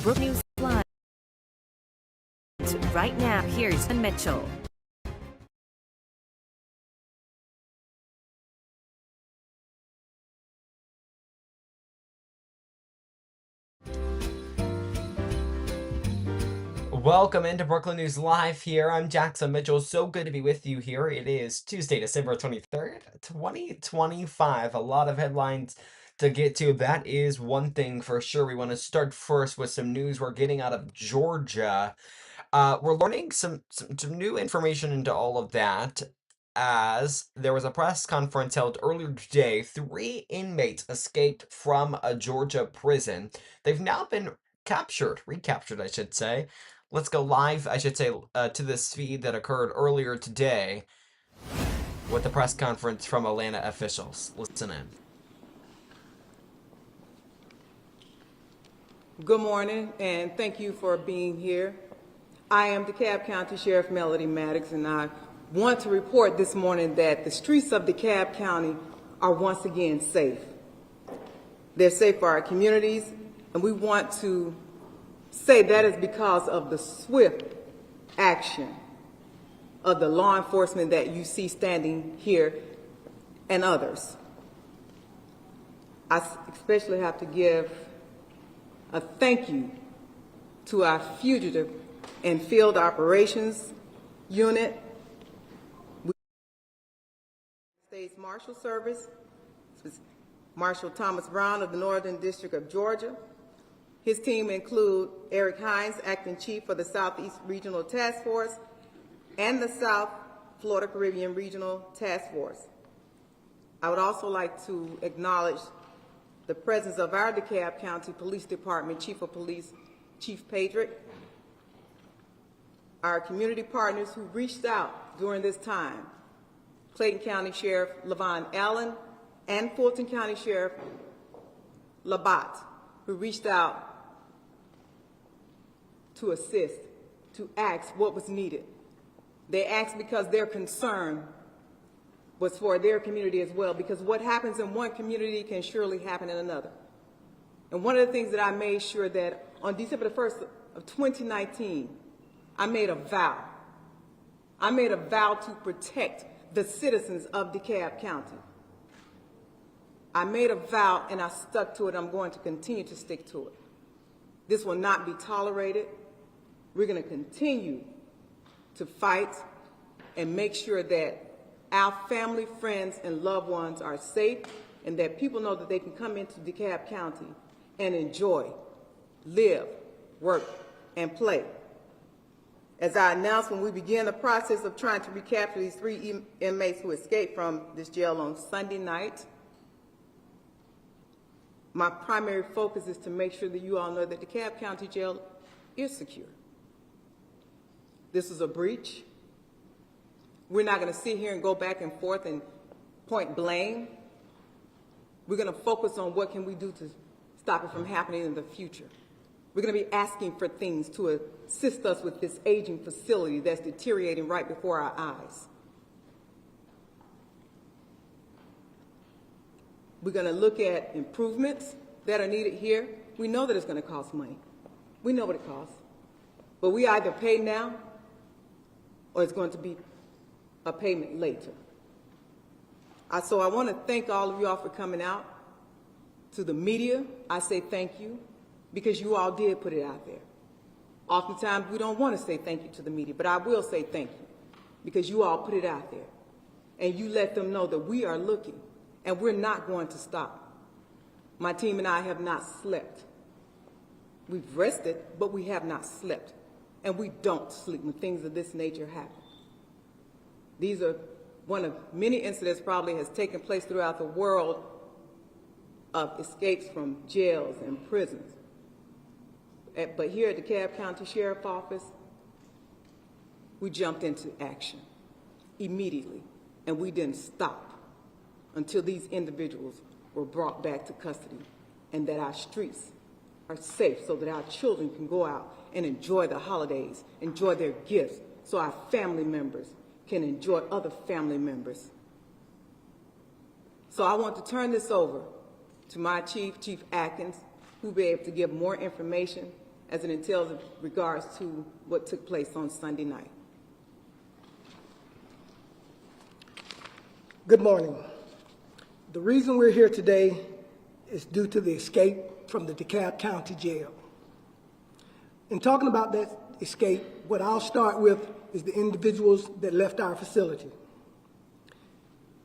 Brookland News Live. Right now, here's Mitchell. Welcome into Brookland News Live here. I'm Jackson Mitchell. So good to be with you here. It is Tuesday, December 23rd, 2025. A lot of headlines to get to. That is one thing for sure. We want to start first with some news we're getting out of Georgia. We're learning some new information into all of that as there was a press conference held earlier today. 3 inmates escaped from a Georgia prison. They've now been recaptured, I should say. Let's go live, I should say, to this feed that occurred earlier today with the press conference from Atlanta officials. Listen in. Good morning, and thank you for being here. I am DeKalb County Sheriff Melody Maddox, and I want to report this morning that the streets of DeKalb County are once again safe. They're safe for our communities, and we want to say that is because of the swift action of the law enforcement that you see standing here and others. I especially have to give a thank you to our fugitive and field operations unit, States Marshal Service, Marshal Thomas Brown of the Northern District of Georgia. His team include Eric Hines, Acting Chief for the Southeast Regional Task Force and the South Florida Caribbean Regional Task Force. I would also like to acknowledge the presence of our DeKalb County Police Department Chief of Police, Chief Pedrick, our community partners who reached out during this time, Clayton County Sheriff Levon Allen and Fulton County Sheriff Labatt, who reached out to assist, to ask what was needed. They asked because their concern was for their community as well, because what happens in one community can surely happen in another. And one of the things that I made sure that on December the 1st of 2019, I made a vow. I made a vow to protect the citizens of DeKalb County. I made a vow and I stuck to it. I'm going to continue to stick to it. This will not be tolerated. We're going to continue to fight and make sure that our family, friends, and loved ones are safe and that people know that they can come into DeKalb County and enjoy, live, work, and play. As I announced when we began the process of trying to recapture these 3 inmates who escaped from this jail on Sunday night, my primary focus is to make sure that you all know that DeKalb County Jail is secure. This is a breach. We're not going to sit here and go back and forth and point blame. We're going to focus on what can we do to stop it from happening in the future. We're going to be asking for things to assist us with this aging facility that's deteriorating right before our eyes. We're going to look at improvements that are needed here. We know that it's going to cost money. We know what it costs. But we either pay now or it's going to be a payment later. So I want to thank all of you all for coming out. To the media, I say thank you because you all did put it out there. Oftentimes we don't want to say thank you to the media, but I will say thank you because you all put it out there and you let them know that we are looking and we're not going to stop. My team and I have not slept. We've rested, but we have not slept. And we don't sleep when things of this nature happen. These are one of many incidents probably has taken place throughout the world of escapes from jails and prisons. But here at the DeKalb County Sheriff's Office, we jumped into action immediately, and we didn't stop until these individuals were brought back to custody and that our streets are safe so that our children can go out and enjoy the holidays, enjoy their gifts, so our family members can enjoy other family members. So I want to turn this over to my chief, Chief Atkins, who will be able to give more information as it entails in regards to what took place on Sunday night. Good morning. The reason we're here today is due to the escape from the DeKalb County Jail. In talking about that escape, what I'll start with is the individuals that left our facility.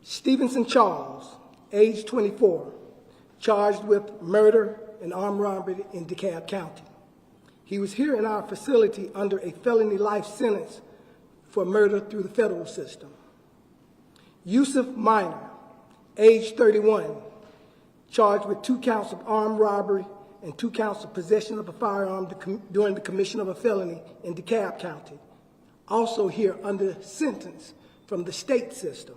Stevenson Charles, age 24, charged with murder and armed robbery in DeKalb County. He was here in our facility under a felony life sentence for murder through the federal system. Yusuf Minor, age 31, charged with 2 counts of armed robbery and 2 counts of possession of a firearm during the commission of a felony in DeKalb County, also here under sentence from the state system.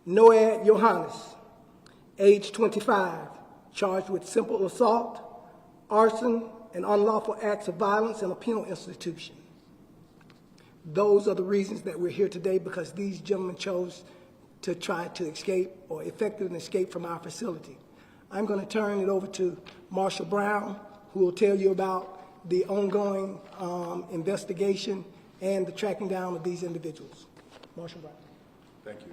Noad Johannes, age 25, charged with simple assault, arson, and unlawful acts of violence in a penal institution. Those are the reasons that we're here today, because these gentlemen chose to try to escape or effected an escape from our facility. I'm going to turn it over to Marshall Brown, who will tell you about the ongoing investigation and the tracking down of these individuals. Marshall Brown. Thank you.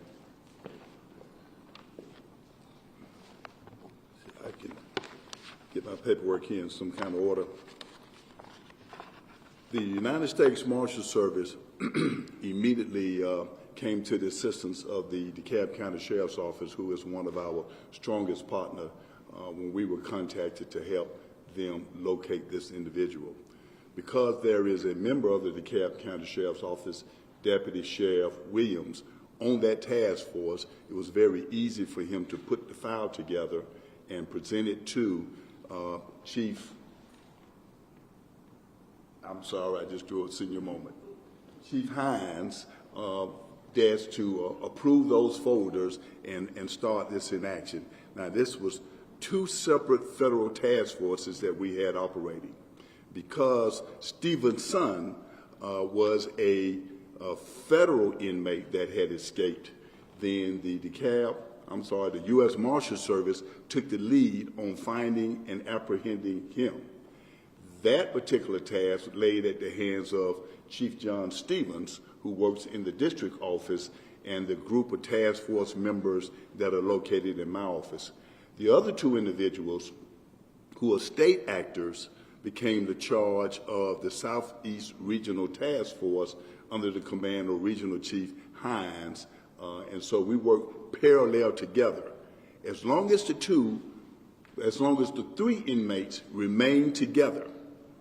See if I can get my paperwork here in some kind of order. The United States Marshal Service immediately came to the assistance of the DeKalb County Sheriff's Office, who is one of our strongest partners, when we were contacted to help them locate this individual. Because there is a member of the DeKalb County Sheriff's Office, Deputy Sheriff Williams, on that task force, it was very easy for him to put the file together and present it to Chief, I'm sorry, I just drew a senior moment, Chief Hines, desk to approve those folders and start this in action. Now, this was 2 separate federal task forces that we had operating. Because Stevenson was a federal inmate that had escaped, then the U.S. Marshal Service took the lead on finding and apprehending him. That particular task laid at the hands of Chief John Stevens, who works in the district office, and the group of task force members that are located in my office. The other 2 individuals, who are state actors, became the charge of the Southeast Regional Task Force under the command of Regional Chief Hines, and so we work parallel together. As long as the 3 inmates remain together,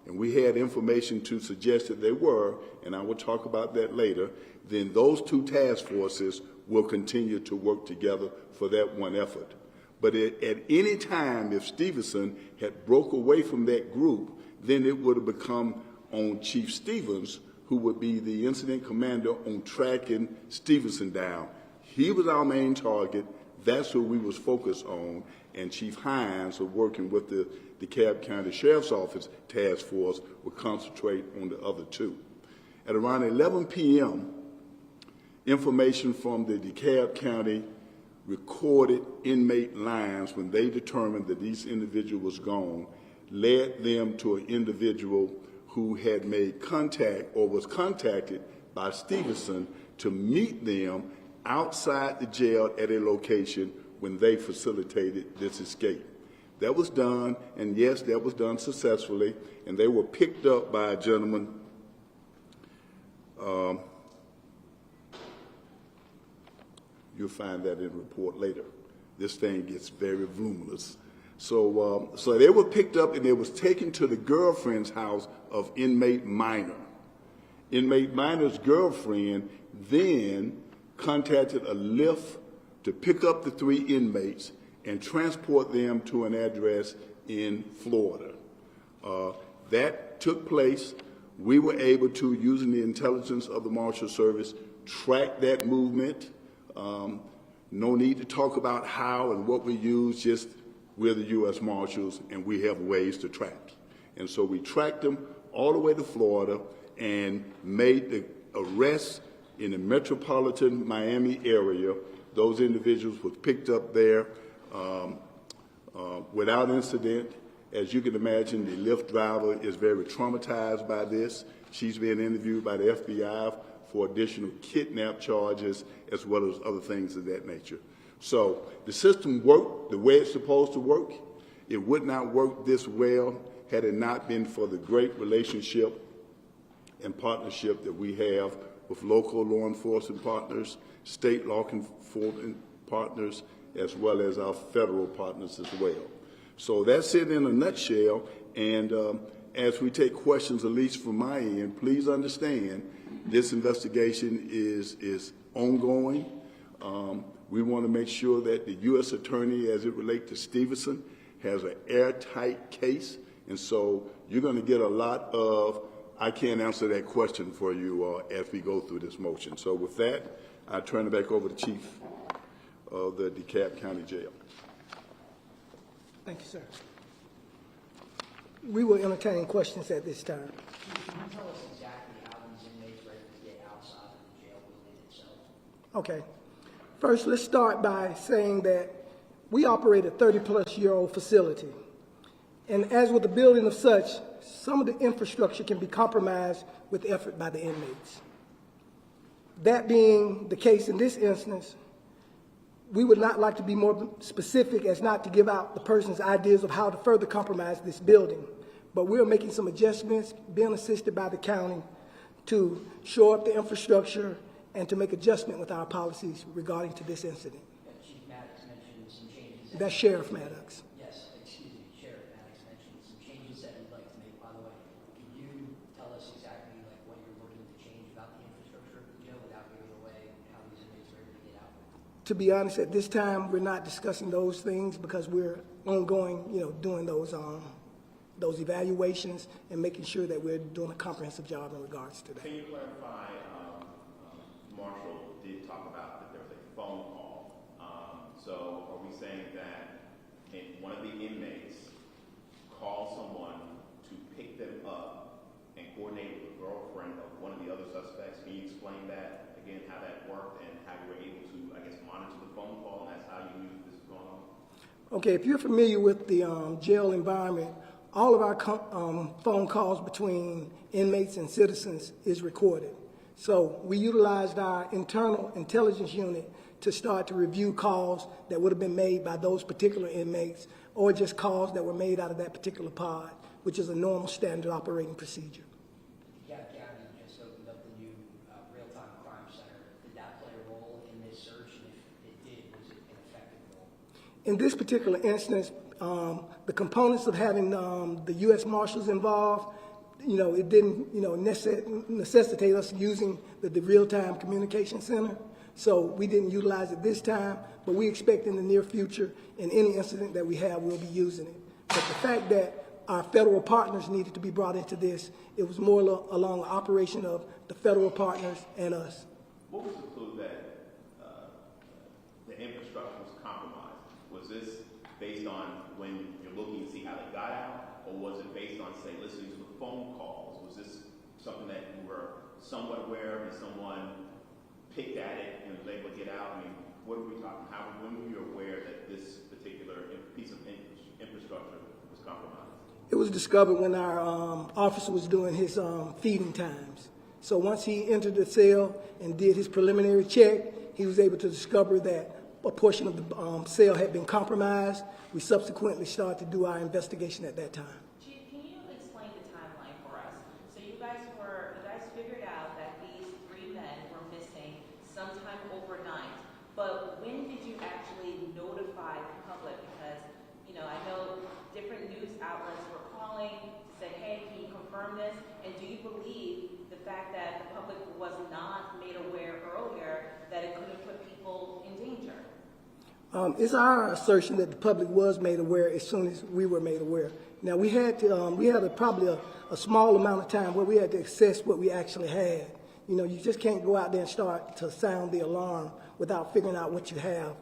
and we had information to suggest that they were, and I will talk about that later, then those 2 task forces will continue to work together for that one effort. But at any time, if Stevenson had broke away from that group, then it would have become on Chief Stevens, who would be the incident commander on tracking Stevenson down. He was our main target. That's who we was focused on. And Chief Hines, working with the DeKalb County Sheriff's Office task force, would concentrate on the other 2. At around 11 p.m., information from the DeKalb County recorded inmate lines, when they determined that these individuals was gone, led them to an individual who had made contact or was contacted by Stevenson to meet them outside the jail at a location when they facilitated this escape. That was done, and yes, that was done successfully, and they were picked up by a gentleman, you'll find that in the report later. This thing gets very voluminous. So they were picked up and they was taken to the girlfriend's house of inmate Minor. Inmate Minor's girlfriend then contacted a Lyft to pick up the 3 inmates and transport them to an address in Florida. That took place. We were able to, using the intelligence of the Marshal Service, track that movement. No need to talk about how and what we use, just we're the U.S. Marshals and we have ways to track. And so we tracked them all the way to Florida and made the arrests in the metropolitan Miami area. Those individuals were picked up there without incident, As you can imagine, the Lyft driver is very traumatized by this. She's being interviewed by the FBI for additional kidnap charges as well as other things of that nature. So the system worked the way it's supposed to work. It would not work this well had it not been for the great relationship and partnership that we have with local law enforcement partners, state law enforcement partners, as well as our federal partners as well. So that's it in a nutshell. And as we take questions, at least from my end, please understand this investigation is ongoing. We want to make sure that the U.S. Attorney, as it relates to Stevenson, has an airtight case. And so you're going to get a lot of, I can't answer that question for you as we go through this motion. So with that, I turn it back over to Chief of the DeKalb County Jail. Thank you, sir. We will entertain questions at this time. Can you tell us exactly how these inmates were able to get outside of the jail building itself? Okay. First, let's start by saying that we operate a 30-plus-year-old facility. And as with the building of such, some of the infrastructure can be compromised with effort by the inmates. That being the case in this instance, we would not like to be more specific as not to give out the person's ideas of how to further compromise this building. But we're making some adjustments, being assisted by the county to shore up the infrastructure and to make adjustment with our policies regarding to this incident. Chief Maddox mentioned some changes. That's Sheriff Maddox. Yes, excuse me, Sheriff Maddox mentioned some changes that he'd like to make. By the way, can you tell us exactly like what you're looking to change about the infrastructure, without giving away how these inmates are able to get out? To be honest, at this time, we're not discussing those things because we're ongoing, doing those evaluations and making sure that we're doing a comprehensive job in regards to that. Can you clarify, Marshall did talk about that there was a phone call. So are we saying that one of the inmates called someone to pick them up and coordinate with the girlfriend of one of the other suspects? Can you explain that, again, how that worked and how you were able to, I guess, monitor the phone call, and that's how you knew this was going on? Okay, if you're familiar with the jail environment, all of our phone calls between inmates and citizens is recorded. So we utilized our internal intelligence unit to start to review calls that would have been made by those particular inmates or just calls that were made out of that particular pod, which is a normal standard operating procedure. DeKalb County just opened up the new real-time crime center. Did that play a role in this search? And if it did, was it an effective role? In this particular instance, the components of having the U.S. Marshals involved, it didn't, necessitate us using the real-time communication center. So we didn't utilize it this time, but we expect in the near future, in any incident that we have, we'll be using it. But the fact that our federal partners needed to be brought into this, it was more along the operation of the federal partners and us. What was the clue that the infrastructure was compromised? Was this based on when you're looking to see how they got out, or was it based on, say, listening to the phone calls? Was this something that you were somewhat aware of and someone picked at it and was able to get out? I mean, what are we talking? When were you aware that this particular piece of infrastructure was compromised? It was discovered when our officer was doing his feeding times. So once he entered the cell and did his preliminary check, he was able to discover that a portion of the cell had been compromised. We subsequently started to do our investigation at that time. Chief, can you explain the timeline for us? So you guys figured out that these 3 men were missing sometime overnight, but when did you actually notify the public? Because, I know different news outlets were calling to say, hey, can you confirm this? And do you believe the fact that the public was not made aware earlier that it could have put people in danger? It's our assertion that the public was made aware as soon as we were made aware. Now we had probably a small amount of time where we had to assess what we actually had. You just can't go out there and start to sound the alarm without figuring out what you have.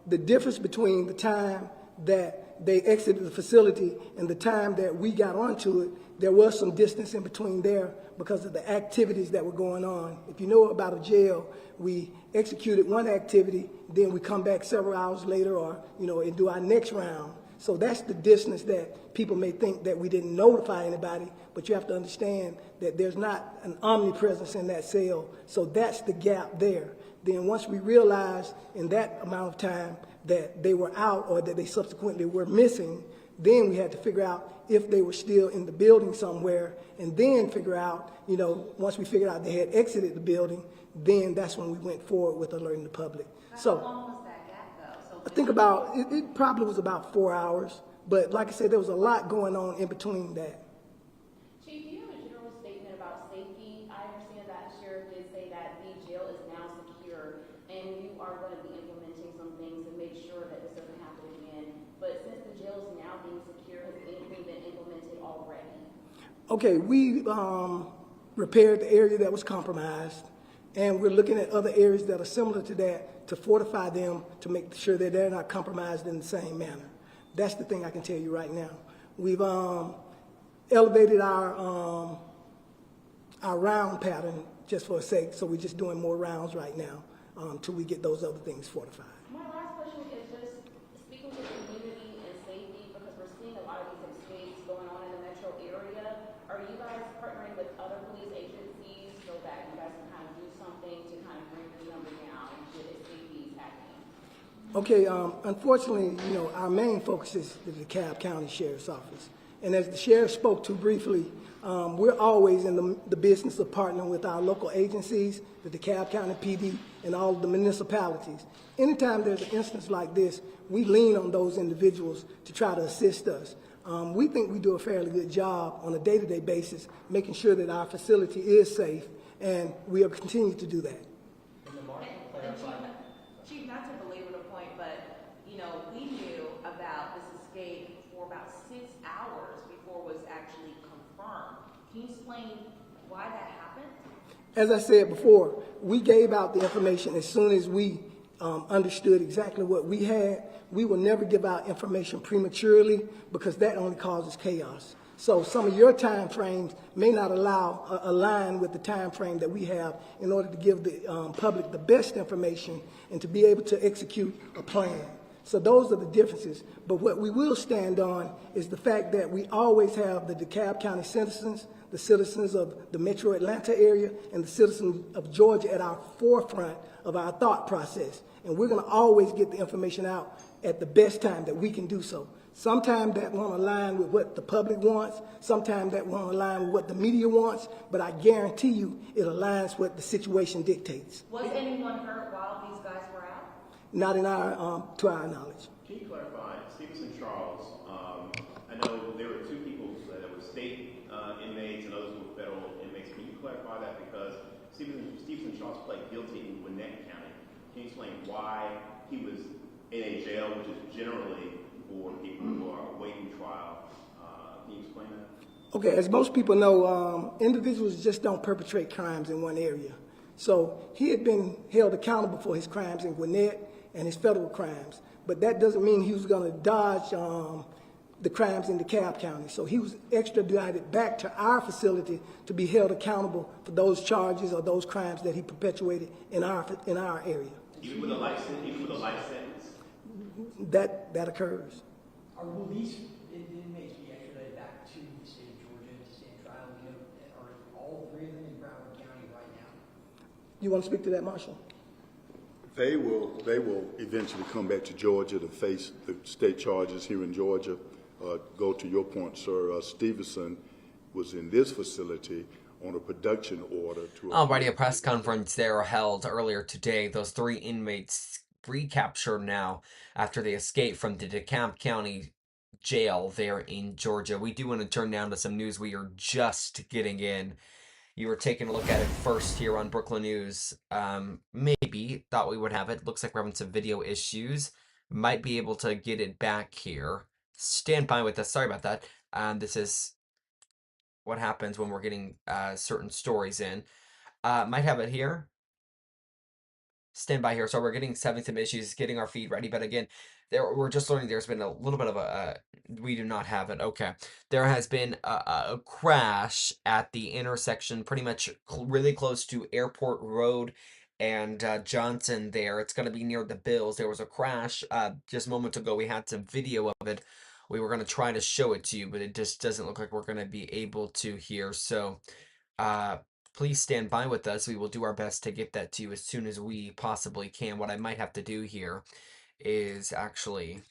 The difference between the time that they exited the facility and the time that we got onto it, there was some distance in between there because of the activities that were going on. If you know about a jail, we executed one activity, then we come back several hours later or, and do our next round. So that's the distance that people may think that we didn't notify anybody, but you have to understand that there's not an omnipresence in that cell, so that's the gap there. Then once we realized in that amount of time that they were out or that they subsequently were missing, then we had to figure out if they were still in the building somewhere, and then figure out, once we figured out they had exited the building, then that's when we went forward with alerting the public. So, How long was that gap though? I think it probably was about 4 hours, but like I said, there was a lot going on in between that. Chief, do you have a general statement about safety? I understand that Sheriff did say that the jail is now secure, and you are going to be implementing some things to make sure that this doesn't happen again. But since the jail is now being secure, has anything been implemented already? Okay, we repaired the area that was compromised, and we're looking at other areas that are similar to that to fortify them to make sure that they're not compromised in the same manner. That's the thing I can tell you right now. We've elevated our round pattern just for a sake, so we're just doing more rounds right now till we get those other things fortified. My last question is just speaking to community and safety, because we're seeing a lot of these escapes going on in the metro area. Are you guys partnering with other police agencies so that you guys can kind of do something to kind of bring this number down should escapees happening? Okay, unfortunately, our main focus is the DeKalb County Sheriff's Office. And as the sheriff spoke to briefly, we're always in the business of partnering with our local agencies, the DeKalb County PD, and all of the municipalities. Anytime there's an instance like this, we lean on those individuals to try to assist us. We think we do a fairly good job on a day-to-day basis, making sure that our facility is safe, and we'll continue to do that. Chief, not to belabor the point, but, we knew about this escape for about 6 hours before it was actually confirmed. Can you explain why that happened? As I said before, we gave out the information as soon as we understood exactly what we had. We will never give out information prematurely because that only causes chaos. So some of your time frames may not align with the time frame that we have in order to give the public the best information and to be able to execute a plan. So those are the differences. But what we will stand on is the fact that we always have the DeKalb County citizens, the citizens of the metro Atlanta area, and the citizens of Georgia at our forefront of our thought process. And we're going to always get the information out at the best time that we can do so. Sometimes that won't align with what the public wants. Sometimes that won't align with what the media wants. But I guarantee you it aligns with the situation dictates. Was anyone hurt while these guys were out? Not to our knowledge. Can you clarify, Stevenson Charles, I know there were two people that were state inmates and others were federal inmates. Can you clarify that? Because Stevenson Charles pled guilty in Gwinnett County. Can you explain why he was in a jail, which is generally for people who are awaiting trial? Can you explain that? Okay, as most people know, individuals just don't perpetrate crimes in one area. So he had been held accountable for his crimes in Gwinnett and his federal crimes, but that doesn't mean he was going to dodge the crimes in DeKalb County. So he was extradited back to our facility to be held accountable for those charges or those crimes that he perpetuated in our area. Even with a life sentence? That occurs. Will these inmates be extradited back to the state of Georgia to stand trial? Are all three of them in Broward County right now? You want to speak to that, Marshall? They will eventually come back to Georgia to face the state charges here in Georgia. Go to your point, sir. Stevenson was in this facility on a production order to... Alrighty, a press conference there held earlier today. Those 3 inmates recaptured now after they escaped from the DeKalb County jail there in Georgia. We do want to turn down to some news we are just getting in. You were taking a look at it first here on Brookland News. Maybe thought we would have it. Looks like we're having some video issues. Might be able to get it back here. Stand by with us. Sorry about that. This is what happens when we're getting certain stories in. Might have it here. Stand by here. So we're having some issues getting our feed ready. But again, we're just learning there's been a little bit of we do not have it. Okay. There has been a crash at the intersection pretty much really close to Airport Road and Johnson there. It's going to be near the Bills. There was a crash just moments ago. We had some video of it We were going to try to show it to you, but it just doesn't look like we're going to be able to here. So please stand by with us. We will do our best to get that to you as soon as we possibly can. What I might have to do here is actually...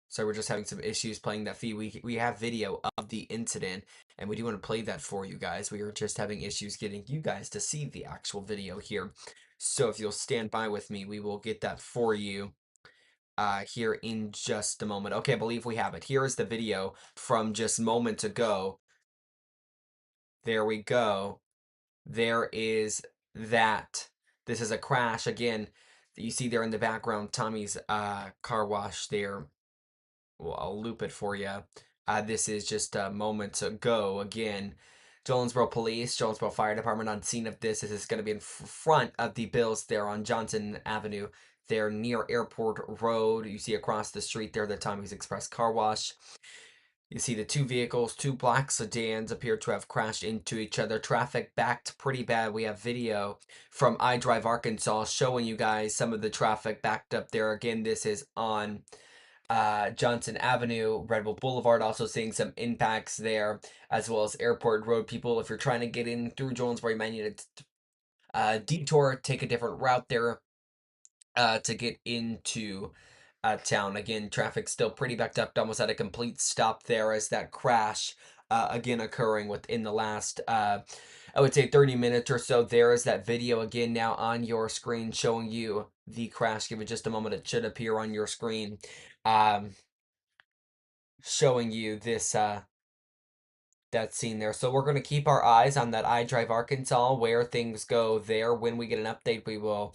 So we're just having some issues playing that feed. We have video of the incident, and we do want to play that for you guys. We are just having issues getting you guys to see the actual video here. So if you'll stand by with me, we will get that for you here in just a moment. Okay, I believe we have it. Here is the video from just moments ago. There we go. There is that. This is a crash again that you see there in the background. Tommy's car wash there. Well, I'll loop it for you. This is just moments ago. Again, Jonesboro Police, Jonesboro Fire Department on scene of this. This is going to be in front of the Bills there on Johnson Avenue. They're near Airport Road. You see across the street there the Tommy's Express Car Wash. You see the two vehicles, two black sedans appear to have crashed into each other. Traffic backed pretty bad. We have video from iDrive Arkansas showing you guys some of the traffic backed up there. Again, this is on Johnson Avenue, Redwood Boulevard, also seeing some impacts there, as well as Airport Road. People, if you're trying to get in through Jonesboro, you might need a detour, take a different route there to get into town. Again, traffic still pretty backed up, almost at a complete stop there as that crash again occurring within the last I would say 30 minutes or so. There is that video again now on your screen showing you the crash. Give it just a moment, it should appear on your screen, showing you this that scene there. So we're going to keep our eyes on that iDrive Arkansas, where things go there. When we get an update, we will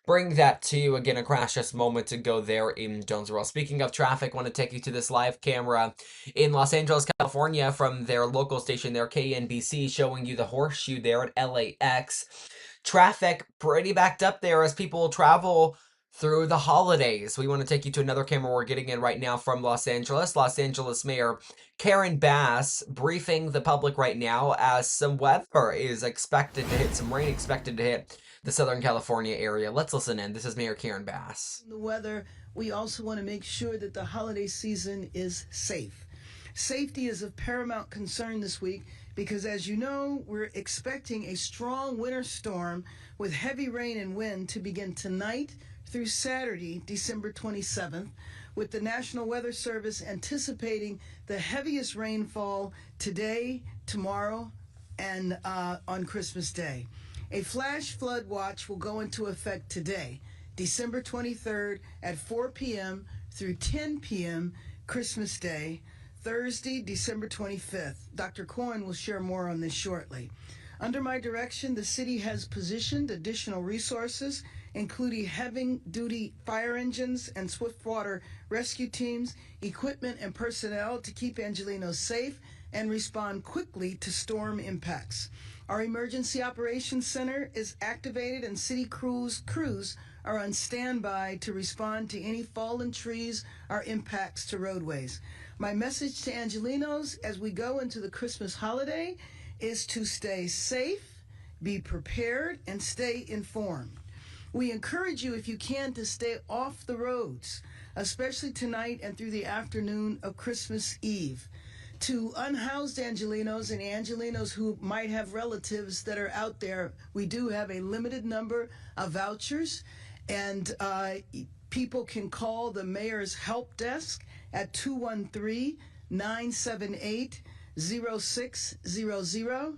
bring that to you. Again, a crash just moments ago there in Jonesboro. Speaking of traffic, I want to take you to this live camera in Los Angeles, California from their local station there, KNBC, showing you the horseshoe there at LAX. Traffic pretty backed up there as people travel through the holidays. We want to take you to another camera we're getting in right now from Los Angeles. Los Angeles Mayor Karen Bass briefing the public right now as some weather is expected to hit, some rain expected to hit the Southern California area. Let's listen in. This is Mayor Karen Bass. The weather, we also want to make sure that the holiday season is safe. Safety is of paramount concern this week because, as you know, we're expecting a strong winter storm with heavy rain and wind to begin tonight through Saturday, December 27th, with the National Weather Service anticipating the heaviest rainfall today, tomorrow, and on Christmas Day. A flash flood watch will go into effect today, December 23rd at 4 p.m. through 10 p.m. Christmas Day, Thursday, December 25th. Dr. Cohen will share more on this shortly. Under my direction, the city has positioned additional resources, including heavy-duty fire engines and swift water rescue teams, equipment and personnel to keep Angelenos safe and respond quickly to storm impacts. Our Emergency Operations Center is activated and city crews are on standby to respond to any fallen trees or impacts to roadways. My message to Angelenos as we go into the Christmas holiday is to stay safe, be prepared, and stay informed. We encourage you, if you can, to stay off the roads, especially tonight and through the afternoon of Christmas Eve. To unhoused Angelenos and Angelenos who might have relatives that are out there, we do have a limited number of vouchers, and people can call the mayor's help desk at 213-978-0600,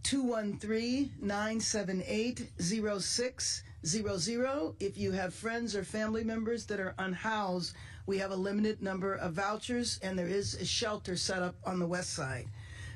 213-978-0600. If you have friends or family members that are unhoused, we have a limited number of vouchers, and there is a shelter set up on the west side.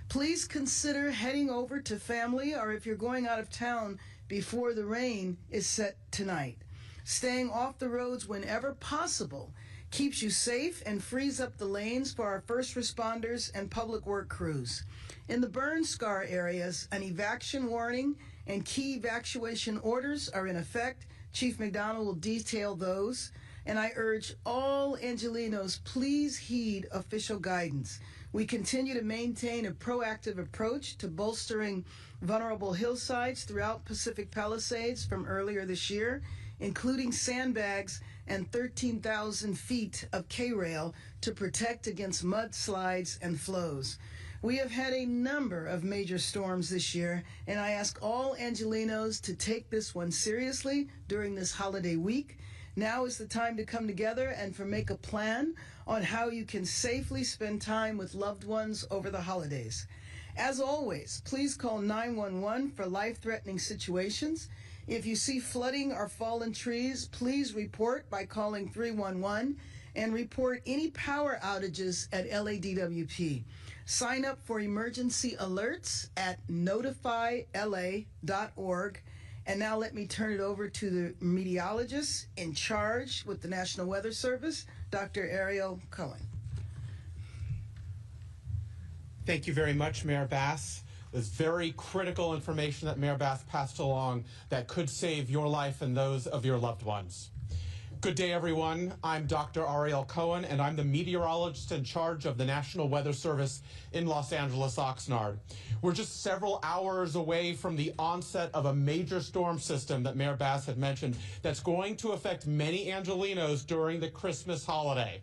Please consider heading over to family, or if you're going out of town before the rain is set tonight. Staying off the roads whenever possible keeps you safe and frees up the lanes for our first responders and public work crews. In the burn scar areas, an evacuation warning and key evacuation orders are in effect. Chief McDonald will detail those. And I urge all Angelenos, please heed official guidance. We continue to maintain a proactive approach to bolstering vulnerable hillsides throughout Pacific Palisades from earlier this year, including sandbags and 13,000 feet of K-rail to protect against mudslides and flows. We have had a number of major storms this year, and I ask all Angelenos to take this one seriously during this holiday week. Now is the time to come together and make a plan on how you can safely spend time with loved ones over the holidays. As always, please call 911 for life-threatening situations. If you see flooding or fallen trees, please report by calling 311 and report any power outages at LADWP. Sign up for emergency alerts at notifyla.org. And now let me turn it over to the meteorologist in charge with the National Weather Service, Dr. Ariel Cohen. Thank you very much, Mayor Bass. This very critical information that Mayor Bass passed along that could save your life and those of your loved ones. Good day, everyone. I'm Dr. Ariel Cohen, and I'm the meteorologist in charge of the National Weather Service in Los Angeles, Oxnard. We're just several hours away from the onset of a major storm system that Mayor Bass had mentioned that's going to affect many Angelenos during the Christmas holiday.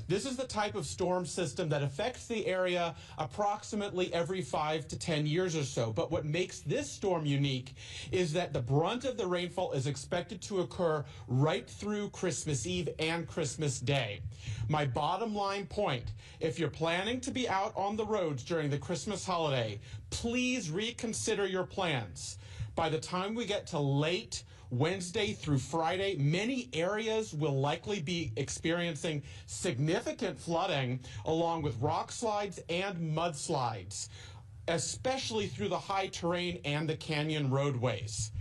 This is the type of storm system that affects the area approximately every 5 to 10 years or so. But what makes this storm unique is that the brunt of the rainfall is expected to occur right through Christmas Eve and Christmas Day. My bottom line point, if you're planning to be out on the roads during the Christmas holiday, please reconsider your plans. By the time we get to late Wednesday through Friday, many areas will likely be experiencing significant flooding along with rock slides and mudslides, especially through the high terrain and the canyon roadways.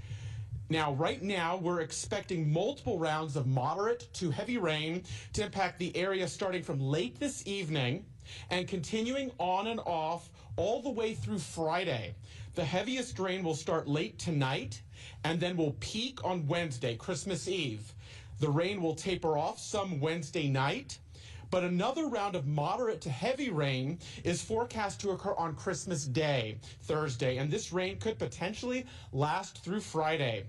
Now, right now, we're expecting multiple rounds of moderate to heavy rain to impact the area starting from late this evening and continuing on and off all the way through Friday. The heaviest rain will start late tonight and then will peak on Wednesday, Christmas Eve. The rain will taper off some Wednesday night, but another round of moderate to heavy rain is forecast to occur on Christmas Day, Thursday, and this rain could potentially last through Friday.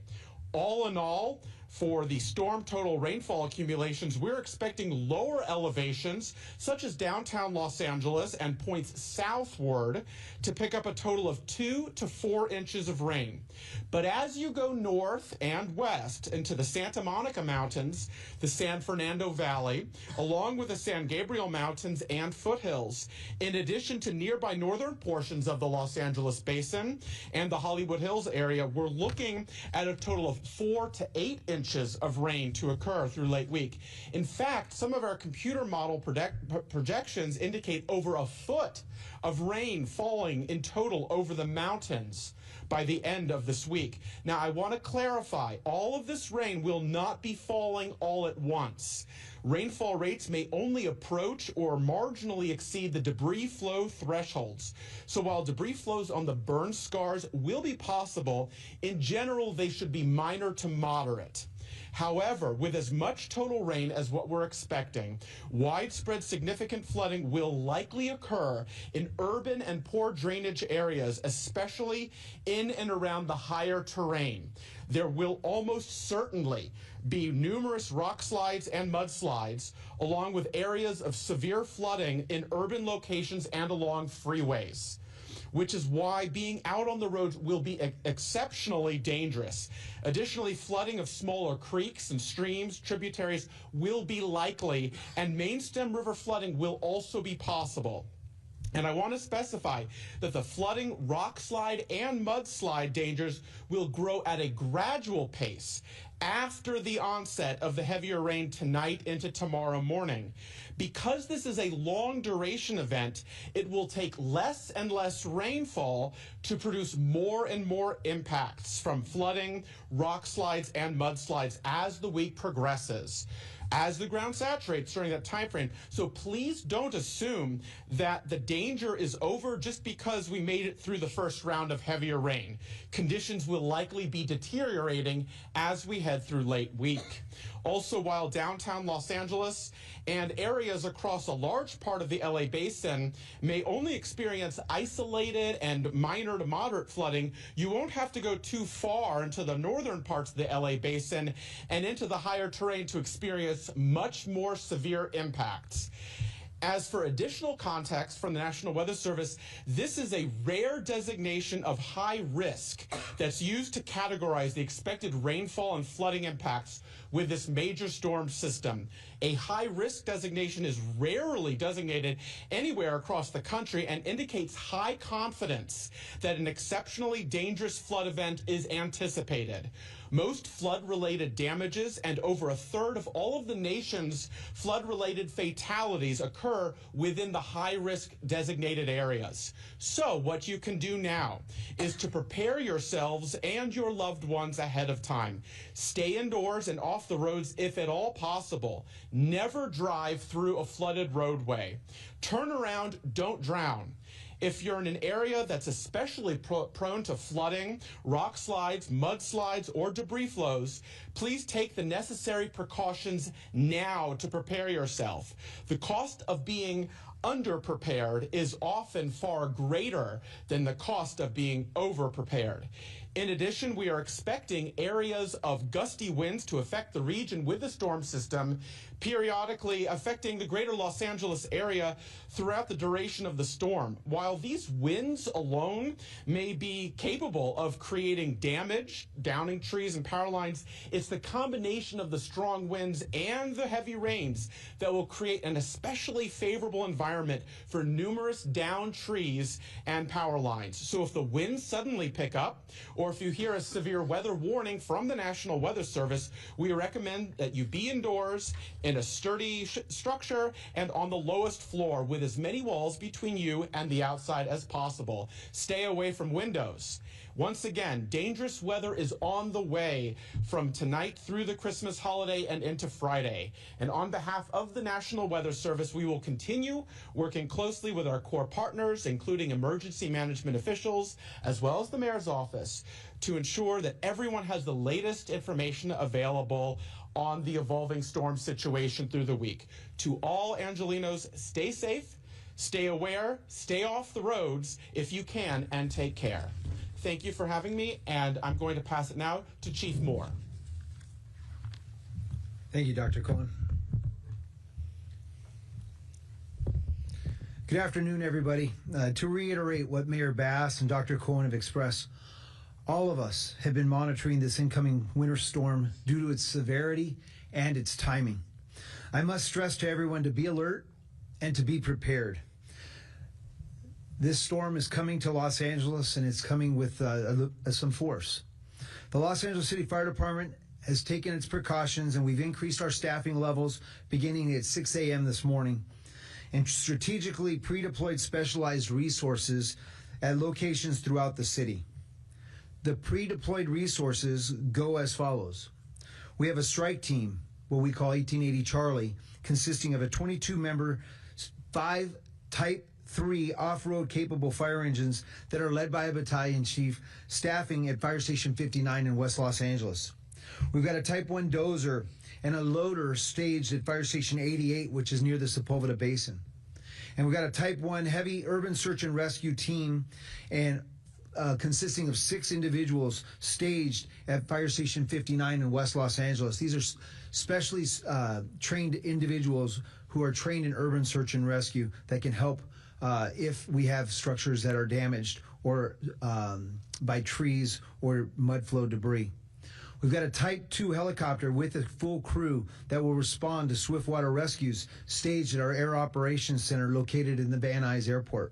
All in all, for the storm total rainfall accumulations, we're expecting lower elevations, such as downtown Los Angeles and points southward, to pick up a total of 2 to 4 inches of rain. But as you go north and west into the Santa Monica Mountains, the San Fernando Valley, along with the San Gabriel Mountains and foothills, in addition to nearby northern portions of the Los Angeles Basin and the Hollywood Hills area, we're looking at a total of 4 to 8 inches of rain to occur through late week. In fact, some of our computer model projections indicate over a foot of rain falling in total over the mountains by the end of this week. Now, I want to clarify, all of this rain will not be falling all at once. Rainfall rates may only approach or marginally exceed the debris flow thresholds. So while debris flows on the burn scars will be possible, in general, they should be minor to moderate. However, with as much total rain as what we're expecting, widespread significant flooding will likely occur in urban and poor drainage areas, especially in and around the higher terrain. There will almost certainly be numerous rock slides and mudslides, along with areas of severe flooding in urban locations and along freeways, which is why being out on the roads will be exceptionally dangerous. Additionally, flooding of smaller creeks and streams, tributaries will be likely, and main stem river flooding will also be possible. And I want to specify that the flooding, rock slide, and mudslide dangers will grow at a gradual pace after the onset of the heavier rain tonight into tomorrow morning. Because this is a long duration event, it will take less and less rainfall to produce more and more impacts from flooding, rock slides, and mudslides as the week progresses. as the ground saturates during that time frame. So please don't assume that the danger is over just because we made it through the first round of heavier rain. Conditions will likely be deteriorating as we head through late week. Also, while downtown Los Angeles and areas across a large part of the LA basin may only experience isolated and minor to moderate flooding, you won't have to go too far into the northern parts of the LA basin and into the higher terrain to experience much more severe impacts. As for additional context from the National Weather Service, this is a rare designation of high risk that's used to categorize the expected rainfall and flooding impacts with this major storm system. A high risk designation is rarely designated anywhere across the country and indicates high confidence that an exceptionally dangerous flood event is anticipated. Most flood-related damages and over a third of all of the nation's flood-related fatalities occur within the high-risk designated areas. So what you can do now is to prepare yourselves and your loved ones ahead of time. Stay indoors and off the roads if at all possible. Never drive through a flooded roadway. Turn around, don't drown. If you're in an area that's especially prone to flooding, rock slides, mudslides, or debris flows, please take the necessary precautions now to prepare yourself. The cost of being underprepared is often far greater than the cost of being overprepared. In addition, we are expecting areas of gusty winds to affect the region with the storm system, periodically affecting the greater Los Angeles area throughout the duration of the storm. While these winds alone may be capable of creating damage, downing trees and power lines, it's the combination of the strong winds and the heavy rains that will create an especially favorable environment for numerous downed trees and power lines. So if the winds suddenly pick up, or if you hear a severe weather warning from the National Weather Service, we recommend that you be indoors in a sturdy structure and on the lowest floor with as many walls between you and the outside as possible. Stay away from windows. Once again, dangerous weather is on the way from tonight through the Christmas holiday and into Friday. And on behalf of the National Weather Service, we will continue working closely with our core partners, including emergency management officials, as well as the mayor's office, to ensure that everyone has the latest information available on the evolving storm situation through the week. To all Angelinos, stay safe, stay aware, stay off the roads if you can, and take care. Thank you for having me, and I'm going to pass it now to Chief Moore. Thank you, Dr. Cohen. Good afternoon, everybody. To reiterate what Mayor Bass and Dr. Cohen have expressed, all of us have been monitoring this incoming winter storm due to its severity and its timing. I must stress to everyone to be alert and to be prepared. This storm is coming to Los Angeles, and it's coming with some force. The Los Angeles City Fire Department has taken its precautions, and we've increased our staffing levels beginning at 6 a.m. this morning and strategically pre-deployed specialized resources at locations throughout the city. The pre-deployed resources go as follows. We have a strike team, what we call 1880 Charlie, consisting of a 22-member, 5 Type 3 off-road capable fire engines that are led by a battalion chief staffing at Fire Station 59 in West Los Angeles. We've got a Type 1 dozer and a loader staged at Fire Station 88, which is near the Sepulveda Basin. And we've got a Type 1 heavy urban search and rescue team and consisting of 6 individuals staged at Fire Station 59 in West Los Angeles. These are specially trained individuals who are trained in urban search and rescue that can help if we have structures that are damaged or by trees or mud flow debris. We've got a Type 2 helicopter with a full crew that will respond to swiftwater rescues staged at our Air Operations Center located in the Van Nuys Airport.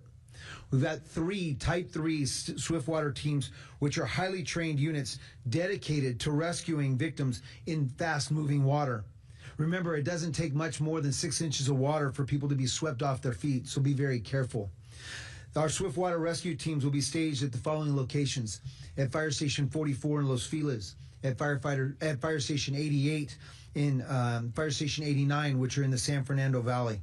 We've got 3 Type 3 swiftwater teams, which are highly trained units dedicated to rescuing victims in fast-moving water. Remember, it doesn't take much more than 6 inches of water for people to be swept off their feet, so be very careful. Our swiftwater rescue teams will be staged at the following locations: at Fire Station 44 in Los Feliz, at Fire Station 88 in Fire Station 89, which are in the San Fernando Valley.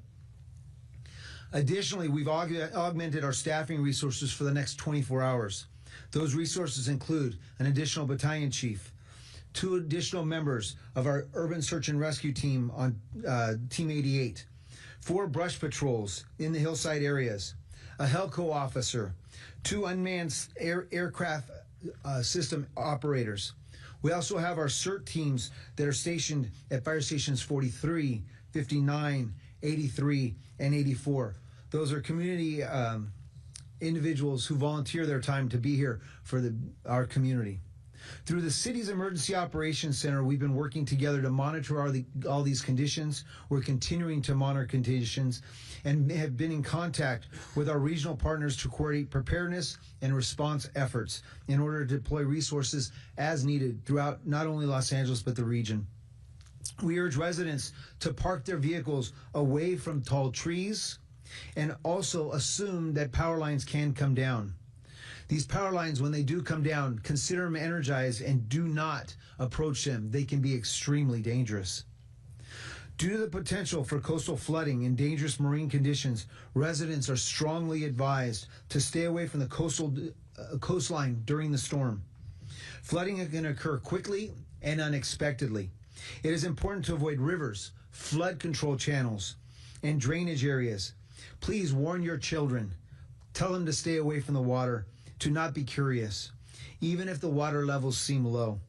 Additionally, we've augmented our staffing resources for the next 24 hours. Those resources include an additional battalion chief, 2 additional members of our urban search and rescue team on Team 88, 4 brush patrols in the hillside areas, a Helco officer, 2 unmanned aircraft system operators. We also have our CERT teams that are stationed at fire stations 43, 59, 83, and 84. Those are community individuals who volunteer their time to be here for our community. Through the city's Emergency Operations Center, we've been working together to monitor all these conditions. We're continuing to monitor conditions and have been in contact with our regional partners to coordinate preparedness and response efforts in order to deploy resources as needed throughout not only Los Angeles, but the region. We urge residents to park their vehicles away from tall trees and also assume that power lines can come down. These power lines, when they do come down, consider them energized and do not approach them. They can be extremely dangerous. Due to the potential for coastal flooding and dangerous marine conditions, residents are strongly advised to stay away from the coastline during the storm. Flooding can occur quickly and unexpectedly. It is important to avoid rivers, flood control channels, and drainage areas. Please warn your children. Tell them to stay away from the water, to not be curious, even if the water levels seem low.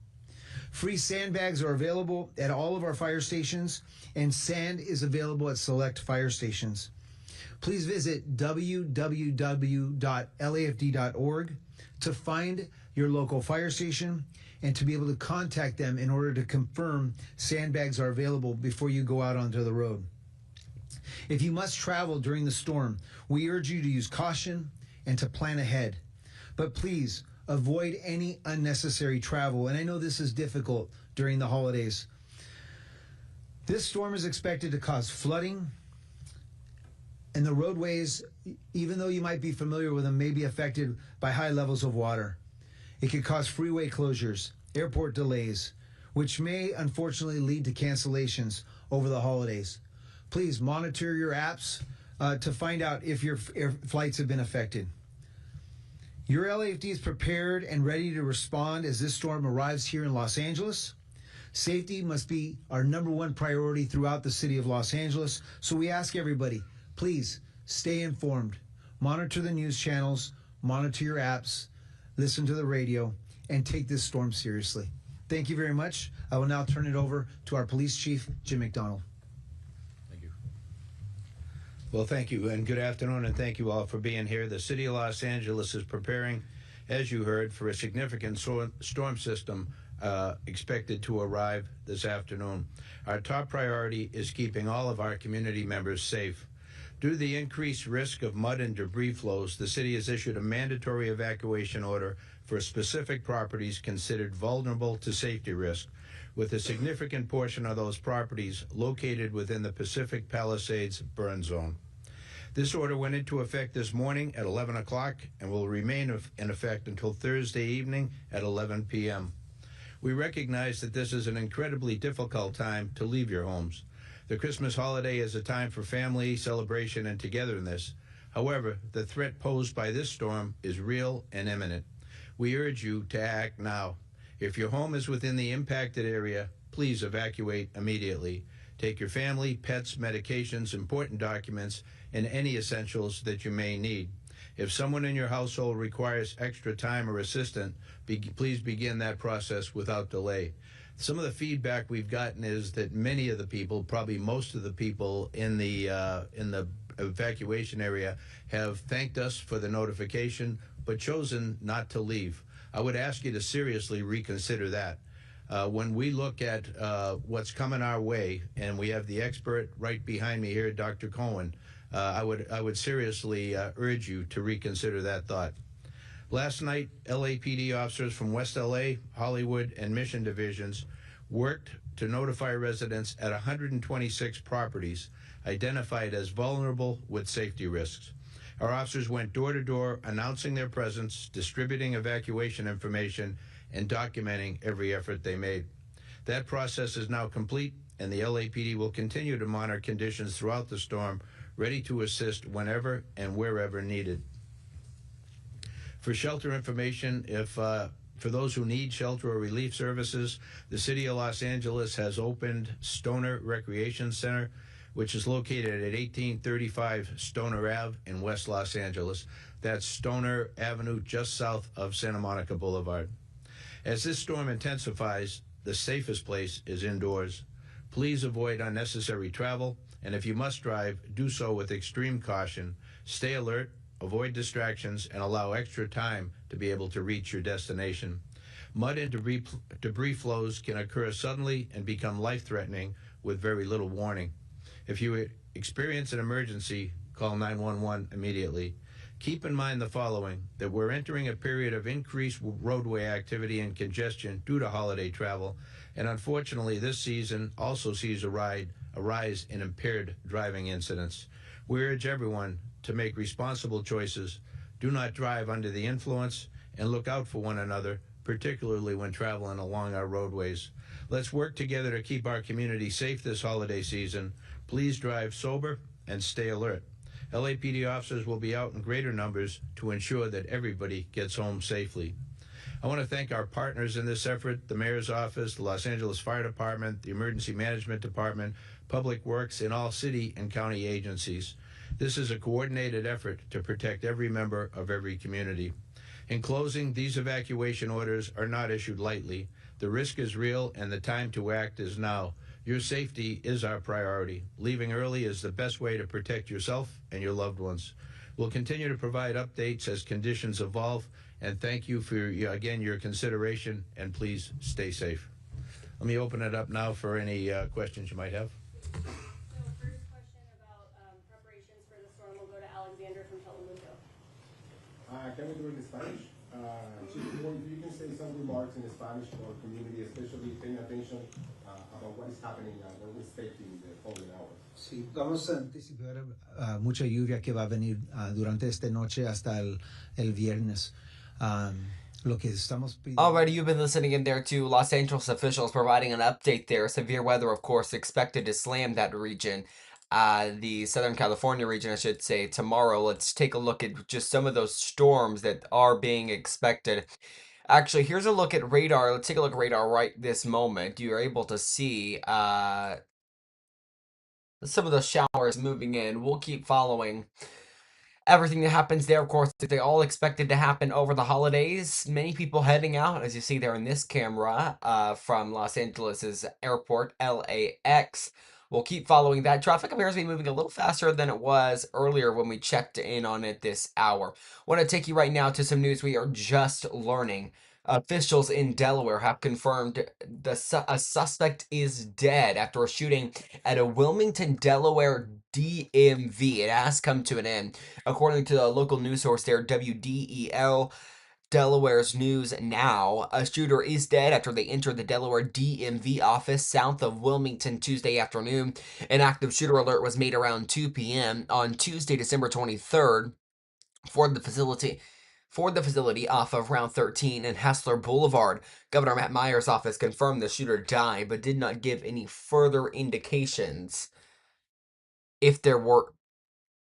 Free sandbags are available at all of our fire stations, and sand is available at select fire stations. Please visit www.lafd.org to find your local fire station and to be able to contact them in order to confirm sandbags are available before you go out onto the road. If you must travel during the storm, we urge you to use caution and to plan ahead. But please avoid any unnecessary travel. And I know this is difficult during the holidays. This storm is expected to cause flooding, and the roadways, even though you might be familiar with them, may be affected by high levels of water. It could cause freeway closures, airport delays, which may unfortunately lead to cancellations over the holidays. Please monitor your apps to find out if your flights have been affected. Your LAFD is prepared and ready to respond as this storm arrives here in Los Angeles. Safety must be our #1 priority throughout the city of Los Angeles. So we ask everybody, please stay informed, monitor the news channels, monitor your apps, listen to the radio, and take this storm seriously. Thank you very much. I will now turn it over to our police chief, Jim McDonald. Well, thank you, and good afternoon, and thank you all for being here. The city of Los Angeles is preparing, as you heard, for a significant storm system expected to arrive this afternoon. Our top priority is keeping all of our community members safe. Due to the increased risk of mud and debris flows, the city has issued a mandatory evacuation order for specific properties considered vulnerable to safety risk, with a significant portion of those properties located within the Pacific Palisades burn zone. This order went into effect this morning at 11 o'clock and will remain in effect until Thursday evening at 11 p.m. We recognize that this is an incredibly difficult time to leave your homes. The Christmas holiday is a time for family, celebration, and togetherness. However, the threat posed by this storm is real and imminent. We urge you to act now. If your home is within the impacted area, please evacuate immediately. Take your family, pets, medications, important documents, and any essentials that you may need. If someone in your household requires extra time or assistance, please begin that process without delay. Some of the feedback we've gotten is that many of the people, probably most of the people in the evacuation area, have thanked us for the notification, but chosen not to leave. I would ask you to seriously reconsider that. When we look at what's coming our way, and we have the expert right behind me here, Dr. Cohen, I would seriously urge you to reconsider that thought. Last night, LAPD officers from West LA, Hollywood, and Mission divisions worked to notify residents at 126 properties identified as vulnerable with safety risks. Our officers went door to door announcing their presence, distributing evacuation information, and documenting every effort they made. That process is now complete, and the LAPD will continue to monitor conditions throughout the storm, ready to assist whenever and wherever needed. For shelter information, for those who need shelter or relief services, the City of Los Angeles has opened Stoner Recreation Center, which is located at 1835 Stoner Ave in West Los Angeles. That's Stoner Avenue, just south of Santa Monica Boulevard. As this storm intensifies, the safest place is indoors. Please avoid unnecessary travel, and if you must drive, do so with extreme caution. Stay alert, avoid distractions, and allow extra time to be able to reach your destination. Mud and debris flows can occur suddenly and become life-threatening with very little warning. If you experience an emergency, call 911 immediately. Keep in mind the following, that we're entering a period of increased roadway activity and congestion due to holiday travel, and unfortunately this season also sees a rise in impaired driving incidents. We urge everyone to make responsible choices, do not drive under the influence, and look out for one another, particularly when traveling along our roadways. Let's work together to keep our community safe this holiday season. Please drive sober and stay alert. LAPD officers will be out in greater numbers to ensure that everybody gets home safely. I want to thank our partners in this effort, the Mayor's Office, the Los Angeles Fire Department, the Emergency Management Department, Public Works, and all city and county agencies. This is a coordinated effort to protect every member of every community. In closing, these evacuation orders are not issued lightly. The risk is real and the time to act is now. Your safety is our priority. Leaving early is the best way to protect yourself and your loved ones. We'll continue to provide updates as conditions evolve, and thank you for, again, your consideration, and please stay safe. Let me open it up now for any questions you might have. So first question about preparations for the storm will go to Alexander from Telemundo. Can we do it in Spanish? Chief, if you can say some remarks in Spanish for the community, especially paying attention about what is happening and what we're expecting the following hours. Sí, vamos a anticipar mucha lluvia que va a venir durante esta noche hasta el viernes. Lo que estamos Alrighty, you've been listening in there to Los Angeles officials providing an update there. Severe weather, of course, expected to slam that region. The Southern California region, I should say, tomorrow. Let's take a look at just some of those storms that are being expected. Actually, here's a look at radar. Let's take a look at radar right this moment. You're able to see some of those showers moving in. We'll keep following everything that happens there. Of course, they all expected to happen over the holidays. Many people heading out, as you see there in this camera, from Los Angeles' airport, LAX. We'll keep following that. Traffic appears to be moving a little faster than it was earlier when we checked in on it this hour. I want to take you right now to some news we are just learning. Officials in Delaware have confirmed a suspect is dead after a shooting at a Wilmington, Delaware DMV. It has come to an end. According to the local news source there, WDEL, Delaware's News Now, a shooter is dead after they entered the Delaware DMV office south of Wilmington Tuesday afternoon. An active shooter alert was made around 2 p.m. on Tuesday, December 23rd for the facility off of Route 13 and Hessler Boulevard. Governor Matt Meyer's office confirmed the shooter died, but did not give any further indications if there were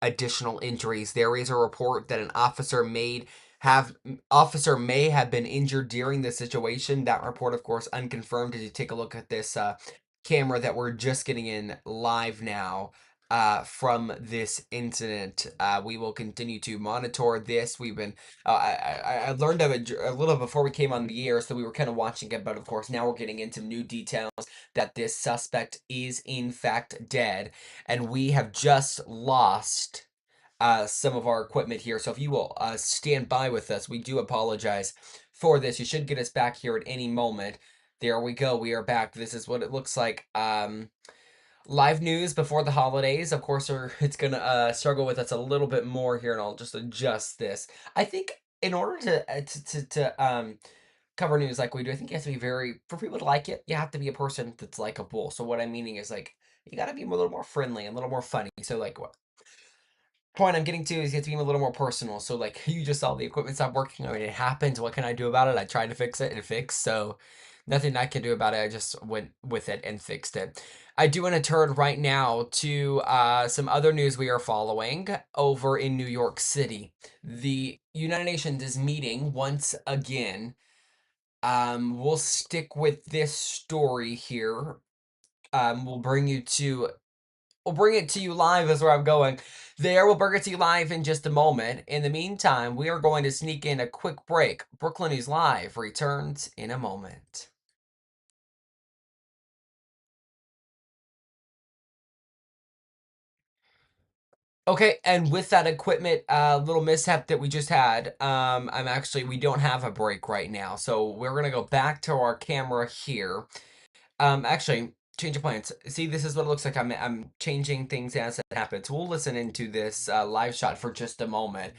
additional injuries. There is a report that an officer may have been injured during the situation. That report, of course, unconfirmed. As you take a look at this camera that we're just getting in live now from this incident, we will continue to monitor this. We've been I learned of it a little before we came on the air, so we were kind of watching it, but of course now we're getting into new details that this suspect is in fact dead, and we have just lost some of our equipment here. So if you will stand by with us, we do apologize for this. You should get us back here at any moment. There we go. We are back. This is what it looks like. Live news before the holidays. Of course, it's going to struggle with us a little bit more here, and I'll just adjust this. I think in order to cover news like we do, I think you have to be for people to like it, you have to be a person that's likable. So what I'm meaning is, like, you got to be a little more friendly, a little more funny. So, like, what? point I'm getting to is you have to be a little more personal. So like you just saw the equipment stop working. I mean, it happened. What can I do about it? I tried to fix it and it fixed. So nothing I can do about it. I just went with it and fixed it. I do want to turn right now to some other news we are following over in New York City. The United Nations is meeting once again. We'll stick with this story here. We'll bring you to We'll bring it to you live is where I'm going. We'll bring it to you live in just a moment. In the meantime, we are going to sneak in a quick break. Brooklyn News Live returns in a moment. Okay, and with that equipment little mishap that we just had, we don't have a break right now. So we're going to go back to our camera here. Actually, change of plans. See, this is what it looks like. I'm changing things as it happens. We'll listen into this live shot for just a moment.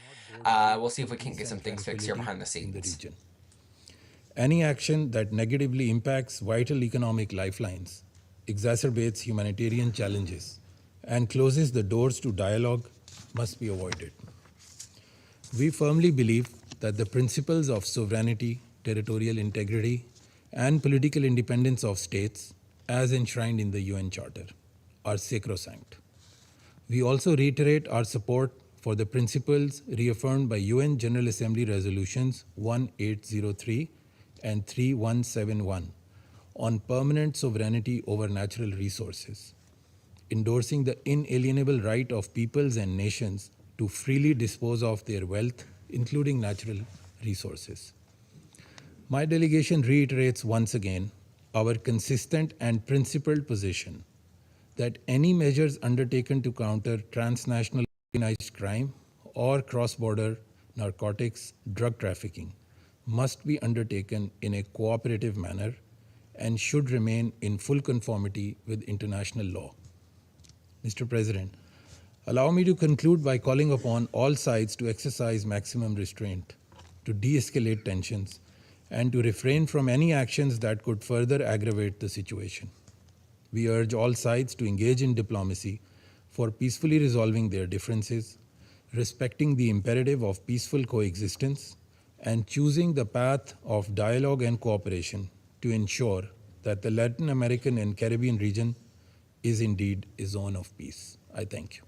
We'll see if we can get some things fixed here behind the scenes. Any action that negatively impacts vital economic lifelines, exacerbates humanitarian challenges, and closes the doors to dialogue must be avoided. We firmly believe that the principles of sovereignty, territorial integrity, and political independence of states, as enshrined in the UN Charter, are sacrosanct. We also reiterate our support for the principles reaffirmed by UN General Assembly Resolutions 1803 and 3171 on permanent sovereignty over natural resources, endorsing the inalienable right of peoples and nations to freely dispose of their wealth, including natural resources. My delegation reiterates once again our consistent and principled position that any measures undertaken to counter transnational organized crime or cross-border narcotics drug trafficking must be undertaken in a cooperative manner and should remain in full conformity with international law. Mr. President, allow me to conclude by calling upon all sides to exercise maximum restraint, to de-escalate tensions, and to refrain from any actions that could further aggravate the situation. We urge all sides to engage in diplomacy for peacefully resolving their differences, respecting the imperative of peaceful coexistence, and choosing the path of dialogue and cooperation to ensure that the Latin American and Caribbean region is indeed a zone of peace. I thank you.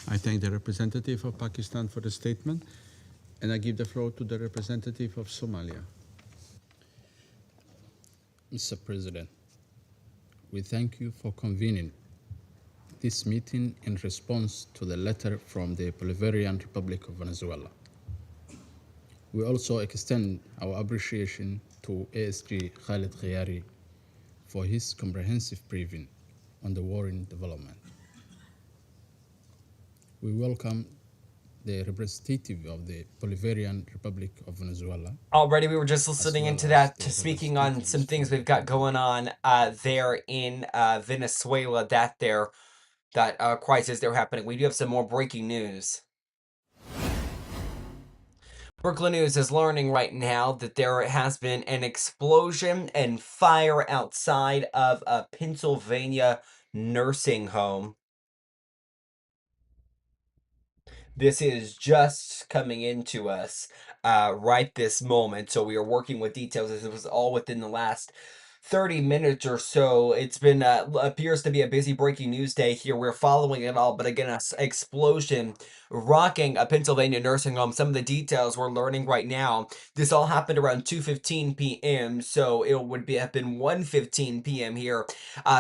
I thank the representative of Pakistan for the statement, and I give the floor to the representative of Somalia. Mr. President, we thank you for convening this meeting in response to the letter from the Bolivarian Republic of Venezuela. We also extend our appreciation to ASG Khaled Khayari for his comprehensive briefing on the warring development. We welcome the representative of the Bolivarian Republic of Venezuela. Already, we were just listening into that, speaking on some things we've got going on there in Venezuela, that crisis there happening. We do have some more breaking news. Brookland News is learning right now that there has been an explosion and fire outside of a Pennsylvania nursing home. This is just coming into us right this moment, so we are working with details. This was all within the last 30 minutes or so. It's been appears to be a busy breaking news day here. We're following it all, but again, an explosion rocking a Pennsylvania nursing home. Some of the details we're learning right now. This all happened around 2:15 p.m., so it would have been 1:15 p.m. here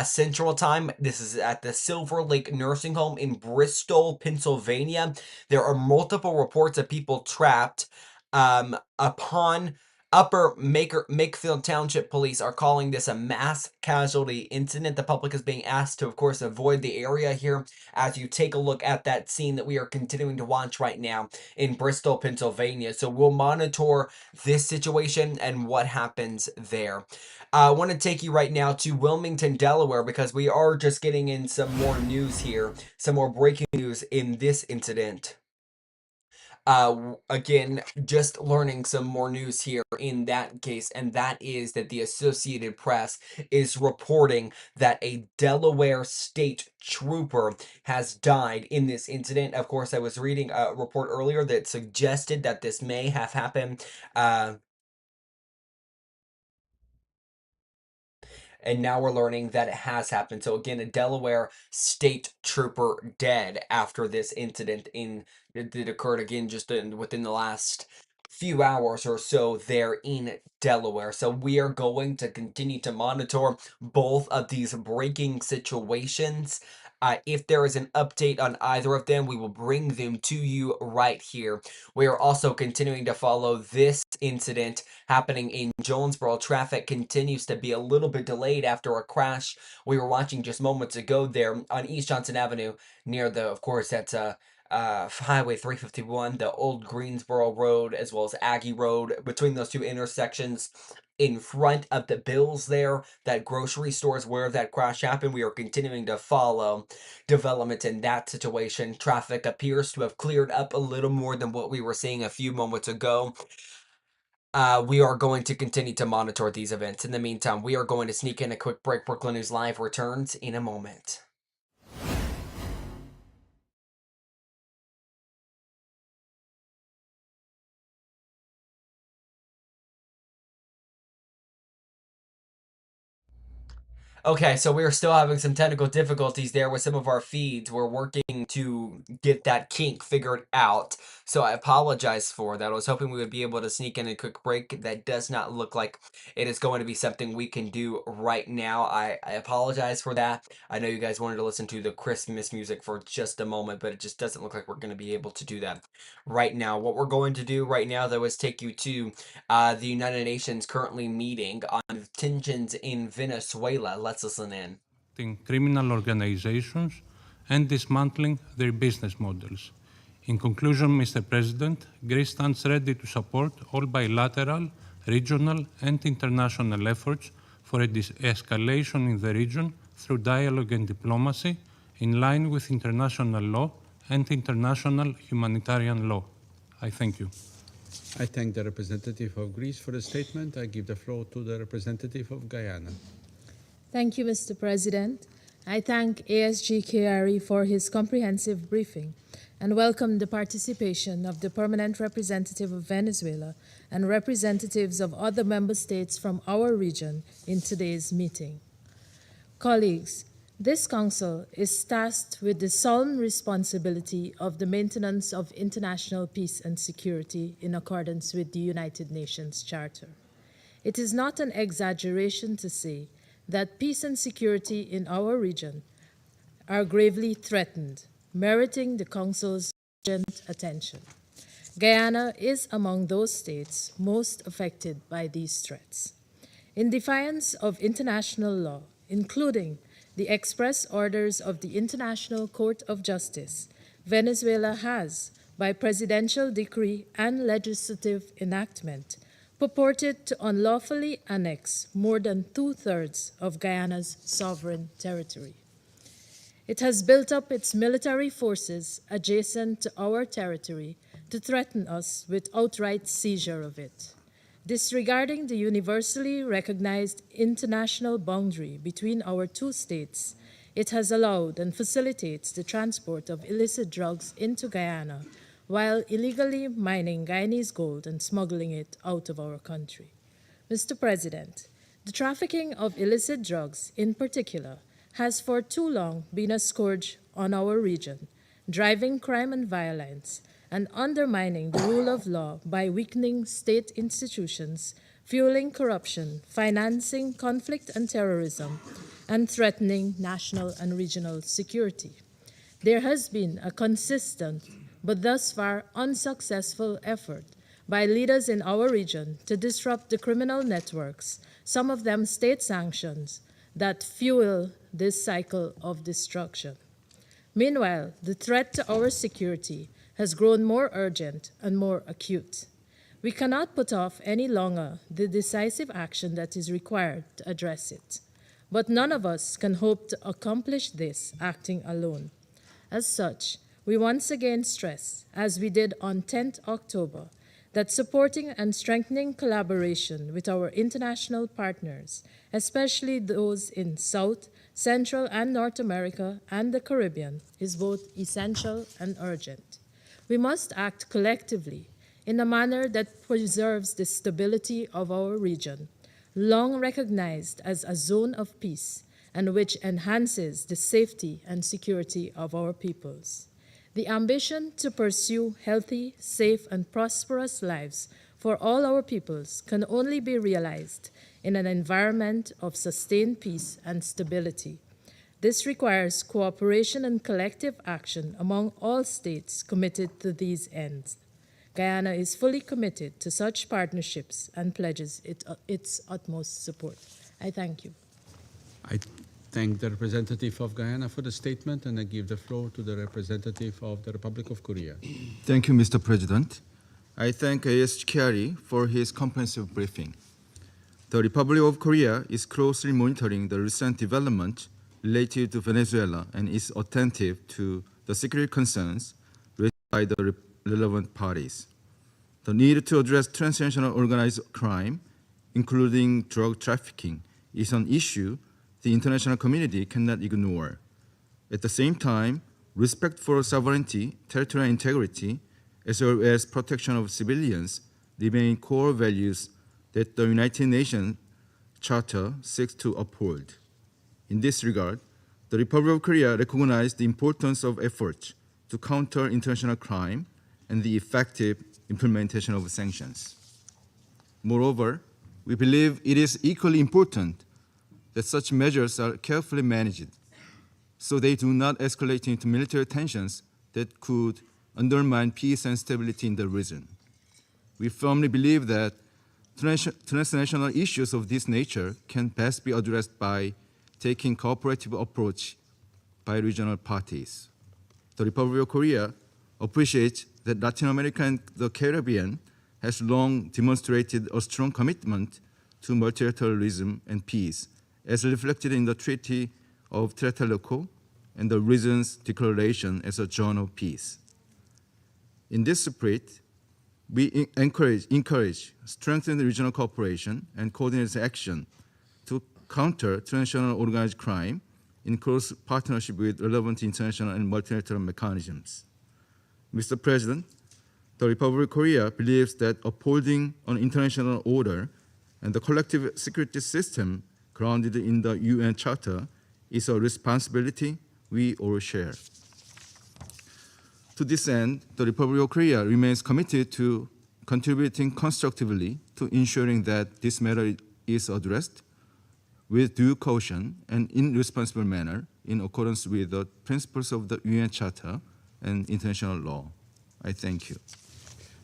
Central Time. This is at the Silver Lake Nursing Home in Bristol, Pennsylvania. There are multiple reports of people trapped upon Upper Makefield Township Police are calling this a mass casualty incident. The public is being asked to, of course, avoid the area here as you take a look at that scene that we are continuing to watch right now in Bristol, Pennsylvania. So we'll monitor this situation and what happens there. I want to take you right now to Wilmington, Delaware, because we are just getting in some more news here, some more breaking news in this incident. Again, just learning some more news here in that case, and that is that the Associated Press is reporting that a Delaware state trooper has died in this incident. Of course, I was reading a report earlier that suggested that this may have happened. And now we're learning that it has happened. So again, a Delaware state trooper dead after this incident that occurred again just within the last few hours or so there in Delaware. So we are going to continue to monitor both of these breaking situations. If there is an update on either of them, we will bring them to you right here. We are also continuing to follow this incident happening in Jonesboro. Traffic continues to be a little bit delayed after a crash we were watching just moments ago there on East Johnson Avenue near of course, that's Highway 351, the old Greensboro Road, as well as Aggie Road. Between those two intersections, in front of the Bills there, that grocery store is where that crash happened. We are continuing to follow development in that situation. Traffic appears to have cleared up a little more than what we were seeing a few moments ago. We are going to continue to monitor these events. In the meantime, we are going to sneak in a quick break. Brooklyn News Live returns in a moment. Okay, so we are still having some technical difficulties there with some of our feeds. We're working to get that kink figured out. So I apologize for that. I was hoping we would be able to sneak in a quick break. That does not look like it is going to be something we can do right now. I apologize for that. I know you guys wanted to listen to the Christmas music for just a moment, but it just doesn't look like we're going to be able to do that right now. What we're going to do right now, though, is take you to the United Nations currently meeting on tensions in Venezuela. Let's listen in. Criminal organizations and dismantling their business models. In conclusion, Mr. President, Greece stands ready to support all bilateral, regional, and international efforts for a de-escalation in the region through dialogue and diplomacy in line with international law and international humanitarian law. I thank you. I thank the representative of Greece for the statement. I give the floor to the representative of Guyana. Thank you, Mr. President. I thank ASGKRE for his comprehensive briefing and welcome the participation of the permanent representative of Venezuela and representatives of other member states from our region in today's meeting. Colleagues, this Council is tasked with the solemn responsibility of the maintenance of international peace and security in accordance with the United Nations Charter. It is not an exaggeration to say that peace and security in our region are gravely threatened, meriting the Council's urgent attention. Guyana is among those states most affected by these threats. In defiance of international law, including the express orders of the International Court of Justice, Venezuela has, by presidential decree and legislative enactment, purported to unlawfully annex more than 2/3 of Guyana's sovereign territory. It has built up its military forces adjacent to our territory to threaten us with outright seizure of it. Disregarding the universally recognized international boundary between our two states, it has allowed and facilitates the transport of illicit drugs into Guyana while illegally mining Guyanese gold and smuggling it out of our country. Mr. President, the trafficking of illicit drugs in particular has for too long been a scourge on our region, driving crime and violence and undermining the rule of law by weakening state institutions, fueling corruption, financing conflict and terrorism, and threatening national and regional security. There has been a consistent but thus far unsuccessful effort by leaders in our region to disrupt the criminal networks, some of them state sanctions, that fuel this cycle of destruction. Meanwhile, the threat to our security has grown more urgent and more acute. We cannot put off any longer the decisive action that is required to address it. But none of us can hope to accomplish this acting alone. As such, we once again stress, as we did on 10th October, that supporting and strengthening collaboration with our international partners, especially those in South, Central, and North America and the Caribbean, is both essential and urgent. We must act collectively in a manner that preserves the stability of our region, long recognized as a zone of peace, and which enhances the safety and security of our peoples. The ambition to pursue healthy, safe, and prosperous lives for all our peoples can only be realized in an environment of sustained peace and stability. This requires cooperation and collective action among all states committed to these ends. Guyana is fully committed to such partnerships and pledges its utmost support. I thank you. I thank the representative of Guyana for the statement, and I give the floor to the representative of the Republic of Korea. Thank you, Mr. President. I thank ASG Kerry for his comprehensive briefing. The Republic of Korea is closely monitoring the recent development related to Venezuela and is attentive to the security concerns raised by the relevant parties. The need to address transnational organized crime, including drug trafficking, is an issue the international community cannot ignore. At the same time, respect for sovereignty, territorial integrity, as well as protection of civilians remain core values that the United Nations Charter seeks to uphold. In this regard, the Republic of Korea recognized the importance of efforts to counter international crime and the effective implementation of sanctions. Moreover, we believe it is equally important that such measures are carefully managed so they do not escalate into military tensions that could undermine peace and stability in the region. We firmly believe that transnational issues of this nature can best be addressed by taking cooperative approach by regional parties. The Republic of Korea appreciates that Latin America and the Caribbean has long demonstrated a strong commitment to multilateralism and peace, as reflected in the Treaty of Tlatelolco and the region's declaration as a zone of peace. In this spirit, we encourage strengthened regional cooperation and coordinated action to counter transnational organized crime in close partnership with relevant international and multilateral mechanisms. Mr. President, the Republic of Korea believes that upholding an international order and the collective security system grounded in the UN Charter is a responsibility we all share. To this end, the Republic of Korea remains committed to contributing constructively to ensuring that this matter is addressed with due caution and in responsible manner in accordance with the principles of the UN Charter and international law. I thank you.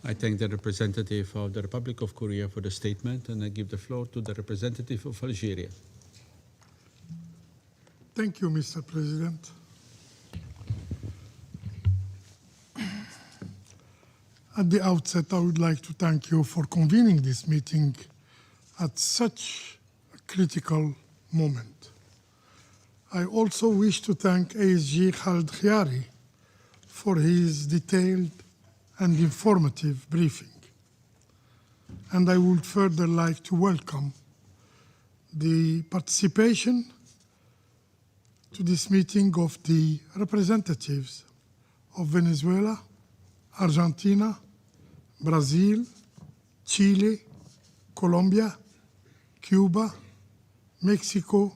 I thank the representative of the Republic of Korea for the statement, and I give the floor to the representative of Algeria. Thank you, Mr. President. At the outset, I would like to thank you for convening this meeting at such a critical moment. I also wish to thank ASG Khaled Khiari for his detailed and informative briefing. And I would further like to welcome the participation to this meeting of the representatives of Venezuela, Argentina, Brazil, Chile, Colombia, Cuba, Mexico,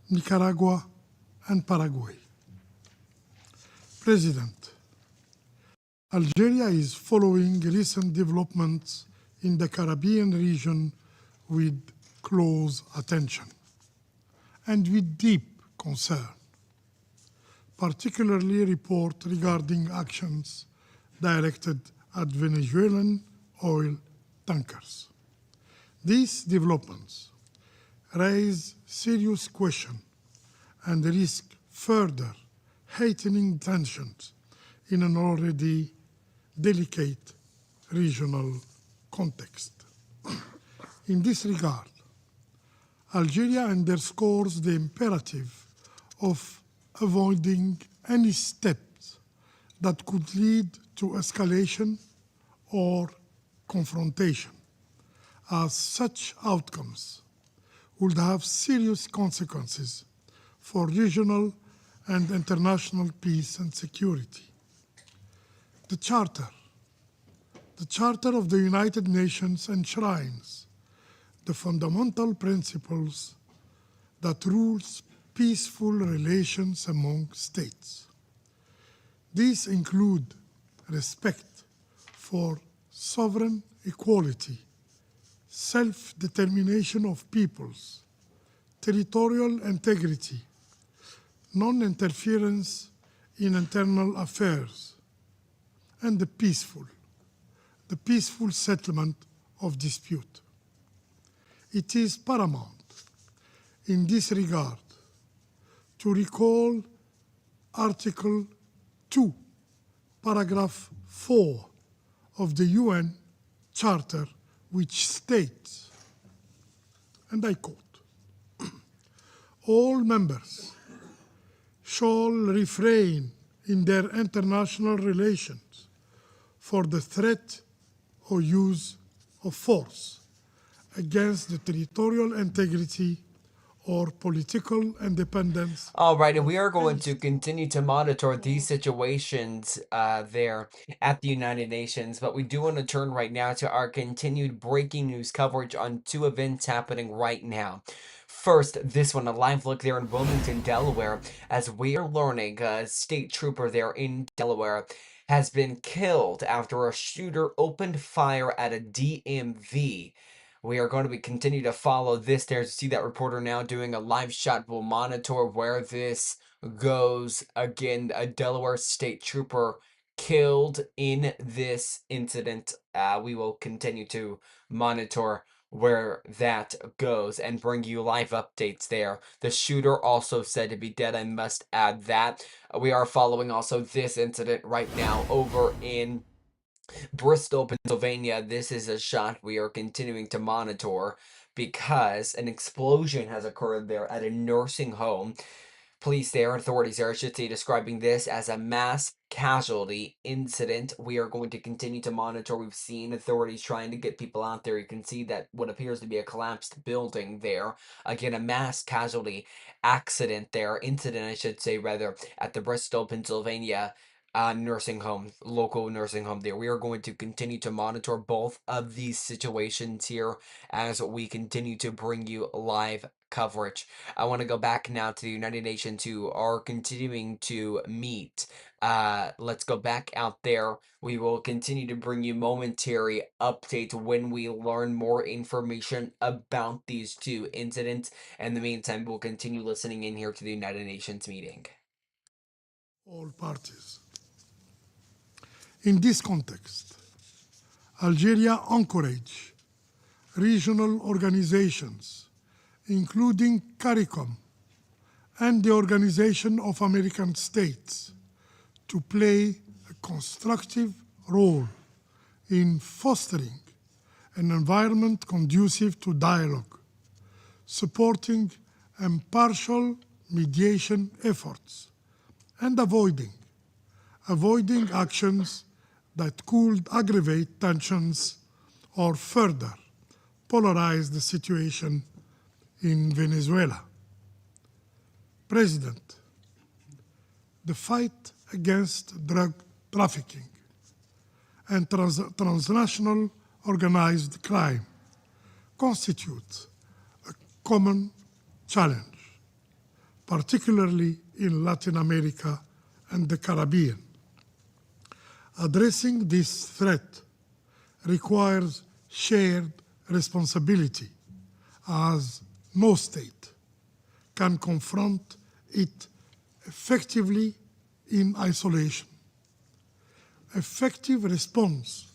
Nicaragua, and Paraguay. President, Algeria is following recent developments in the Caribbean region with close attention and with deep concern, particularly reports regarding actions directed at Venezuelan oil tankers. These developments raise serious questions and risk further heightening tensions in an already delicate regional context. In this regard, Algeria underscores the imperative of avoiding any steps that could lead to escalation or confrontation, as such outcomes would have serious consequences for regional and international peace and security. The Charter of the United Nations enshrines the fundamental principles that rules peaceful relations among states. These include respect for sovereign equality, self-determination of peoples, territorial integrity, non-interference in internal affairs, and the peaceful settlement of dispute. It is paramount in this regard to recall Article 2, Paragraph 4 of the UN Charter, which states, and I quote, all members shall refrain in their international relations for the threat or use of force against the territorial integrity or political independence. All right, and we are going to continue to monitor these situations there at the United Nations, but we do want to turn right now to our continued breaking news coverage on two events happening right now. First, this one, a live look there in Wilmington, Delaware, as we are learning a state trooper there in Delaware has been killed after a shooter opened fire at a DMV. We are going to continue to follow this there to see that reporter now doing a live shot. We'll monitor where this goes. Again, a Delaware state trooper killed in this incident. We will continue to monitor where that goes and bring you live updates there. The shooter also said to be dead. I must add that. We are following also this incident right now over in Bristol, Pennsylvania. This is a shot we are continuing to monitor because an explosion has occurred there at a nursing home. Police there, authorities there, I should say, describing this as a mass casualty incident. We are going to continue to monitor. We've seen authorities trying to get people out there. You can see that what appears to be a collapsed building there. Again, a mass casualty incident, I should say, rather, at the Bristol, Pennsylvania nursing home, local nursing home there. We are going to continue to monitor both of these situations here as we continue to bring you live coverage. I want to go back now to the United Nations, who are continuing to meet. Let's go back out there. We will continue to bring you momentary updates when we learn more information about these two incidents. In the meantime, we'll continue listening in here to the United Nations meeting. All parties. In this context, Algeria encourages regional organizations, including CARICOM and the Organization of American States, to play a constructive role in fostering an environment conducive to dialogue, supporting impartial mediation efforts, and avoiding actions that could aggravate tensions or further polarize the situation in Venezuela. President, the fight against drug trafficking and transnational organized crime constitutes a common challenge, particularly in Latin America and the Caribbean. Addressing this threat requires shared responsibility, as no state can confront it effectively in isolation. Effective response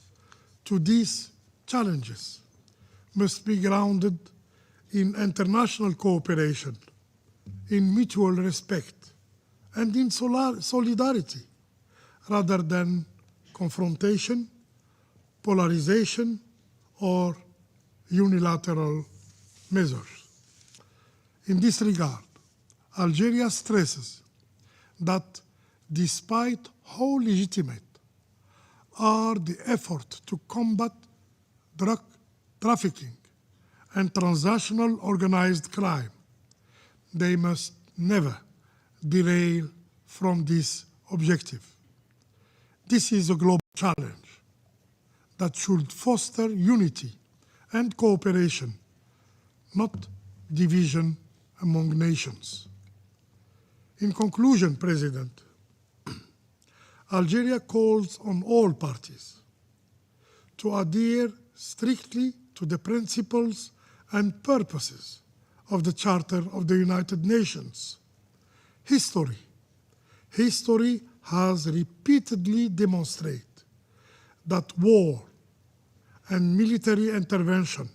to these challenges must be grounded in international cooperation, in mutual respect, and in solidarity, rather than confrontation, polarization, or unilateral measures. In this regard, Algeria stresses that despite how legitimate are the efforts to combat drug trafficking and transnational organized crime, they must never derail from this objective. This is a global challenge that should foster unity and cooperation, not division among nations. In conclusion, President, Algeria calls on all parties to adhere strictly to the principles and purposes of the Charter of the United Nations. History has repeatedly demonstrated that war and military intervention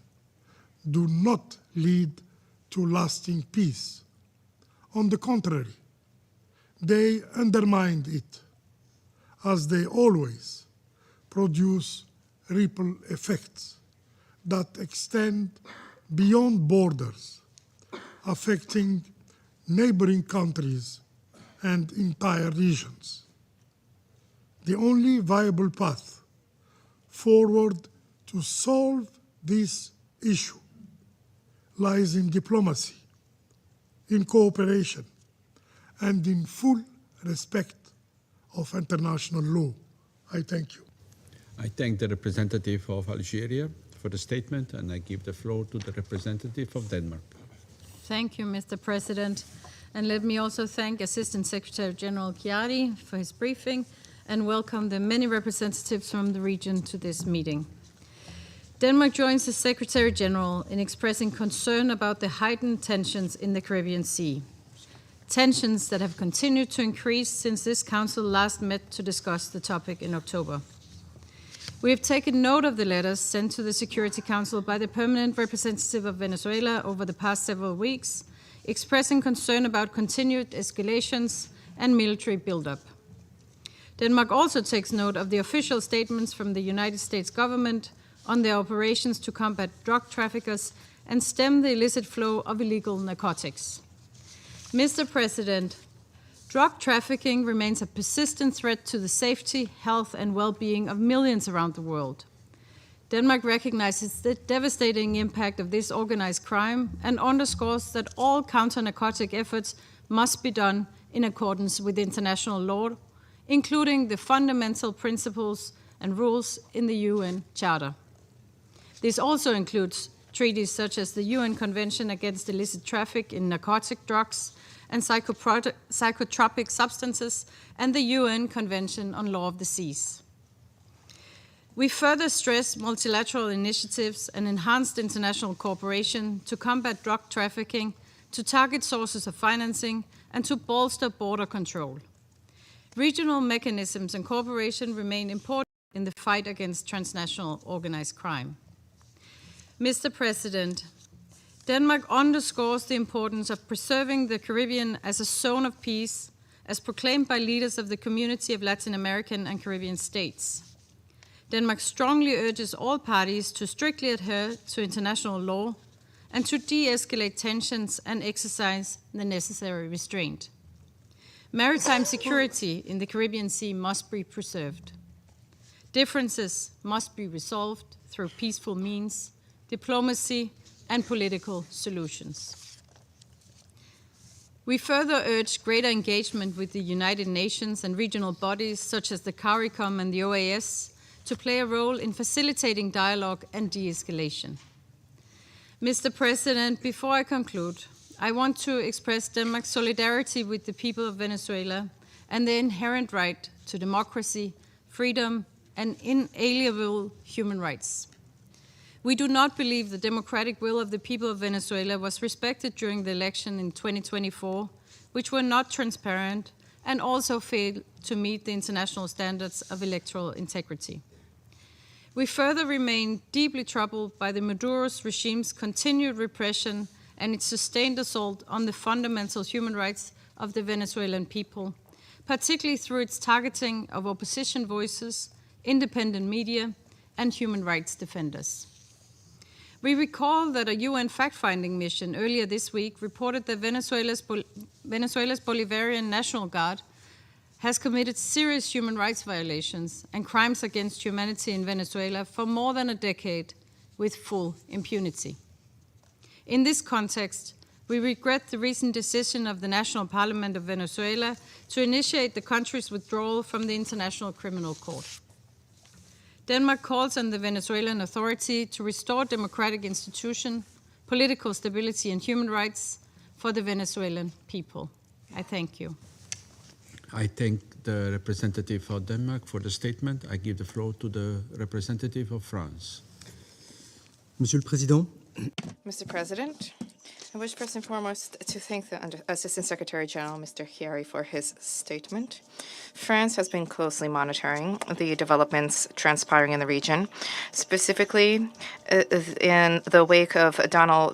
do not lead to lasting peace. On the contrary, they undermine it, as they always produce ripple effects that extend beyond borders, affecting neighboring countries and entire regions. The only viable path forward to solve this issue lies in diplomacy, in cooperation, and in full respect of international law. I thank you. I thank the representative of Algeria for the statement, and I give the floor to the representative of Denmark. Thank you, Mr. President. And let me also thank Assistant Secretary General Chiari for his briefing and welcome the many representatives from the region to this meeting. Denmark joins the Secretary General in expressing concern about the heightened tensions in the Caribbean Sea. Tensions that have continued to increase since this Council last met to discuss the topic in October. We have taken note of the letters sent to the Security Council by the permanent representative of Venezuela over the past several weeks, expressing concern about continued escalations and military buildup. Denmark also takes note of the official statements from the United States government on their operations to combat drug traffickers and stem the illicit flow of illegal narcotics. Mr. President, drug trafficking remains a persistent threat to the safety, health, and well-being of millions around the world. Denmark recognizes the devastating impact of this organized crime and underscores that all counter-narcotic efforts must be done in accordance with international law, including the fundamental principles and rules in the UN Charter. This also includes treaties such as the UN Convention Against Illicit Traffic in Narcotic Drugs and Psychotropic Substances and the UN Convention on Law of the Seas. We further stress multilateral initiatives and enhanced international cooperation to combat drug trafficking, to target sources of financing, and to bolster border control. Regional mechanisms and cooperation remain important in the fight against transnational organized crime. Mr. President, Denmark underscores the importance of preserving the Caribbean as a zone of peace, as proclaimed by leaders of the Community of Latin American and Caribbean States. Denmark strongly urges all parties to strictly adhere to international law and to de-escalate tensions and exercise the necessary restraint. Maritime security in the Caribbean Sea must be preserved. Differences must be resolved through peaceful means, diplomacy, and political solutions. We further urge greater engagement with the United Nations and regional bodies such as the CARICOM and the OAS to play a role in facilitating dialogue and de-escalation. Mr. President, before I conclude, I want to express Denmark's solidarity with the people of Venezuela and their inherent right to democracy, freedom, and inalienable human rights. We do not believe the democratic will of the people of Venezuela was respected during the election in 2024, which were not transparent and also failed to meet the international standards of electoral integrity. We further remain deeply troubled by the Maduro's regime's continued repression and its sustained assault on the fundamental human rights of the Venezuelan people, particularly through its targeting of opposition voices, independent media, and human rights defenders. We recall that a UN fact-finding mission earlier this week reported that Venezuela's Bolivarian National Guard has committed serious human rights violations and crimes against humanity in Venezuela for more than a decade with full impunity. In this context, we regret the recent decision of the National Parliament of Venezuela to initiate the country's withdrawal from the International Criminal Court. Denmark calls on the Venezuelan Authority to restore democratic institutions, political stability and human rights for the Venezuelan people. I thank you. I thank the representative of Denmark for the statement. I give the floor to the representative of France. Monsieur le Président. Mr. President, I wish first and foremost to thank the Assistant Secretary General, Mr. Chiari, for his statement. France has been closely monitoring the developments transpiring in the region, specifically in the wake of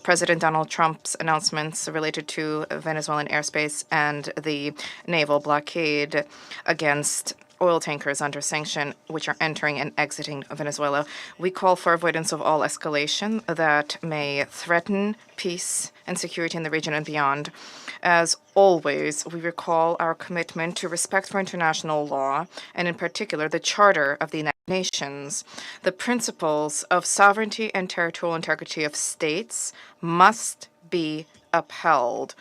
President Donald Trump's announcements related to Venezuelan airspace and the naval blockade against oil tankers under sanction, which are entering and exiting Venezuela. We call for avoidance of all escalation that may threaten peace and security in the region and beyond. As always, we recall our commitment to respect for international law, and in particular, the Charter of the United Nations. The principles of sovereignty and territorial integrity of states must be upheld.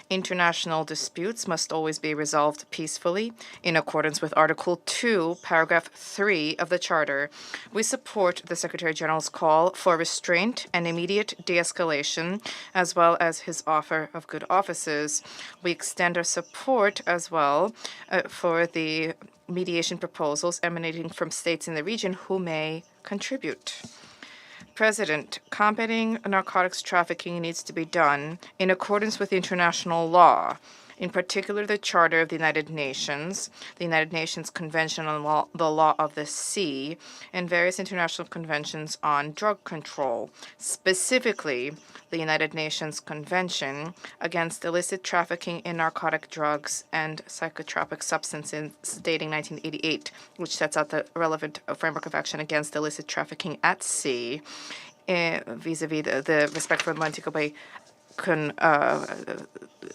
International disputes must always be resolved peacefully in accordance with Article 2, Paragraph 3 of the Charter. We support the Secretary General's call for restraint and immediate de-escalation, as well as his offer of good offices. We extend our support as well for the mediation proposals emanating from states in the region who may contribute. President, combating narcotics trafficking needs to be done in accordance with international law, in particular the Charter of the United Nations Convention on the Law of the Sea, and various international conventions on drug control, specifically the United Nations Convention against illicit trafficking in narcotic drugs and psychotropic substances dating 1988, which sets out the relevant framework of action against illicit trafficking at sea, vis-a-vis the respect for the Montego Bay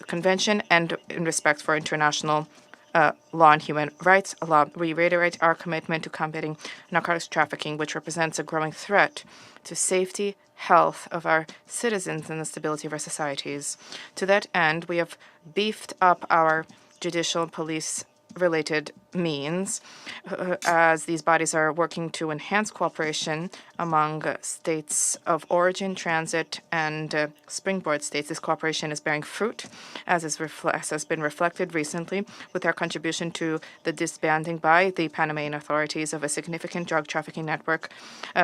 Convention and in respect for international law and human rights. We reiterate our commitment to combating narcotics trafficking, which represents a growing threat to safety, health of our citizens, and the stability of our societies. To that end, we have beefed up our judicial and police-related means as these bodies are working to enhance cooperation among states of origin, transit, and springboard states. This cooperation is bearing fruit, as has been reflected recently with our contribution to the disbanding by the Panamanian authorities of a significant drug trafficking network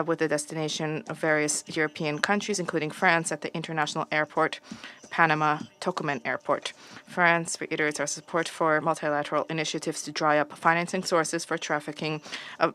with the destination of various European countries, including France, at the international airport, Panama-Tocumen Airport. France reiterates our support for multilateral initiatives to dry up financing sources for trafficking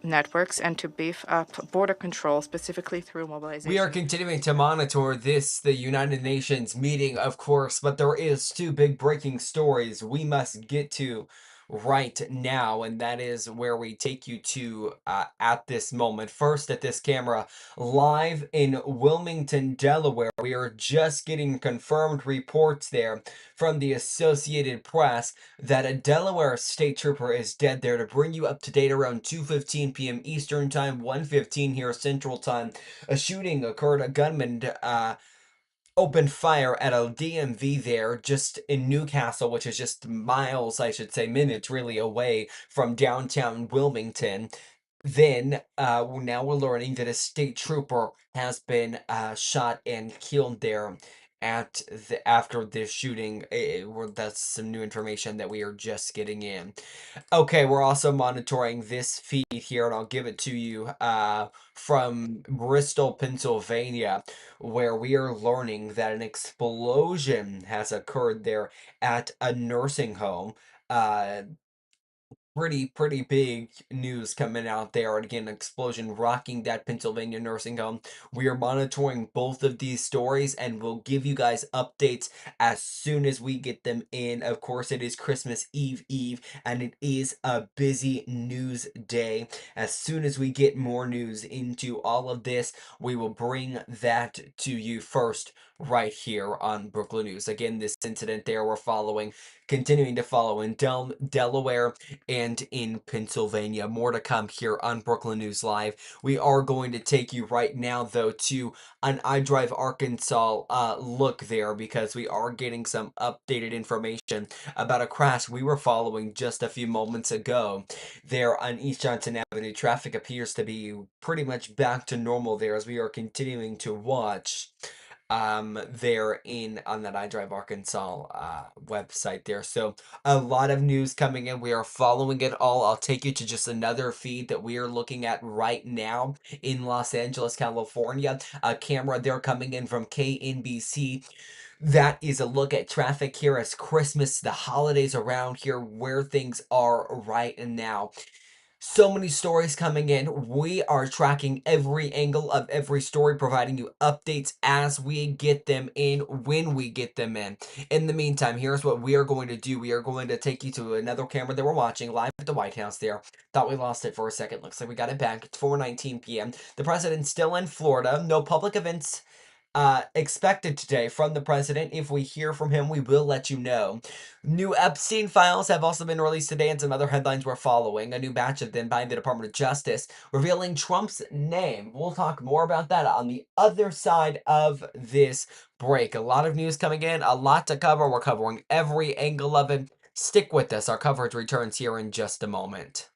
networks and to beef up border control, specifically through mobilization. We are continuing to monitor the United Nations meeting, of course, but there is two big breaking stories we must get to right now, and that is where we take you to at this moment. First, at this camera, live in Wilmington, Delaware. We are just getting confirmed reports there from the Associated Press that a Delaware state trooper is dead there. To bring you up to date, around 2:15 p.m. Eastern Time, 1:15 here Central Time, a shooting occurred. A gunman opened fire at a DMV there just in Newcastle, which is just miles, I should say, minutes really away from downtown Wilmington. Then, now we're learning that a state trooper has been shot and killed there after this shooting. That's some new information that we are just getting in. Okay, we're also monitoring this feed here, and I'll give it to you from Bristol, Pennsylvania, where we are learning that an explosion has occurred there at a nursing home. Pretty big news coming out there. And again, explosion rocking that Pennsylvania nursing home. We are monitoring both of these stories, and we'll give you guys updates as soon as we get them in. Of course, it is Christmas Eve, and it is a busy news day. As soon as we get more news into all of this, we will bring that to you first right here on Brooklyn News. Again, this incident there we're continuing to follow in Delaware and in Pennsylvania. More to come here on Brooklyn News Live. We are going to take you right now, though, to an iDrive Arkansas look there, because we are getting some updated information about a crash we were following just a few moments ago there on East Johnson Avenue. Traffic appears to be pretty much back to normal there as we are continuing to watch there in on that iDrive Arkansas website there. So a lot of news coming in. We are following it all. I'll take you to just another feed that we are looking at right now in Los Angeles, California. A camera there coming in from KNBC. That is a look at traffic here as Christmas, the holidays around here, where things are right now. So many stories coming in. We are tracking every angle of every story, providing you updates as we get them in, when we get them in. In the meantime, here's what we are going to do. We are going to take you to another camera that we're watching live at the White House there. Thought we lost it for a second. Looks like we got it back. It's 4:19 p.m. The president's still in Florida. No public events expected today from the president. If we hear from him, we will let you know. New Epstein files have also been released today, and some other headlines we're following. A new batch of them by the Department of Justice revealing Trump's name. We'll talk more about that on the other side of this break. A lot of news coming in, a lot to cover. We're covering every angle of it. Stick with us. Our coverage returns here in just a moment.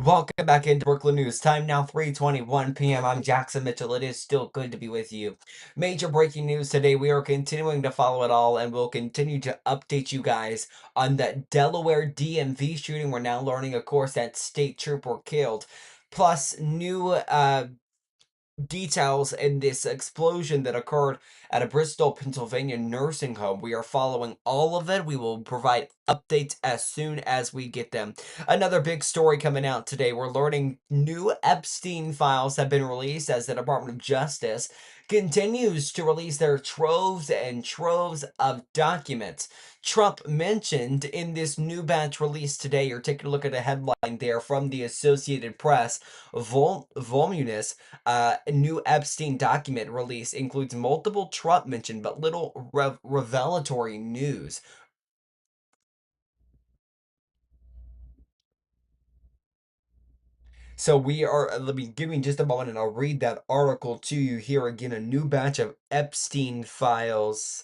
Welcome back into Brooklyn News. Time now 3:21 p.m. I'm Jackson Mitchell. It is still good to be with you. Major breaking news today. We are continuing to follow it all, and we'll continue to update you guys on that Delaware DMV shooting. We're now learning, of course, that state trooper killed. Plus, new details in this explosion that occurred at a Bristol, Pennsylvania nursing home. We are following all of it. We will provide updates as soon as we get them. Another big story coming out today. We're learning new Epstein files have been released as the Department of Justice continues to release their troves and troves of documents. Trump mentioned in this new batch released today, you're taking a look at a headline there from the Associated Press, voluminous new Epstein document release includes multiple Trump mentioned but little revelatory news. So we are, let me give me just a moment and I'll read that article to you here again. A new batch of Epstein files.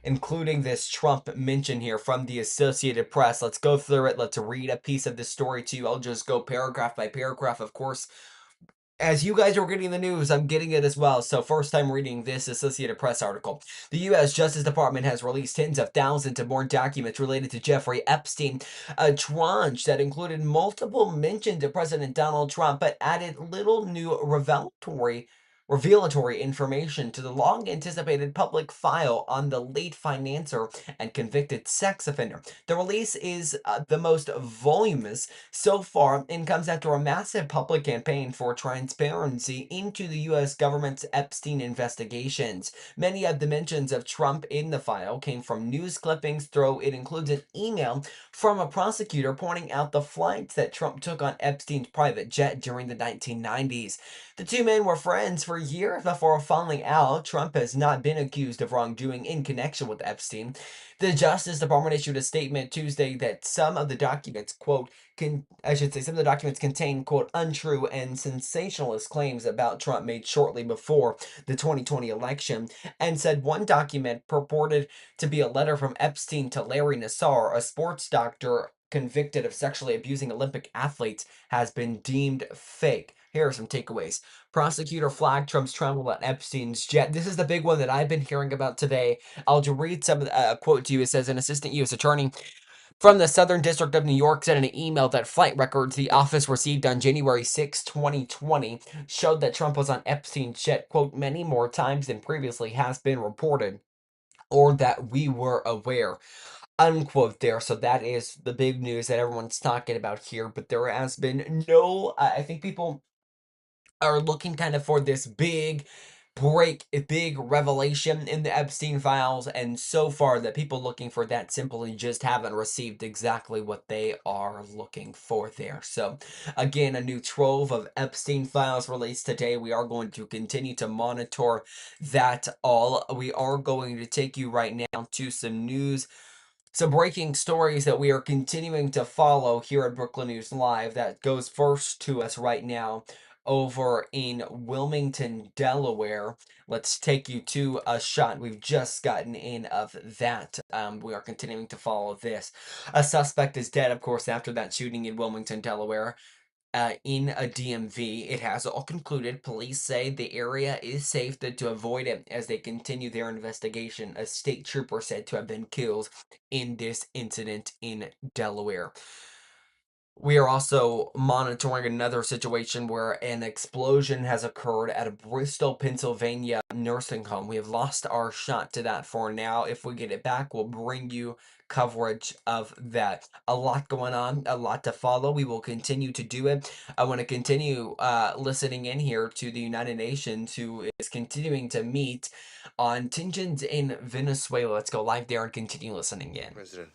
Including this Trump mention here from the Associated Press. Let's go through it. Let's read a piece of this story to you. I'll just go paragraph by paragraph, of course. As you guys are getting the news, I'm getting it as well. So first time reading this Associated Press article. The U.S. Justice Department has released tens of thousands of more documents related to Jeffrey Epstein, a tranche that included multiple mentions of President Donald Trump, but added little new revelatory information to the long-anticipated public file on the late financier and convicted sex offender. The release is the most voluminous so far and comes after a massive public campaign for transparency into the U.S. government's Epstein investigations. Many of the mentions of Trump in the file came from news clippings, though it includes an email from a prosecutor pointing out the flights that Trump took on Epstein's private jet during the 1990s. The two men were friends for years before falling out. Trump has not been accused of wrongdoing in connection with Epstein. The Justice Department issued a statement Tuesday that some of the documents, quote, some of the documents contain, quote, untrue and sensationalist claims about Trump made shortly before the 2020 election, and said one document purported to be a letter from Epstein to Larry Nassar, a sports doctor convicted of sexually abusing Olympic athletes, has been deemed fake. Here are some takeaways. Prosecutor flagged Trump's travel on Epstein's jet. This is the big one that I've been hearing about today. I'll just read some of the quote to you. It says, an assistant U.S. attorney from the Southern District of New York said in an email that flight records the office received on January 6, 2020 showed that Trump was on Epstein's jet, quote, many more times than previously has been reported, or that we were aware, unquote there. So that is the big news that everyone's talking about here, but there has been no, I think people are looking kind of for this big big revelation in the Epstein files, and so far the people looking for that simply just haven't received exactly what they are looking for there. So again, a new trove of Epstein files released today. We are going to continue to monitor that all. We are going to take you right now to some news, some breaking stories that we are continuing to follow here at Brooklyn News Live. That goes first to us right now over in Wilmington, Delaware. Let's take you to a shot we've just gotten in of that. We are continuing to follow this. A suspect is dead, of course, after that shooting in Wilmington, Delaware. In a DMV. It has all concluded. Police say the area is safe to avoid it as they continue their investigation. A state trooper said to have been killed in this incident in Delaware. We are also monitoring another situation where an explosion has occurred at a Bristol, Pennsylvania nursing home. We have lost our shot to that for now. If we get it back, we'll bring you coverage of that. A lot going on, a lot to follow. We will continue to do it. I want to continue listening in here to the United Nations, who is continuing to meet on tensions in Venezuela. Let's go live there and continue listening in. President.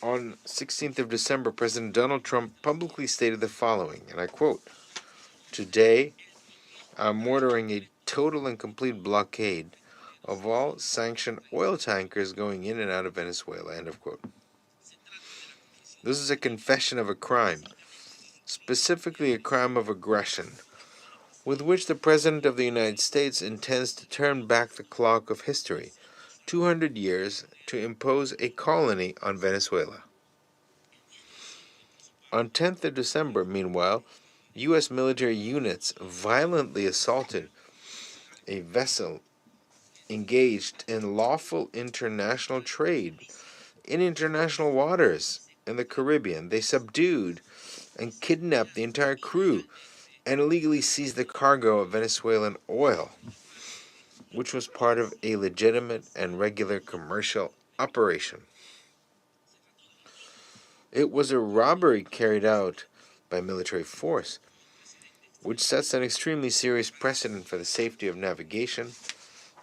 On 16th of December, President Donald Trump publicly stated the following, and I quote, "Today, I'm ordering a total and complete blockade of all sanctioned oil tankers going in and out of Venezuela," end of quote. This is a confession of a crime, specifically a crime of aggression, with which the President of the United States intends to turn back the clock of history 200 years to impose a colony on Venezuela. On 10th of December, meanwhile, U.S. military units violently assaulted a vessel engaged in lawful international trade in international waters in the Caribbean. They subdued and kidnapped the entire crew and illegally seized the cargo of Venezuelan oil, which was part of a legitimate and regular commercial operation. It was a robbery carried out by military force, which sets an extremely serious precedent for the safety of navigation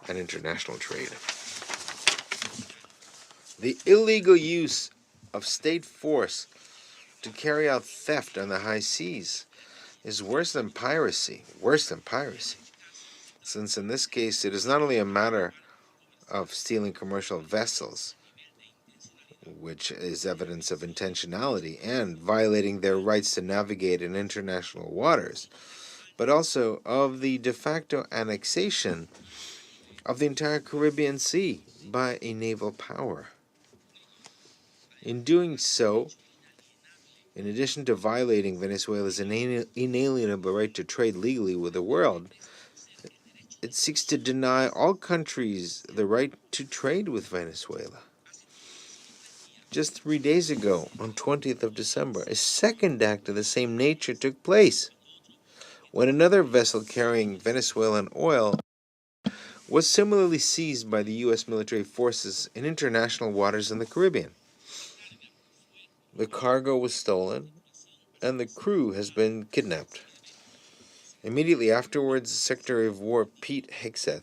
and international trade. The illegal use of state force to carry out theft on the high seas is worse than piracy, since in this case it is not only a matter of stealing commercial vessels, which is evidence of intentionality and violating their rights to navigate in international waters, but also of the de facto annexation of the entire Caribbean Sea by a naval power. In doing so, in addition to violating Venezuela's inalienable right to trade legally with the world, it seeks to deny all countries the right to trade with Venezuela. Just 3 days ago, on 20th of December, a second act of the same nature took place, when another vessel carrying Venezuelan oil was similarly seized by the U.S. military forces in international waters in the Caribbean. The cargo was stolen, and the crew has been kidnapped. Immediately afterwards, Secretary of War Pete Hegseth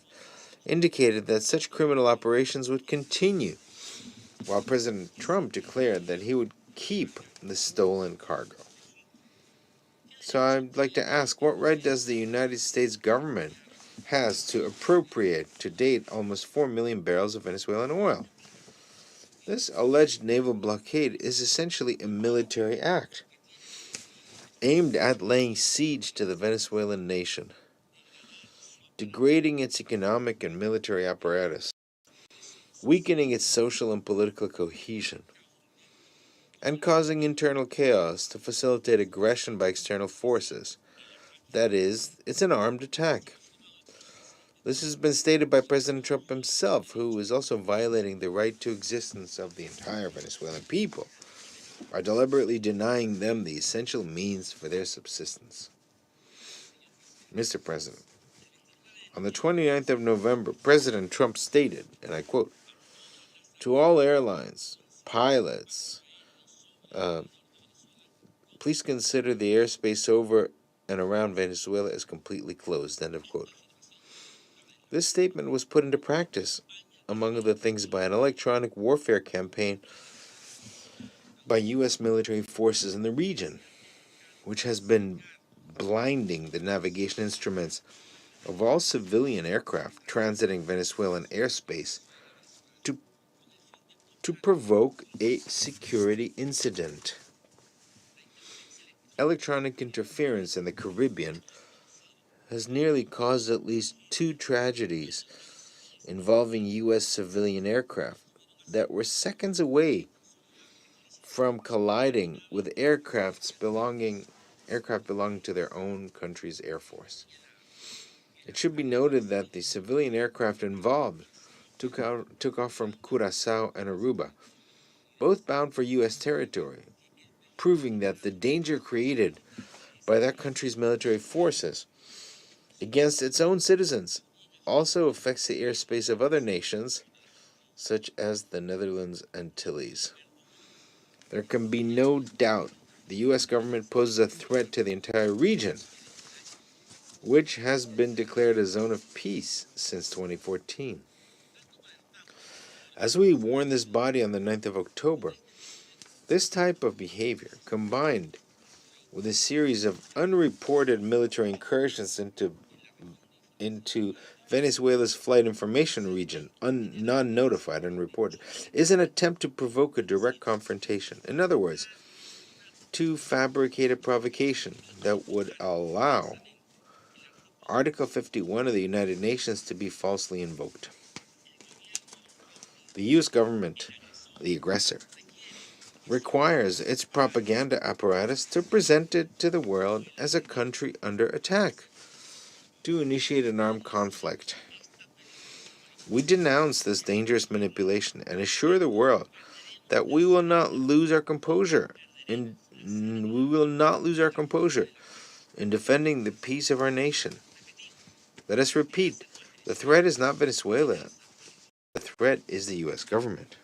indicated that such criminal operations would continue, while President Trump declared that he would keep the stolen cargo. So I'd like to ask, what right does the United States government has to appropriate to date almost 4 million barrels of Venezuelan oil? This alleged naval blockade is essentially a military act aimed at laying siege to the Venezuelan nation, degrading its economic and military apparatus, weakening its social and political cohesion, and causing internal chaos to facilitate aggression by external forces. That is, it's an armed attack. This has been stated by President Trump himself, who is also violating the right to existence of the entire Venezuelan people by deliberately denying them the essential means for their subsistence. Mr. President, on the 29th of November, President Trump stated, and I quote, "To all airlines, pilots, please consider the airspace over and around Venezuela as completely closed," end of quote. This statement was put into practice, among other things, by an electronic warfare campaign by U.S. military forces in the region, which has been blinding the navigation instruments of all civilian aircraft transiting Venezuelan airspace to provoke a security incident. Electronic interference in the Caribbean has nearly caused at least 2 tragedies involving U.S. civilian aircraft that were seconds away from colliding with aircraft belonging to their own country's air force. It should be noted that the civilian aircraft involved took off from Curaçao and Aruba, both bound for U.S. territory, proving that the danger created by that country's military forces against its own citizens also affects the airspace of other nations, such as the Netherlands Antilles. There can be no doubt the U.S. government poses a threat to the entire region, which has been declared a zone of peace since 2014. As we warned this body on the 9th of October, this type of behavior, combined with a series of unreported military incursions into Venezuela's flight information region, non-notified, unreported, is an attempt to provoke a direct confrontation. In other words, to fabricate a provocation that would allow Article 51 of the United Nations to be falsely invoked. The U.S. government, the aggressor, requires its propaganda apparatus to present it to the world as a country under attack, to initiate an armed conflict. We denounce this dangerous manipulation and assure the world that we will not lose our composure in defending the peace of our nation. Let us repeat, the threat is not Venezuela. The threat is the U.S. government.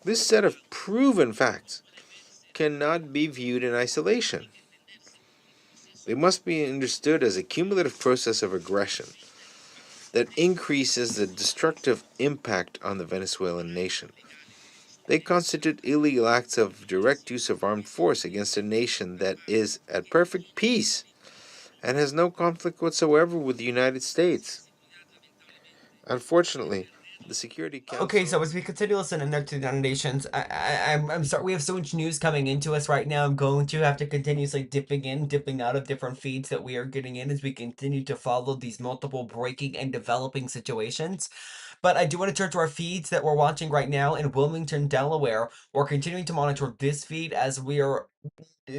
This set of proven facts cannot be viewed in isolation. They must be understood as a cumulative process of aggression that increases the destructive impact on the Venezuelan nation. They constitute illegal acts of direct use of armed force against a nation that is at perfect peace and has no conflict whatsoever with the United States. Unfortunately, the Security Council. Okay, so as we continue listening there to the United Nations, I'm sorry, we have so much news coming into us right now. I'm going to have to continuously dipping out of different feeds that we are getting in as we continue to follow these multiple breaking and developing situations. But I do want to turn to our feeds that we're watching right now in Wilmington, Delaware. We're continuing to monitor this feed as we are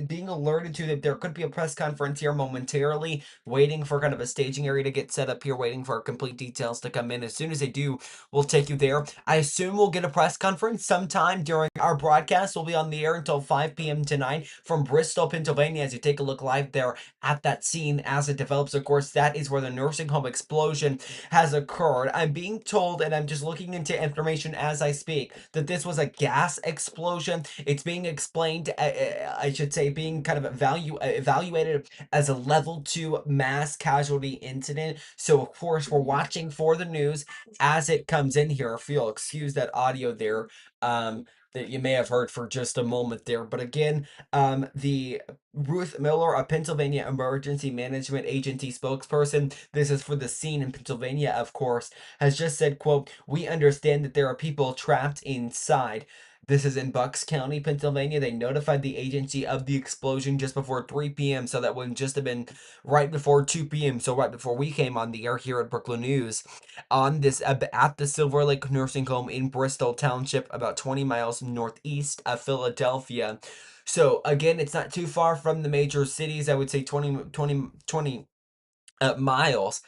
being alerted to that there could be a press conference here momentarily, waiting for kind of a staging area to get set up here, waiting for complete details to come in. As soon as they do, we'll take you there. I assume we'll get a press conference sometime during our broadcast. We'll be on the air until 5 p.m. tonight from Bristol, Pennsylvania, as you take a look live there at that scene as it develops. Of course, that is where the nursing home explosion has occurred. I'm being told, and I'm just looking into information as I speak, that this was a gas explosion. It's being explained, I should say, being kind of evaluated as a level 2 mass casualty incident. So, of course, we're watching for the news as it comes in here. If you'll excuse that audio there, that you may have heard for just a moment there. But again, the Ruth Miller, a Pennsylvania Emergency Management Agency spokesperson, this is for the scene in Pennsylvania, of course, has just said, quote, "We understand that there are people trapped inside." This is in Bucks County, Pennsylvania. They notified the agency of the explosion just before 3 p.m. So that would just have been right before 2 p.m. So right before we came on the air here at Brookland News on this at the Silver Lake Nursing Home in Bristol Township, about 20 miles northeast of Philadelphia. So again, it's not too far from the major cities. I would say 20 miles.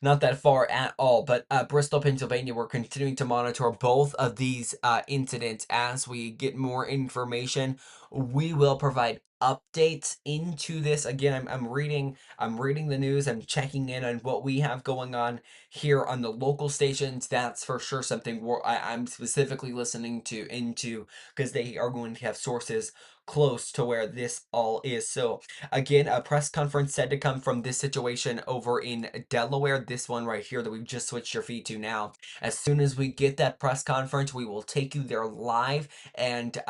Not that far at all, but Bristol, Pennsylvania, we're continuing to monitor both of these incidents. As we get more information, we will provide updates into this. Again, I'm reading the news. I'm checking in on what we have going on here on the local stations. That's for sure something I'm specifically listening into because they are going to have sources close to where this all is. So again, a press conference said to come from this situation over in Delaware, this one right here that we've just switched your feed to now. As soon as we get that press conference, we will take you there live and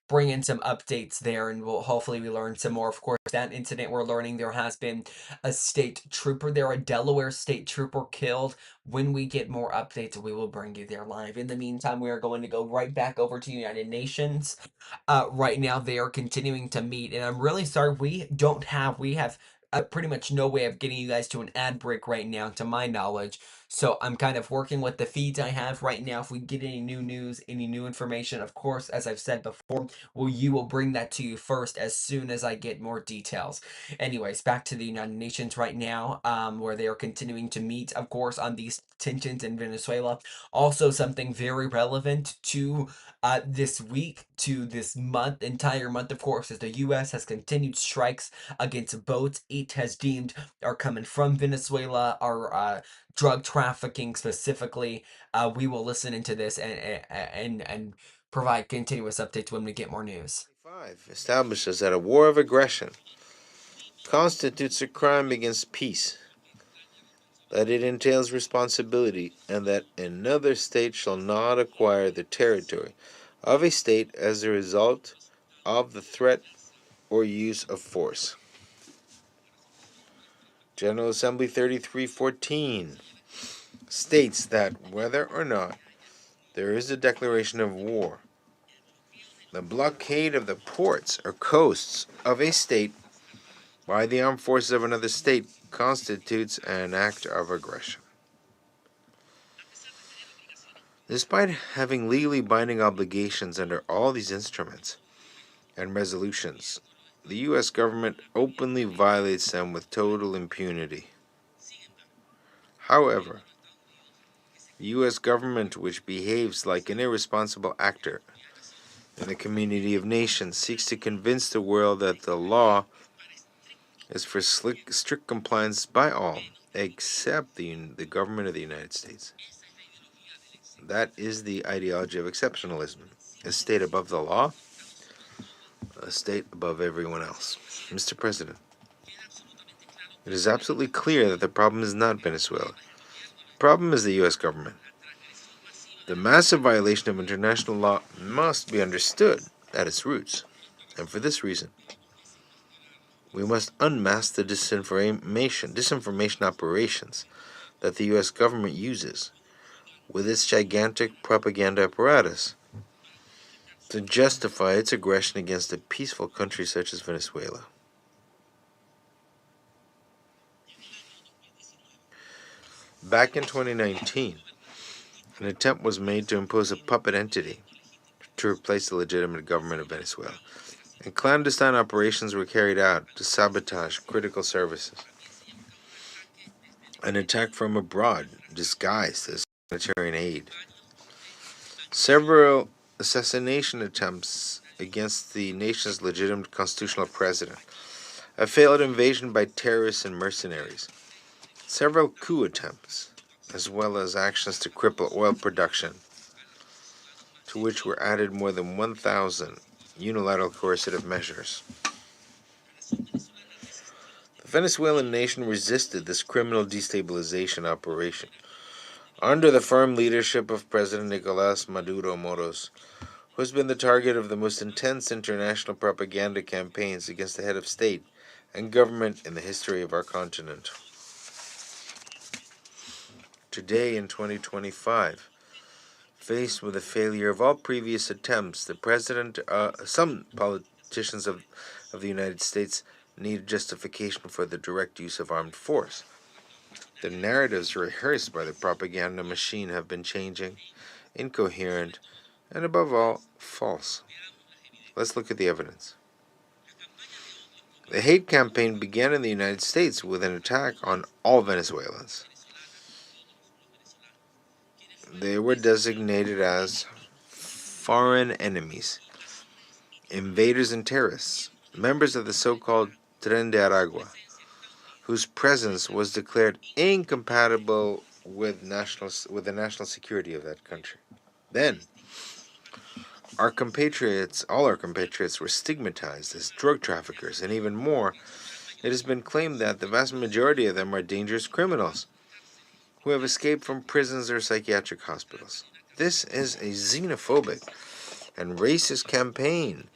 bring in some updates there, and we'll hopefully we learn some more. Of course, that incident we're learning there has been a state trooper there, a Delaware state trooper killed. When we get more updates, we will bring you there live. In the meantime, we are going to go right back over to United Nations. Right now they are continuing to meet, and I'm really sorry we have pretty much no way of getting you guys to an ad break right now, to my knowledge. So I'm kind of working with the feeds I have right now. If we get any new news, any new information, of course, as I've said before, you will bring that to you first as soon as I get more details. Anyways, back to the United Nations right now, where they are continuing to meet, of course, on these tensions in Venezuela. Also, something very relevant to this week, to this entire month, of course, as the U.S. has continued strikes against boats it has deemed are coming from Venezuela, are drug trafficking specifically. We will listen into this and provide continuous updates when we get more news. 5 establishes that a war of aggression constitutes a crime against peace, that it entails responsibility, and that another state shall not acquire the territory of a state as a result of the threat or use of force. General Assembly 3314 states that whether or not there is a declaration of war, the blockade of the ports or coasts of a state by the armed forces of another state constitutes an act of aggression. Despite having legally binding obligations under all these instruments and resolutions, the U.S. government openly violates them with total impunity. However, the U.S. government, which behaves like an irresponsible actor in the community of nations, seeks to convince the world that the law is for strict compliance by all, except the government of the United States. That is the ideology of exceptionalism. A state above the law, a state above everyone else. Mr. President, it is absolutely clear that the problem is not Venezuela. The problem is the U.S. government. The massive violation of international law must be understood at its roots, and for this reason, we must unmask the disinformation operations that the U.S. government uses with its gigantic propaganda apparatus to justify its aggression against a peaceful country such as Venezuela. Back in 2019, an attempt was made to impose a puppet entity to replace the legitimate government of Venezuela, and clandestine operations were carried out to sabotage critical services. An attack from abroad disguised as humanitarian aid. Several assassination attempts against the nation's legitimate constitutional president. A failed invasion by terrorists and mercenaries. Several coup attempts, as well as actions to cripple oil production, to which were added more than 1,000 unilateral coercive measures. The Venezuelan nation resisted this criminal destabilization operation under the firm leadership of President Nicolás Maduro Moros, who has been the target of the most intense international propaganda campaigns against the head of state and government in the history of our continent. Today, in 2025, faced with the failure of all previous attempts, the president, some politicians of the United States need justification for the direct use of armed force. The narratives rehearsed by the propaganda machine have been changing, incoherent, and above all, false. Let's look at the evidence. The hate campaign began in the United States with an attack on all Venezuelans. They were designated as foreign enemies, invaders and terrorists, members of the so-called Tren de Aragua, whose presence was declared incompatible with the national security of that country. Then, all our compatriots were stigmatized as drug traffickers, and even more, it has been claimed that the vast majority of them are dangerous criminals who have escaped from prisons or psychiatric hospitals. This is a xenophobic and racist campaign,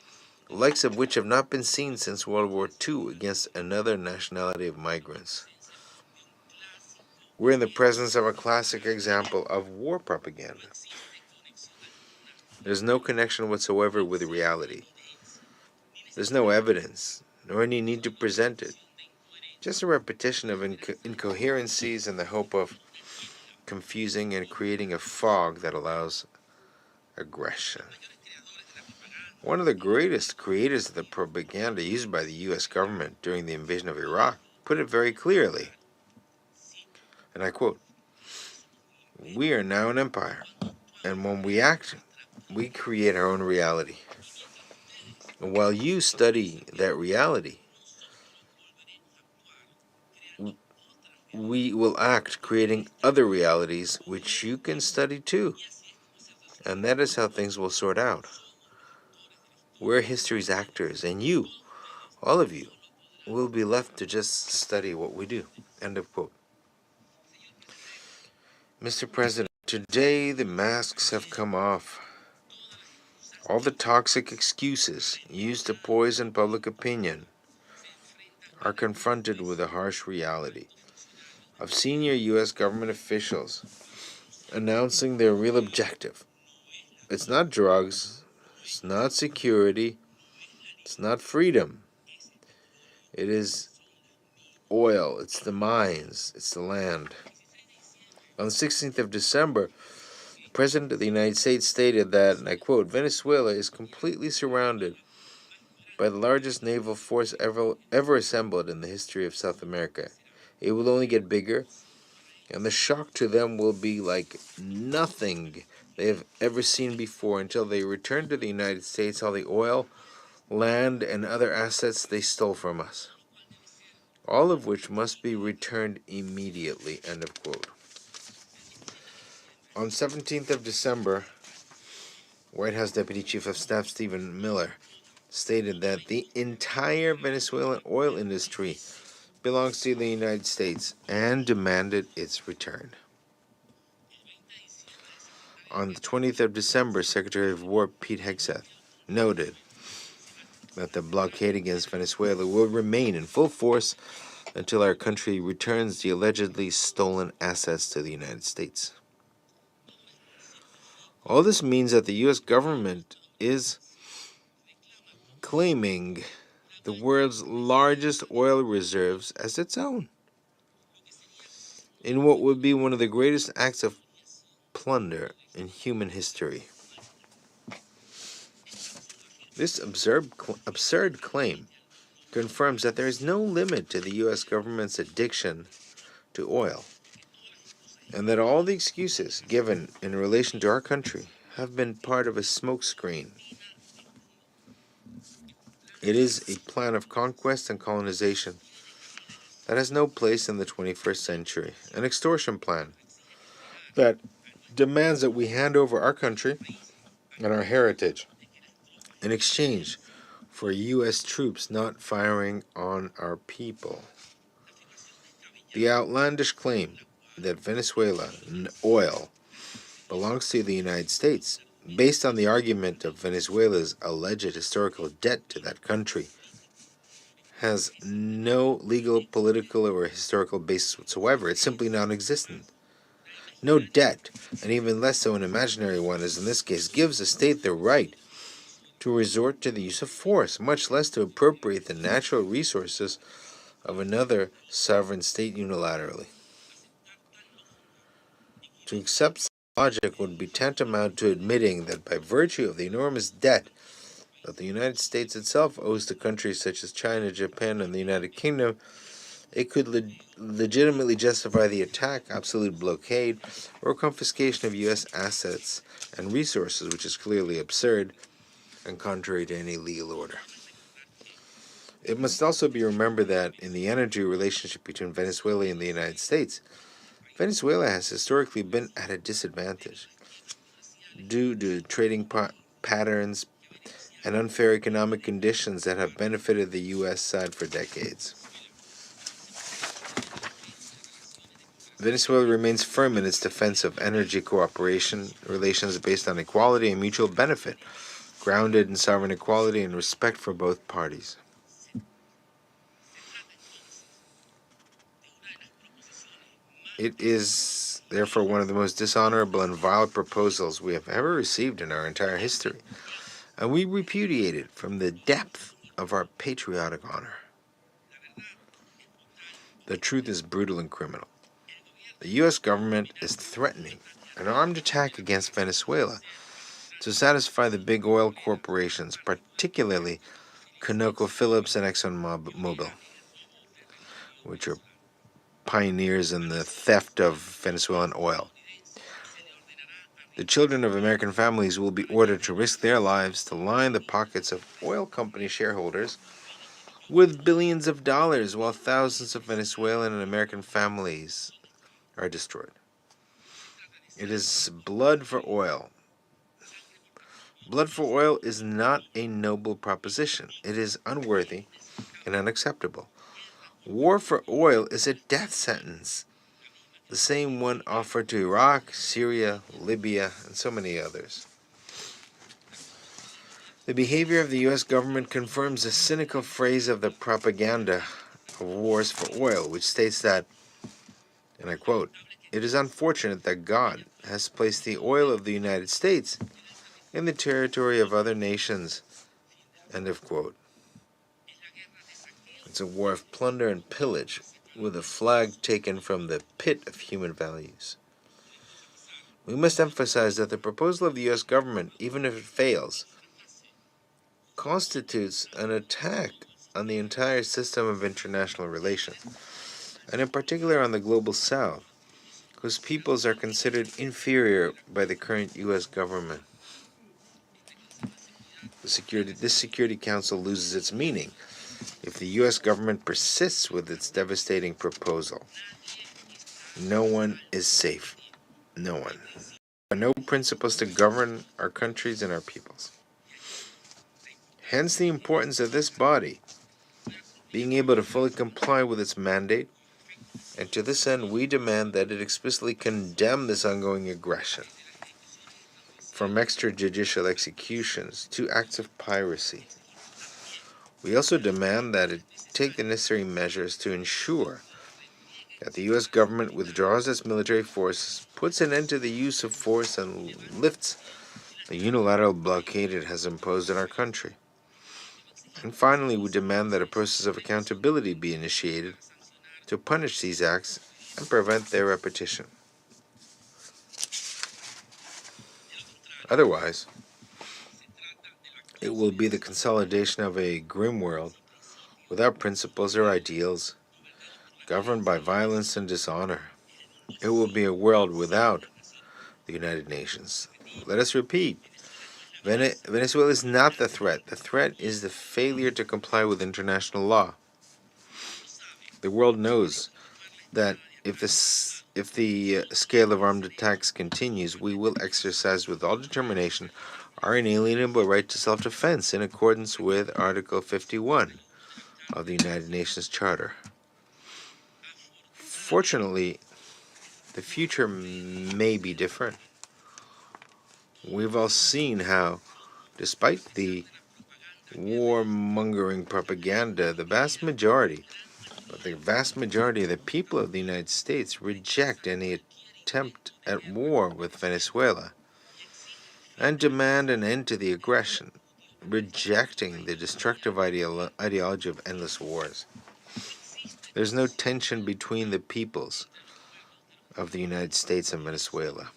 the likes of which have not been seen since World War II against another nationality of migrants. We're in the presence of a classic example of war propaganda. There's no connection whatsoever with reality. There's no evidence, nor any need to present it. Just a repetition of incoherencies in the hope of confusing and creating a fog that allows aggression. One of the greatest creators of the propaganda used by the U.S. government during the invasion of Iraq put it very clearly, and I quote, "We are now an empire, and when we act, we create our own reality. And while you study that reality, we will act creating other realities which you can study too. And that is how things will sort out. We're history's actors, and you, all of you, will be left to just study what we do." End of quote. Mr. President, today the masks have come off. All the toxic excuses used to poison public opinion are confronted with a harsh reality of senior U.S. government officials announcing their real objective. It's not drugs, it's not security, it's not freedom. It is oil, it's the mines, it's the land. On the 16th of December, the President of the United States stated that, and I quote, "Venezuela is completely surrounded by the largest naval force ever assembled in the history of South America. It will only get bigger, and the shock to them will be like nothing they have ever seen before until they return to the United States all the oil, land, and other assets they stole from us, all of which must be returned immediately." End of quote. On 17th of December, White House Deputy Chief of Staff Stephen Miller stated that the entire Venezuelan oil industry belongs to the United States and demanded its return. On the 20th of December, Secretary of War Pete Hegseth noted that the blockade against Venezuela will remain in full force until our country returns the allegedly stolen assets to the United States. All this means that the U.S. government is claiming the world's largest oil reserves as its own, in what would be one of the greatest acts of plunder in human history. This absurd claim confirms that there is no limit to the U.S. government's addiction to oil, and that all the excuses given in relation to our country have been part of a smokescreen. It is a plan of conquest and colonization that has no place in the 21st century, an extortion plan that demands that we hand over our country and our heritage in exchange for U.S. troops not firing on our people. The outlandish claim that Venezuela oil belongs to the United States, based on the argument of Venezuela's alleged historical debt to that country, has no legal, political, or historical basis whatsoever. It's simply non-existent. No debt, and even less so an imaginary one, as in this case, gives a state the right to resort to the use of force, much less to appropriate the natural resources of another sovereign state unilaterally. To accept such logic would be tantamount to admitting that by virtue of the enormous debt that the United States itself owes to countries such as China, Japan, and the United Kingdom, it could legitimately justify the attack, absolute blockade, or confiscation of U.S. assets and resources, which is clearly absurd and contrary to any legal order. It must also be remembered that in the energy relationship between Venezuela and the United States, Venezuela has historically been at a disadvantage due to trading patterns and unfair economic conditions that have benefited the U.S. side for decades. Venezuela remains firm in its defense of energy cooperation, relations based on equality and mutual benefit, grounded in sovereign equality and respect for both parties. It is therefore one of the most dishonorable and vile proposals we have ever received in our entire history, and we repudiate it from the depth of our patriotic honor. The truth is brutal and criminal. The U.S. government is threatening an armed attack against Venezuela to satisfy the big oil corporations, particularly ConocoPhillips and ExxonMobil, which are pioneers in the theft of Venezuelan oil. The children of American families will be ordered to risk their lives to line the pockets of oil company shareholders with billions of dollars, while thousands of Venezuelan and American families are destroyed. It is blood for oil. Blood for oil is not a noble proposition. It is unworthy and unacceptable. War for oil is a death sentence, the same one offered to Iraq, Syria, Libya, and so many others. The behavior of the U.S. government confirms a cynical phrase of the propaganda of wars for oil, which states that, and I quote, "It is unfortunate that God has placed the oil of the United States in the territory of other nations," end of quote. It's a war of plunder and pillage, with a flag taken from the pit of human values. We must emphasize that the proposal of the U.S. government, even if it fails, constitutes an attack on the entire system of international relations, and in particular on the global South, whose peoples are considered inferior by the current U.S. government. This Security Council loses its meaning if the U.S. government persists with its devastating proposal. No one is safe. No one. There are no principles to govern our countries and our peoples. Hence the importance of this body being able to fully comply with its mandate, and to this end we demand that it explicitly condemn this ongoing aggression, from extrajudicial executions to acts of piracy. We also demand that it take the necessary measures to ensure that the U.S. government withdraws its military forces, puts an end to the use of force, and lifts the unilateral blockade it has imposed on our country. And finally, we demand that a process of accountability be initiated to punish these acts and prevent their repetition. Otherwise, it will be the consolidation of a grim world without principles or ideals, governed by violence and dishonor. It will be a world without the United Nations. Let us repeat, Venezuela is not the threat. The threat is the failure to comply with international law. The world knows that if the scale of armed attacks continues, we will exercise with all determination our inalienable right to self-defense in accordance with Article 51 of the United Nations Charter. Fortunately, the future may be different. We've all seen how, despite the warmongering propaganda, the vast majority of the people of the United States reject any attempt at war with Venezuela and demand an end to the aggression, rejecting the destructive ideology of endless wars. There's no tension between the peoples of the United States and Venezuela.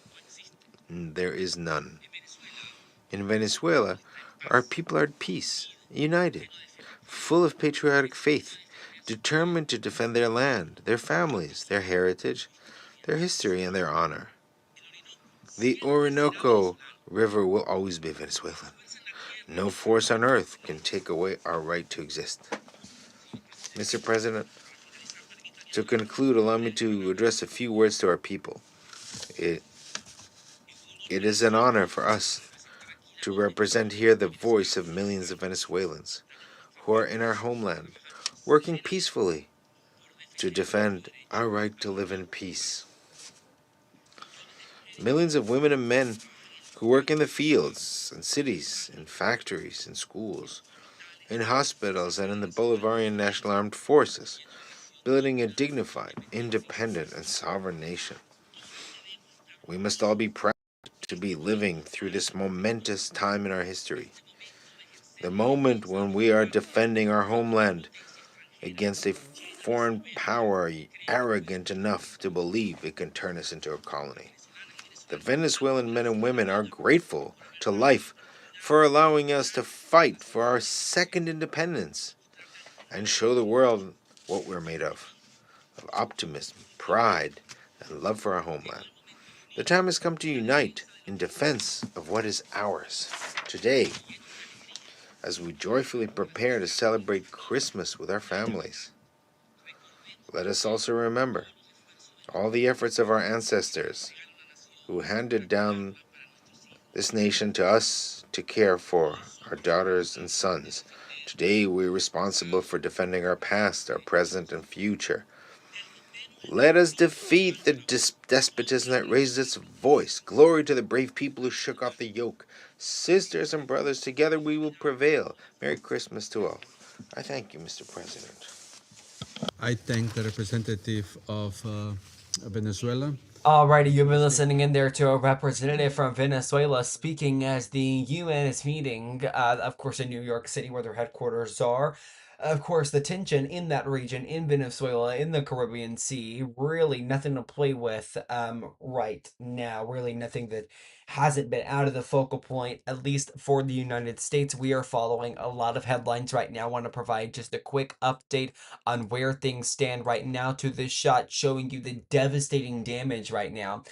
There is none. In Venezuela, our people are at peace, united, full of patriotic faith, determined to defend their land, their families, their heritage, their history, and their honor. The Orinoco River will always be Venezuelan. No force on earth can take away our right to exist. Mr. President, to conclude, allow me to address a few words to our people. It is an honor for us to represent here the voice of millions of Venezuelans who are in our homeland, working peacefully to defend our right to live in peace. Millions of women and men who work in the fields and cities, in factories, in schools, in hospitals, and in the Bolivarian National Armed Forces, building a dignified, independent, and sovereign nation. We must all be proud to be living through this momentous time in our history, the moment when we are defending our homeland against a foreign power arrogant enough to believe it can turn us into a colony. The Venezuelan men and women are grateful to life for allowing us to fight for our second independence and show the world what we're made of optimism, pride, and love for our homeland. The time has come to unite in defense of what is ours. Today, as we joyfully prepare to celebrate Christmas with our families, let us also remember all the efforts of our ancestors who handed down this nation to us to care for our daughters and sons. Today, we're responsible for defending our past, our present, and future. Let us defeat the despotism that raises its voice. Glory to the brave people who shook off the yoke. Sisters and brothers, together we will prevail. Merry Christmas to all. I thank you, Mr. President. I thank the representative of Venezuela. Alrighty, you've been listening in there to a representative from Venezuela speaking as the UN is meeting, of course, in New York City, where their headquarters are. Of course, the tension in that region, in Venezuela, in the Caribbean Sea, really nothing to play with right now. Really nothing that hasn't been out of the focal point, at least for the United States. We are following a lot of headlines right now. I want to provide just a quick update on where things stand right now to this shot showing you the devastating damage right now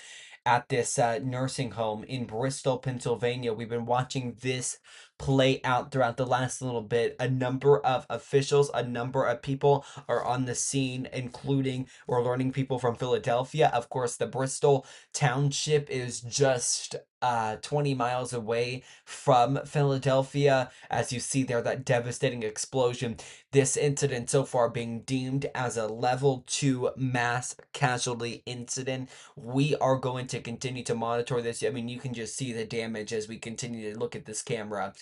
at this nursing home in Bristol, Pennsylvania. We've been watching this play out throughout the last little bit. A number of officials, a number of people are on the scene, including we're learning people from Philadelphia. Of course, the Bristol township is just 20 miles away from Philadelphia. As you see there, that devastating explosion. This incident so far being deemed as a level 2 mass casualty incident. We are going to continue to monitor this. I mean, you can just see the damage as we continue to look at this camera.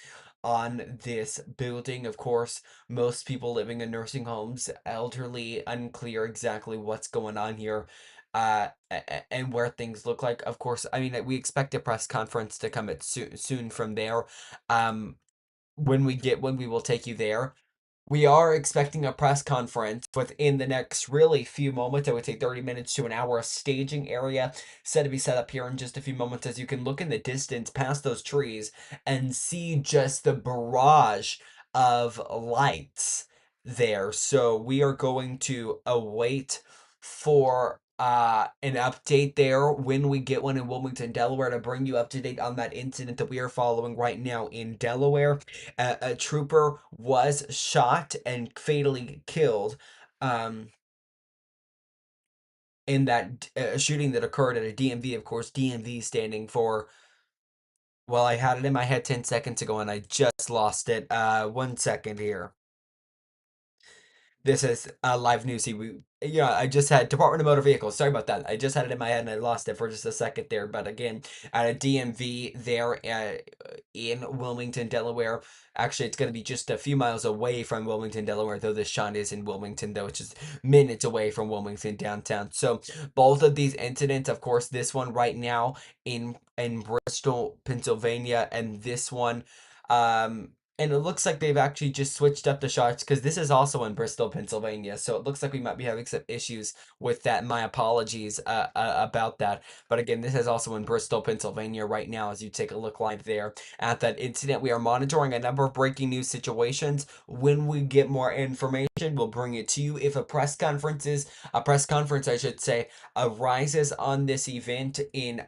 on this building. Of course, most people living in nursing homes, elderly, unclear exactly what's going on here, and where things look like. Of course, I mean, we expect a press conference to come at soon from there. When we will take you there. We are expecting a press conference within the next really few moments. I would say 30 minutes to an hour. A staging area set to be set up here in just a few moments, as you can look in the distance past those trees and see just the barrage of lights there. So we are going to await for an update there when we get one in Wilmington, Delaware, to bring you up to date on that incident that we are following right now in Delaware. A trooper was shot and fatally killed in that shooting that occurred at a DMV. Of course, DMV standing for, well, I had it in my head 10 seconds ago and I just lost it. 1 second here. This is live news. I just had Department of Motor Vehicles. Sorry about that. I just had it in my head and I lost it for just a second there. But again, at a DMV there in Wilmington, Delaware. Actually, it's going to be just a few miles away from Wilmington, Delaware, though this shot is in Wilmington, though it's just minutes away from Wilmington downtown. So both of these incidents, of course, this one right now in Bristol, Pennsylvania, and this one and it looks like they've actually just switched up the shots, because this is also in Bristol, Pennsylvania. So it looks like we might be having some issues with that. My apologies about that. But again, this is also in Bristol, Pennsylvania right now, as you take a look live there at that incident. We are monitoring a number of breaking news situations. When we get more information, we'll bring it to you. If a press conference, I should say, arises on this event in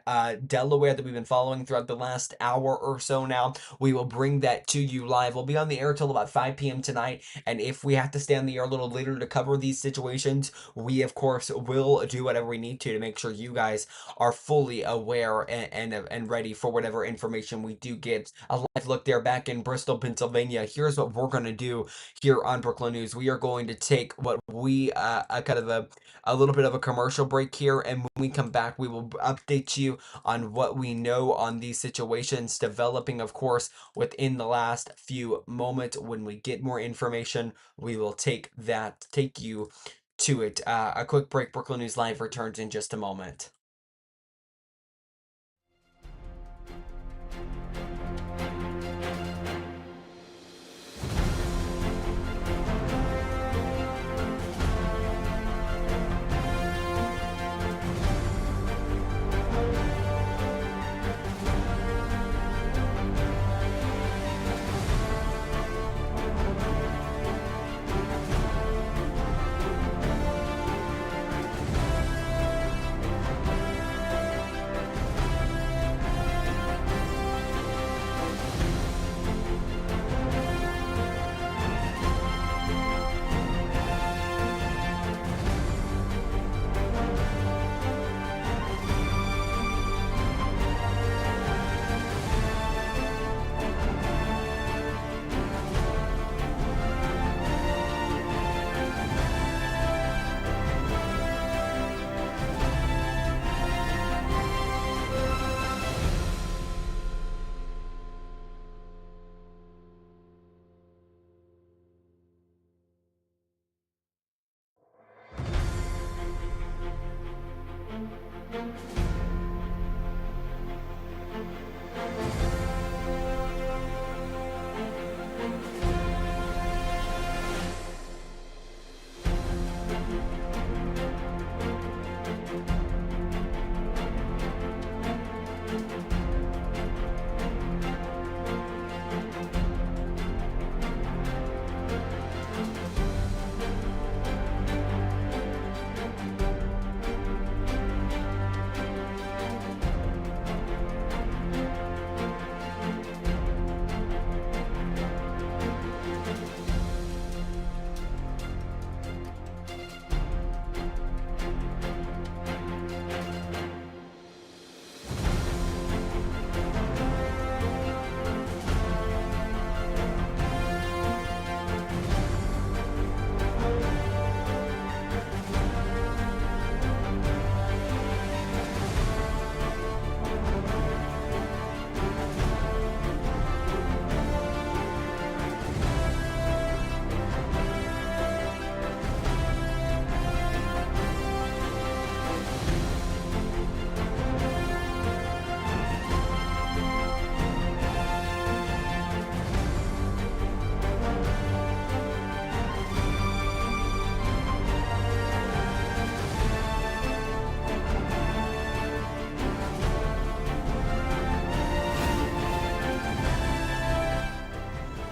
Delaware that we've been following throughout the last hour or so now, we will bring that to you live. We'll be on the air till about 5 p.m. tonight, and if we have to stay on the air a little later to cover these situations, we of course will do whatever we need to make sure you guys are fully aware and ready for whatever information we do get. A live look there back in Bristol, Pennsylvania. Here's what we're going to do here on Brookland News. We are going to take what we kind of a little bit of a commercial break here, and when we come back, we will update you on what we know on these situations developing, of course, within the last few moments. When we get more information, we will take you to it. A quick break. Brookland News Live returns in just a moment.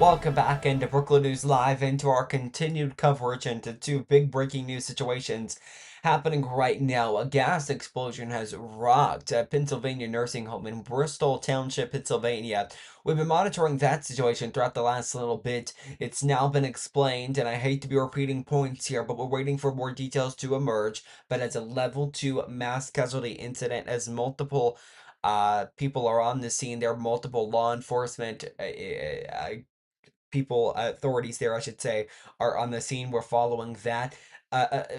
Welcome back into Brookland News Live, into our continued coverage into two big breaking news situations happening right now. A gas explosion has rocked a Pennsylvania nursing home in Bristol Township, Pennsylvania. We've been monitoring that situation throughout the last little bit. It's now been explained, and I hate to be repeating points here, but we're waiting for more details to emerge. But as a level 2 mass casualty incident, as multiple people are on the scene, there are multiple law enforcement people, authorities there, I should say, are on the scene. We're following that.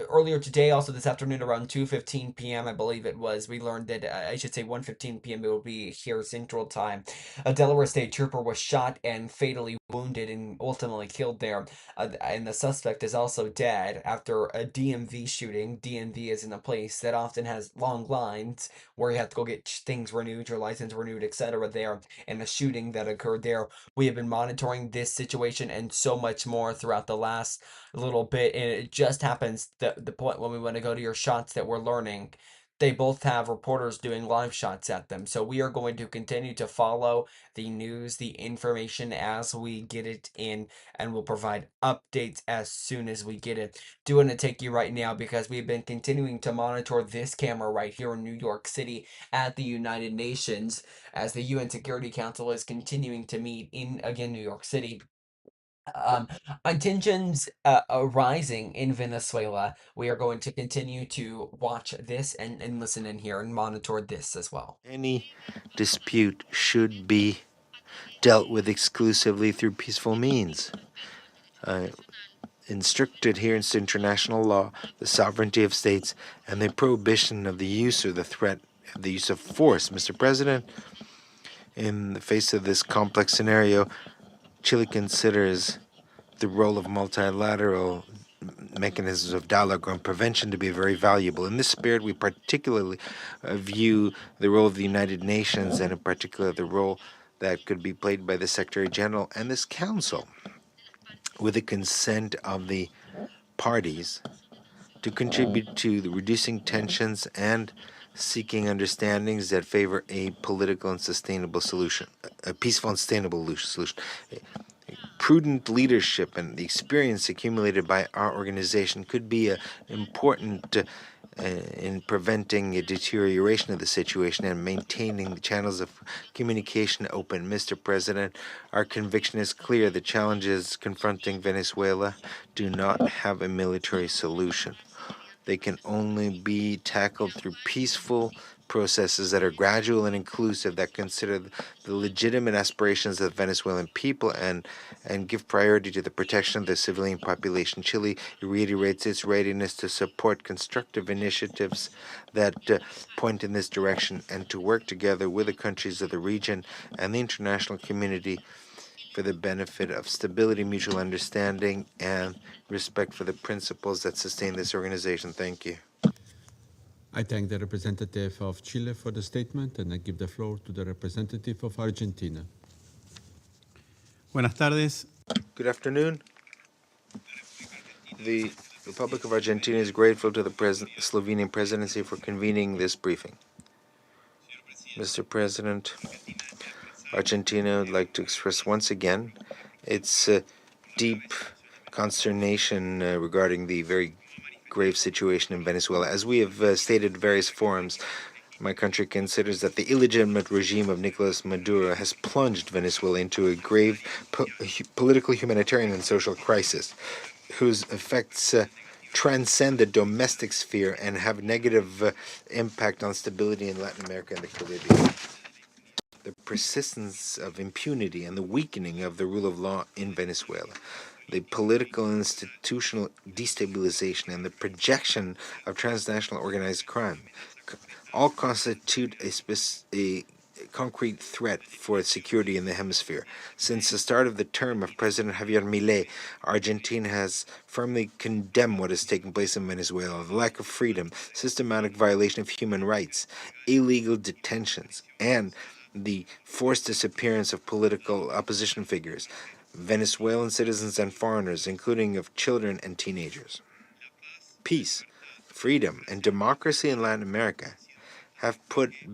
Earlier today, also this afternoon around 2:15 p.m., I believe it was, we learned that, I should say 1:15 p.m., it will be here Central Time. A Delaware State trooper was shot and fatally wounded and ultimately killed there. And the suspect is also dead after a DMV shooting. DMV is in a place that often has long lines where you have to go get things renewed, your license renewed, etc. there, and a shooting that occurred there. We have been monitoring this situation and so much more throughout the last little bit, and it just happens that the point when we want to go to your shots that we're learning, they both have reporters doing live shots at them. So we are going to continue to follow the news, the information as we get it in, and we'll provide updates as soon as we get it. Do want to take you right now because we've been continuing to monitor this camera right here in New York City at the United Nations as the UN Security Council is continuing to meet in, again, New York City. Um, tensions are rising in Venezuela. We are going to continue to watch this and listen in here and monitor this as well. Any dispute should be dealt with exclusively through peaceful means. In strict adherence to international law, the sovereignty of states, and the prohibition of the use or the threat of the use of force. Mr. President, in the face of this complex scenario, Chile considers the role of multilateral mechanisms of dialogue and prevention to be very valuable. In this spirit, we particularly view the role of the United Nations, and in particular the role that could be played by the Secretary General and this Council, with the consent of the parties, to contribute to the reducing tensions and seeking understandings that favor a political and sustainable solution, a peaceful and sustainable solution. Prudent leadership and the experience accumulated by our organization could be important in preventing a deterioration of the situation and maintaining the channels of communication open. Mr. President, our conviction is clear. The challenges confronting Venezuela do not have a military solution. They can only be tackled through peaceful processes that are gradual and inclusive, that consider the legitimate aspirations of the Venezuelan people and give priority to the protection of the civilian population. Chile reiterates its readiness to support constructive initiatives that point in this direction and to work together with the countries of the region and the international community for the benefit of stability, mutual understanding, and respect for the principles that sustain this organization. Thank you. I thank the representative of Chile for the statement, and I give the floor to the representative of Argentina. Buenas tardes. Good afternoon. The Republic of Argentina is grateful to the Slovenian presidency for convening this briefing. Mr. President, Argentina would like to express once again its deep consternation regarding the very grave situation in Venezuela. As we have stated in various forums, my country considers that the illegitimate regime of Nicolas Maduro has plunged Venezuela into a grave political, humanitarian, and social crisis, whose effects transcend the domestic sphere and have negative impact on stability in Latin America and the Caribbean. The persistence of impunity and the weakening of the rule of law in Venezuela, the political and institutional destabilization, and the projection of transnational organized crime all constitute a concrete threat for security in the hemisphere. Since the start of the term of President Javier Milei, Argentina has firmly condemned what has taken place in Venezuela: the lack of freedom, systematic violation of human rights, illegal detentions, and the forced disappearance of political opposition figures, Venezuelan citizens and foreigners, including of children and teenagers. Peace, freedom, and democracy in Latin America have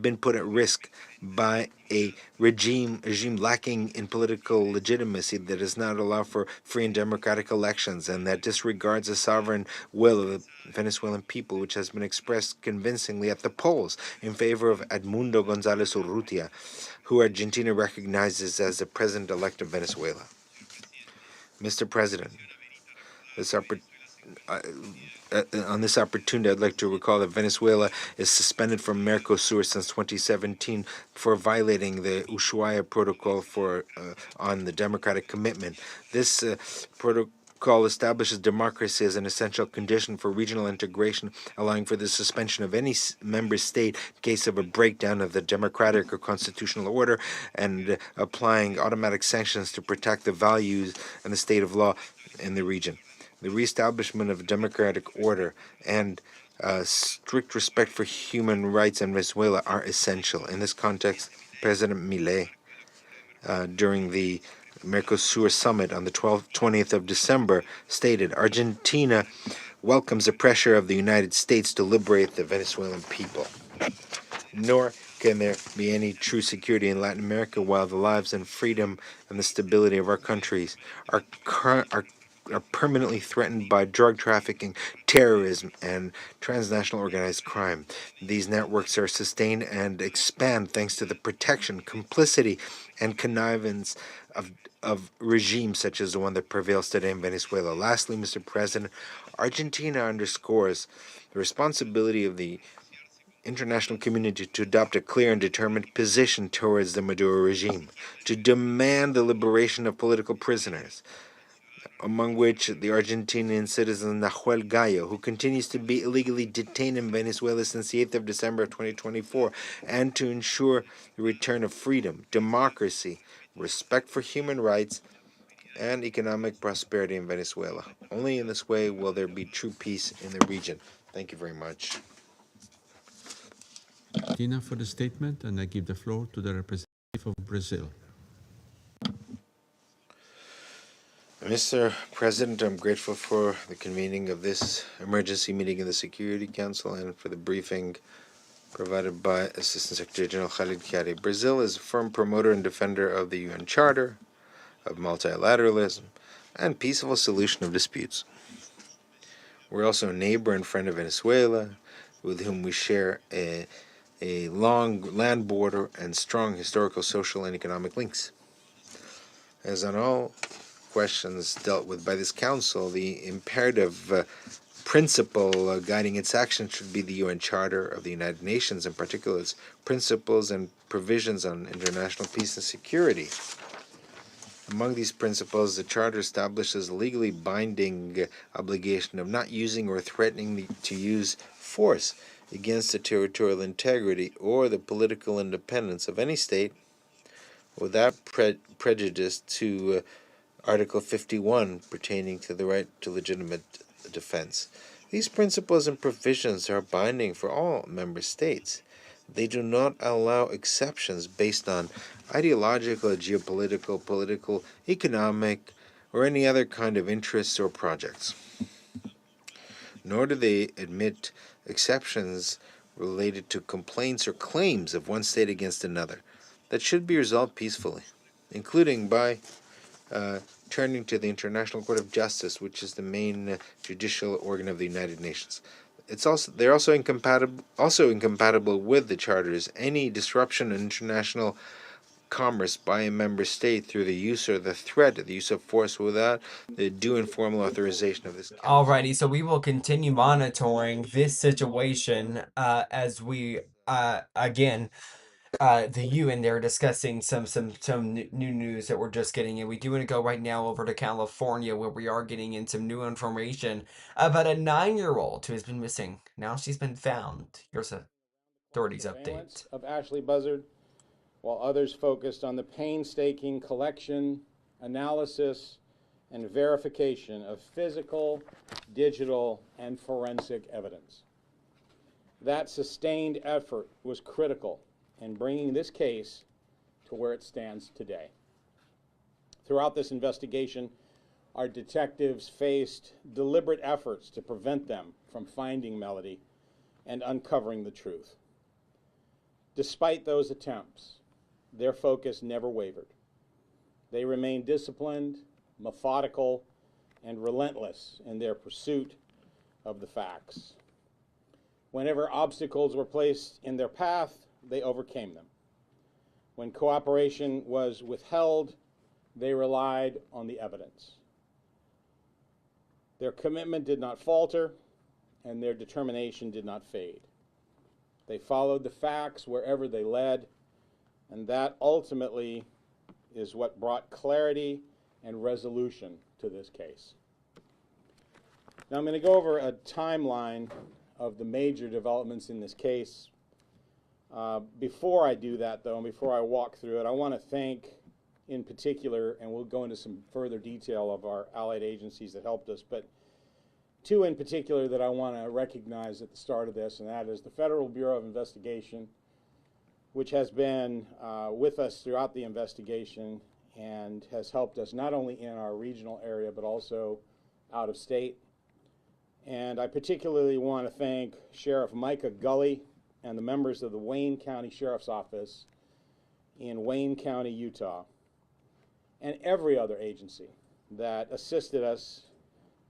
been put at risk by a regime lacking in political legitimacy that does not allow for free and democratic elections and that disregards the sovereign will of the Venezuelan people, which has been expressed convincingly at the polls in favor of Edmundo González Urrutia, who Argentina recognizes as the president-elect of Venezuela. Mr. President, on this opportunity, I'd like to recall that Venezuela is suspended from Mercosur since 2017 for violating the Ushuaia Protocol on the democratic commitment. This protocol establishes democracy as an essential condition for regional integration, allowing for the suspension of any member state in case of a breakdown of the democratic or constitutional order, and applying automatic sanctions to protect the values and the state of law in the region. The reestablishment of democratic order and strict respect for human rights in Venezuela are essential. In this context, President Milei, during the Mercosur summit on the 20th of December, stated, "Argentina welcomes the pressure of the United States to liberate the Venezuelan people. Nor can there be any true security in Latin America while the lives and freedom and the stability of our countries are permanently threatened by drug trafficking, terrorism, and transnational organized crime. These networks are sustained and expand thanks to the protection, complicity, and connivance of regimes such as the one that prevails today in Venezuela." Lastly, Mr. President, Argentina underscores the responsibility of the international community to adopt a clear and determined position towards the Maduro regime, to demand the liberation of political prisoners, among which the Argentinian citizen Nahuel Gallo, who continues to be illegally detained in Venezuela since the 8th of December of 2024, and to ensure the return of freedom, democracy, respect for human rights, and economic prosperity in Venezuela. Only in this way will there be true peace in the region. Thank you very much. Tina for the statement, and I give the floor to the representative of Brazil. Mr. President, I'm grateful for the convening of this emergency meeting of the Security Council and for the briefing provided by Assistant Secretary General Khalid Khari. Brazil is a firm promoter and defender of the UN Charter, of multilateralism, and peaceful solution of disputes. We're also a neighbor and friend of Venezuela, with whom we share a long land border and strong historical, social, and economic links. As on all questions dealt with by this council, the imperative principle guiding its action should be the UN Charter of the United Nations, in particular its principles and provisions on international peace and security. Among these principles, the Charter establishes a legally binding obligation of not using or threatening to use force against the territorial integrity or the political independence of any state without prejudice to Article 51 pertaining to the right to legitimate defense. These principles and provisions are binding for all member states. They do not allow exceptions based on ideological, geopolitical, political, economic, or any other kind of interests or projects. Nor do they admit exceptions related to complaints or claims of one state against another that should be resolved peacefully, including by turning to the International Court of Justice, which is the main judicial organ of the United Nations. They're also incompatible with the charters. Any disruption in international commerce by a member state through the use or the threat of the use of force without the due and formal authorization of this. Alrighty, so we will continue monitoring this situation as we again. The UN, they're discussing some new news that we're just getting in. We do want to go right now over to California, where we are getting in some new information about a 9-year-old who has been missing. Now she's been found. Here's a authorities update. Of Ashley Buzzard, while others focused on the painstaking collection, analysis, and verification of physical, digital, and forensic evidence. That sustained effort was critical in bringing this case to where it stands today. Throughout this investigation, our detectives faced deliberate efforts to prevent them from finding Melody and uncovering the truth. Despite those attempts, their focus never wavered. They remained disciplined, methodical, and relentless in their pursuit of the facts. Whenever obstacles were placed in their path, they overcame them. When cooperation was withheld, they relied on the evidence. Their commitment did not falter, and their determination did not fade. They followed the facts wherever they led, and that ultimately is what brought clarity and resolution to this case. Now I'm going to go over a timeline of the major developments in this case. Before I do that, though, and before I walk through it, I want to thank, in particular, and we'll go into some further detail of our allied agencies that helped us, but two in particular that I want to recognize at the start of this, and that is the Federal Bureau of Investigation, which has been with us throughout the investigation and has helped us not only in our regional area, but also out of state. And I particularly want to thank Sheriff Micah Gully and the members of the Wayne County Sheriff's Office in Wayne County, Utah, and every other agency that assisted us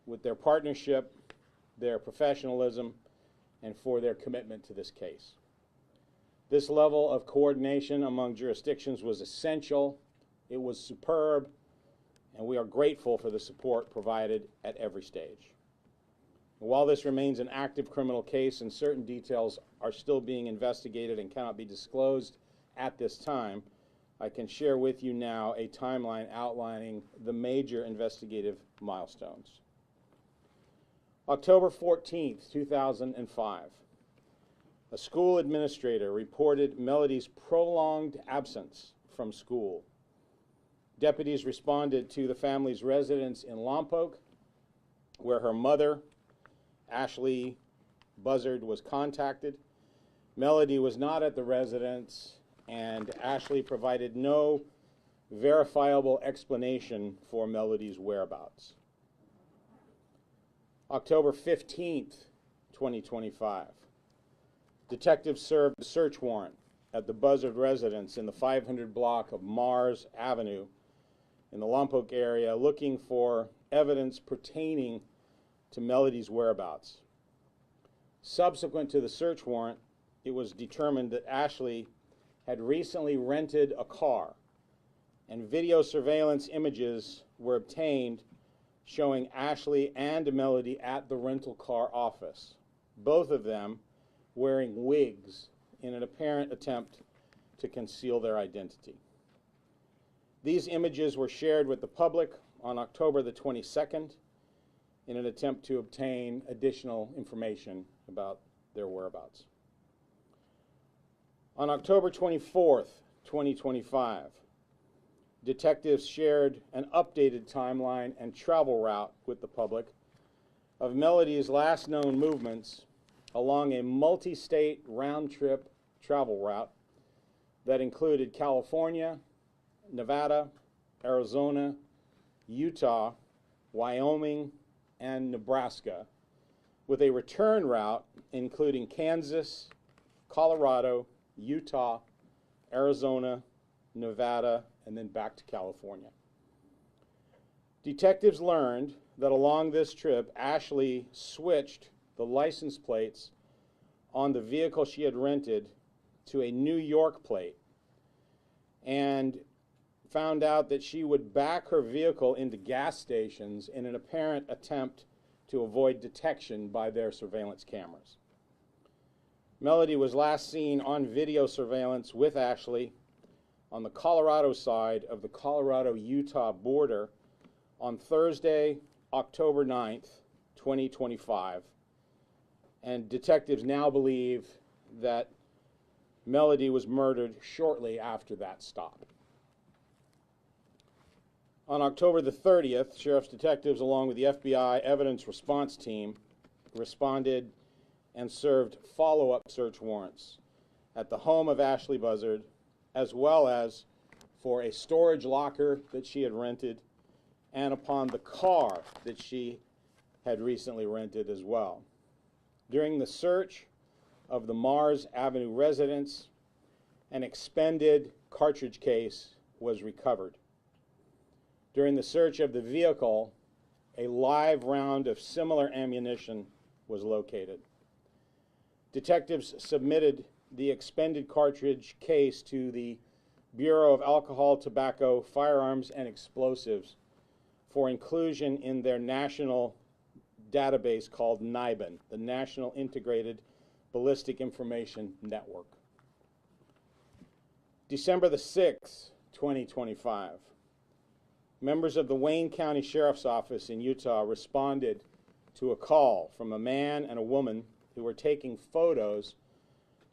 with their partnership, their professionalism, and for their commitment to this case. This level of coordination among jurisdictions was essential, it was superb, and we are grateful for the support provided at every stage. While this remains an active criminal case and certain details are still being investigated and cannot be disclosed at this time, I can share with you now a timeline outlining the major investigative milestones. October 14th, 2005, a school administrator reported Melody's prolonged absence from school. Deputies responded to the family's residence in Lompoc, where her mother, Ashley Buzzard, was contacted. Melody was not at the residence, and Ashley provided no verifiable explanation for Melody's whereabouts. October 15th, 2025, detectives served a search warrant at the Buzzard residence in the 500 block of Mars Avenue in the Lompoc area, looking for evidence pertaining to Melody's whereabouts. Subsequent to the search warrant, it was determined that Ashley had recently rented a car, and video surveillance images were obtained showing Ashley and Melody at the rental car office, both of them wearing wigs in an apparent attempt to conceal their identity. These images were shared with the public on October the 22nd in an attempt to obtain additional information about their whereabouts. On October 24th, 2025, detectives shared an updated timeline and travel route with the public of Melody's last known movements along a multi-state round-trip travel route that included California, Nevada, Arizona, Utah, Wyoming, and Nebraska, with a return route including Kansas, Colorado, Utah, Arizona, Nevada, and then back to California. Detectives learned that along this trip, Ashley switched the license plates on the vehicle she had rented to a New York plate and found out that she would back her vehicle into gas stations in an apparent attempt to avoid detection by their surveillance cameras. Melody was last seen on video surveillance with Ashley on the Colorado side of the Colorado-Utah border on Thursday, October 9th, 2025. And detectives now believe that Melody was murdered shortly after that stop. On October the 30th, sheriff's detectives, along with the FBI evidence response team, responded and served follow-up search warrants at the home of Ashley Buzzard, as well as for a storage locker that she had rented and upon the car that she had recently rented as well. During the search of the Mars Avenue residence, an expended cartridge case was recovered. During the search of the vehicle, a live round of similar ammunition was located. Detectives submitted the expended cartridge case to the Bureau of Alcohol, Tobacco, Firearms, and Explosives for inclusion in their national database called NIBIN, the National Integrated Ballistic Information Network. December the 6th, 2025, members of the Wayne County Sheriff's Office in Utah responded to a call from a man and a woman who were taking photos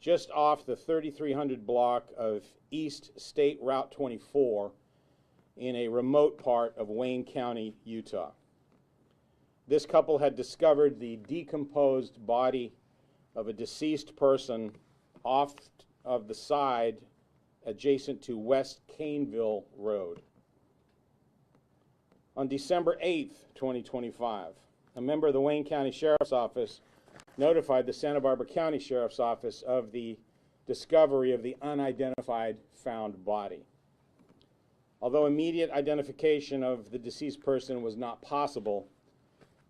just off the 3300 block of East State Route 24 in a remote part of Wayne County, Utah. This couple had discovered the decomposed body of a deceased person off of the side adjacent to West Caneville Road. On December 8th, 2025, a member of the Wayne County Sheriff's Office notified the Santa Barbara County Sheriff's Office of the discovery of the unidentified found body. Although immediate identification of the deceased person was not possible,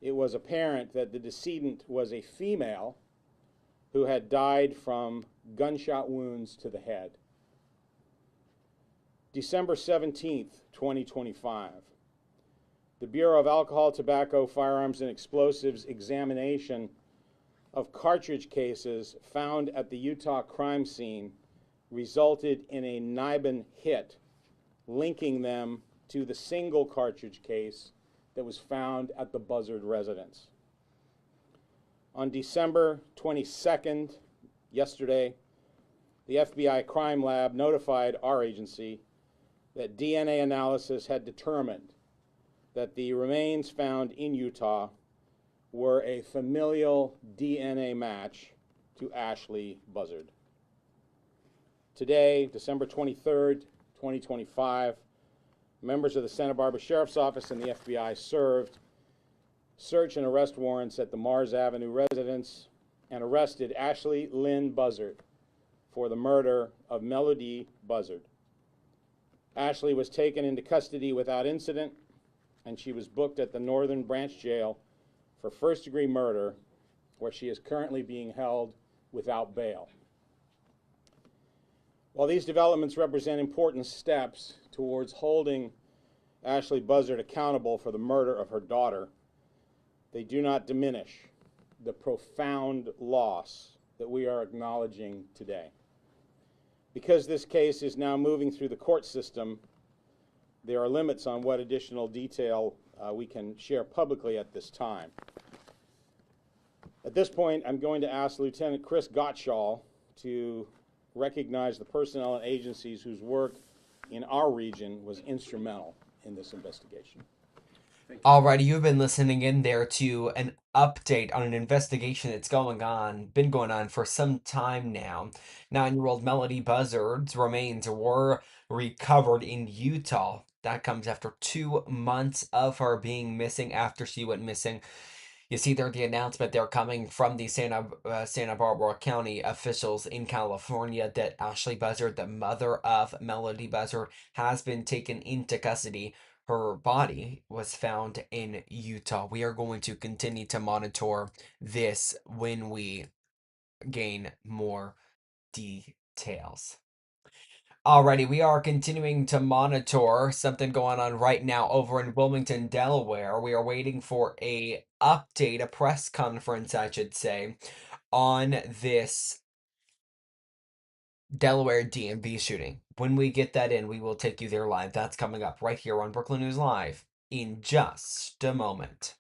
it was apparent that the decedent was a female who had died from gunshot wounds to the head. December 17th, 2025, the Bureau of Alcohol, Tobacco, Firearms, and Explosives examination of cartridge cases found at the Utah crime scene resulted in a NIBIN hit, linking them to the single cartridge case that was found at the Buzzard residence. On December 22nd, yesterday, the FBI Crime Lab notified our agency that DNA analysis had determined that the remains found in Utah were a familial DNA match to Ashley Buzzard. Today, December 23rd, 2025, members of the Santa Barbara Sheriff's Office and the FBI served search and arrest warrants at the Mars Avenue residence and arrested Ashley Lynn Buzzard for the murder of Melody Buzzard. Ashley was taken into custody without incident, and she was booked at the Northern Branch Jail for first-degree murder, where she is currently being held without bail. While these developments represent important steps towards holding Ashley Buzzard accountable for the murder of her daughter, they do not diminish the profound loss that we are acknowledging today. Because this case is now moving through the court system, there are limits on what additional detail we can share publicly at this time. At this point, I'm going to ask Lieutenant Chris Gottschall to recognize the personnel and agencies whose work in our region was instrumental in this investigation. Alrighty, you've been listening in there to an update on an investigation that's been going on for some time now. 9-year-old Melody Buzzard's remains were recovered in Utah. That comes after 2 months of her being missing after she went missing. You see there the announcement there coming from the Santa Barbara County officials in California that Ashley Buzzard, the mother of Melody Buzzard, has been taken into custody. Her body was found in Utah. We are going to continue to monitor this when we gain more details. Alrighty, we are continuing to monitor something going on right now over in Wilmington, Delaware. We are waiting for a update, a press conference, I should say, on this Delaware DMV shooting. When we get that in, we will take you there live. That's coming up right here on Brookland News Live in just a moment.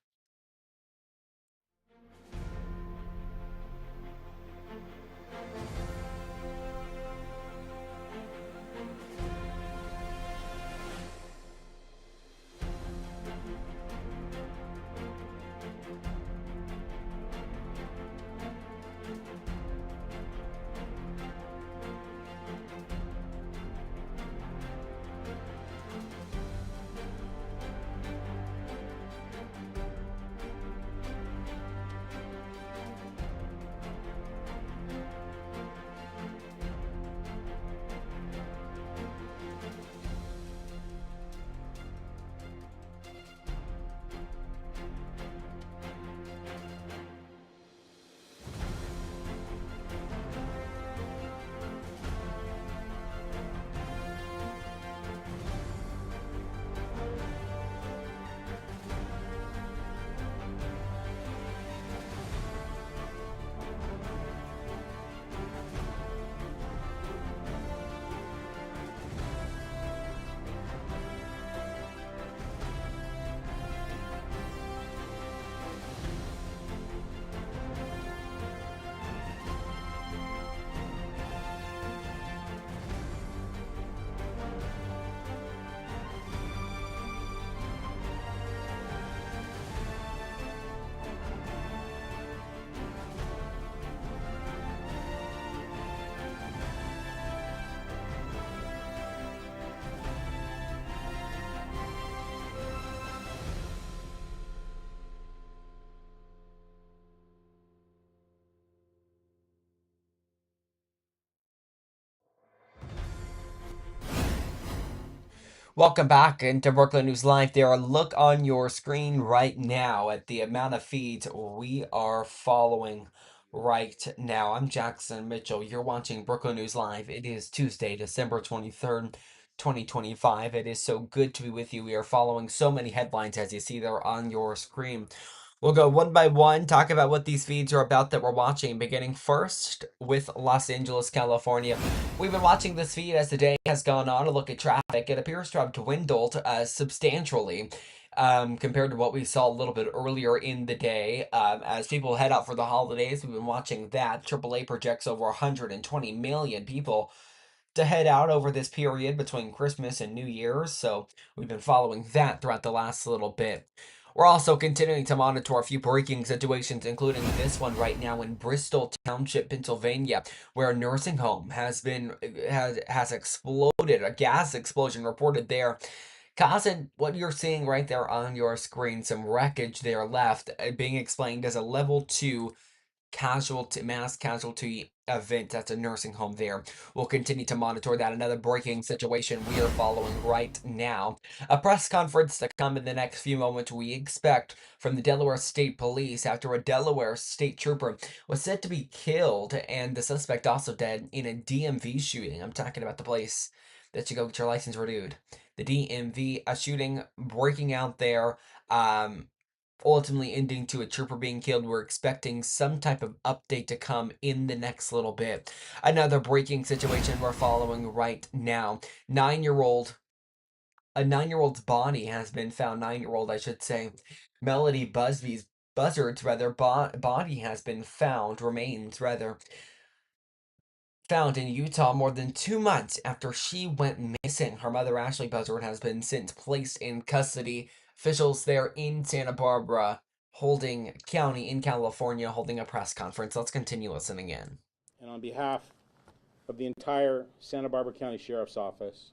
Welcome back into Brookland News Live. There, look on your screen right now at the amount of feeds we are following right now. I'm Jackson Mitchell. You're watching Brookland News Live. It is Tuesday, December 23rd, 2025. It is so good to be with you. We are following so many headlines as you see there on your screen. We'll go one by one, talk about what these feeds are about that we're watching, beginning first with Los Angeles, California. We've been watching this feed as the day has gone on. A look at traffic. It appears to have dwindled substantially compared to what we saw a little bit earlier in the day. As people head out for the holidays, we've been watching that. AAA projects over 120 million people to head out over this period between Christmas and New Year's, so we've been following that throughout the last little bit. We're also continuing to monitor a few breaking situations, including this one right now in Bristol Township, Pennsylvania, where a nursing home has exploded. A gas explosion reported there, causing what you're seeing right there on your screen, some wreckage there left, being explained as a level 2 mass casualty event at a nursing home there. We'll continue to monitor that. Another breaking situation we are following right now. A press conference to come in the next few moments we expect from the Delaware State Police after a Delaware State Trooper was said to be killed and the suspect also dead in a DMV shooting. I'm talking about the place that you go get your license renewed. The DMV shooting breaking out there. Ultimately ending to a trooper being killed. We're expecting some type of update to come in the next little bit. Another breaking situation we're following right now. A 9-year-old's body has been found. 9-year-old, I should say. Melody Buzzard's body has been found. Remains rather. Found in Utah more than 2 months after she went missing. Her mother, Ashley Buzzard, has been since placed in custody. Officials there in Santa Barbara County in California holding a press conference. Let's continue listening in. And on behalf of the entire Santa Barbara County Sheriff's Office,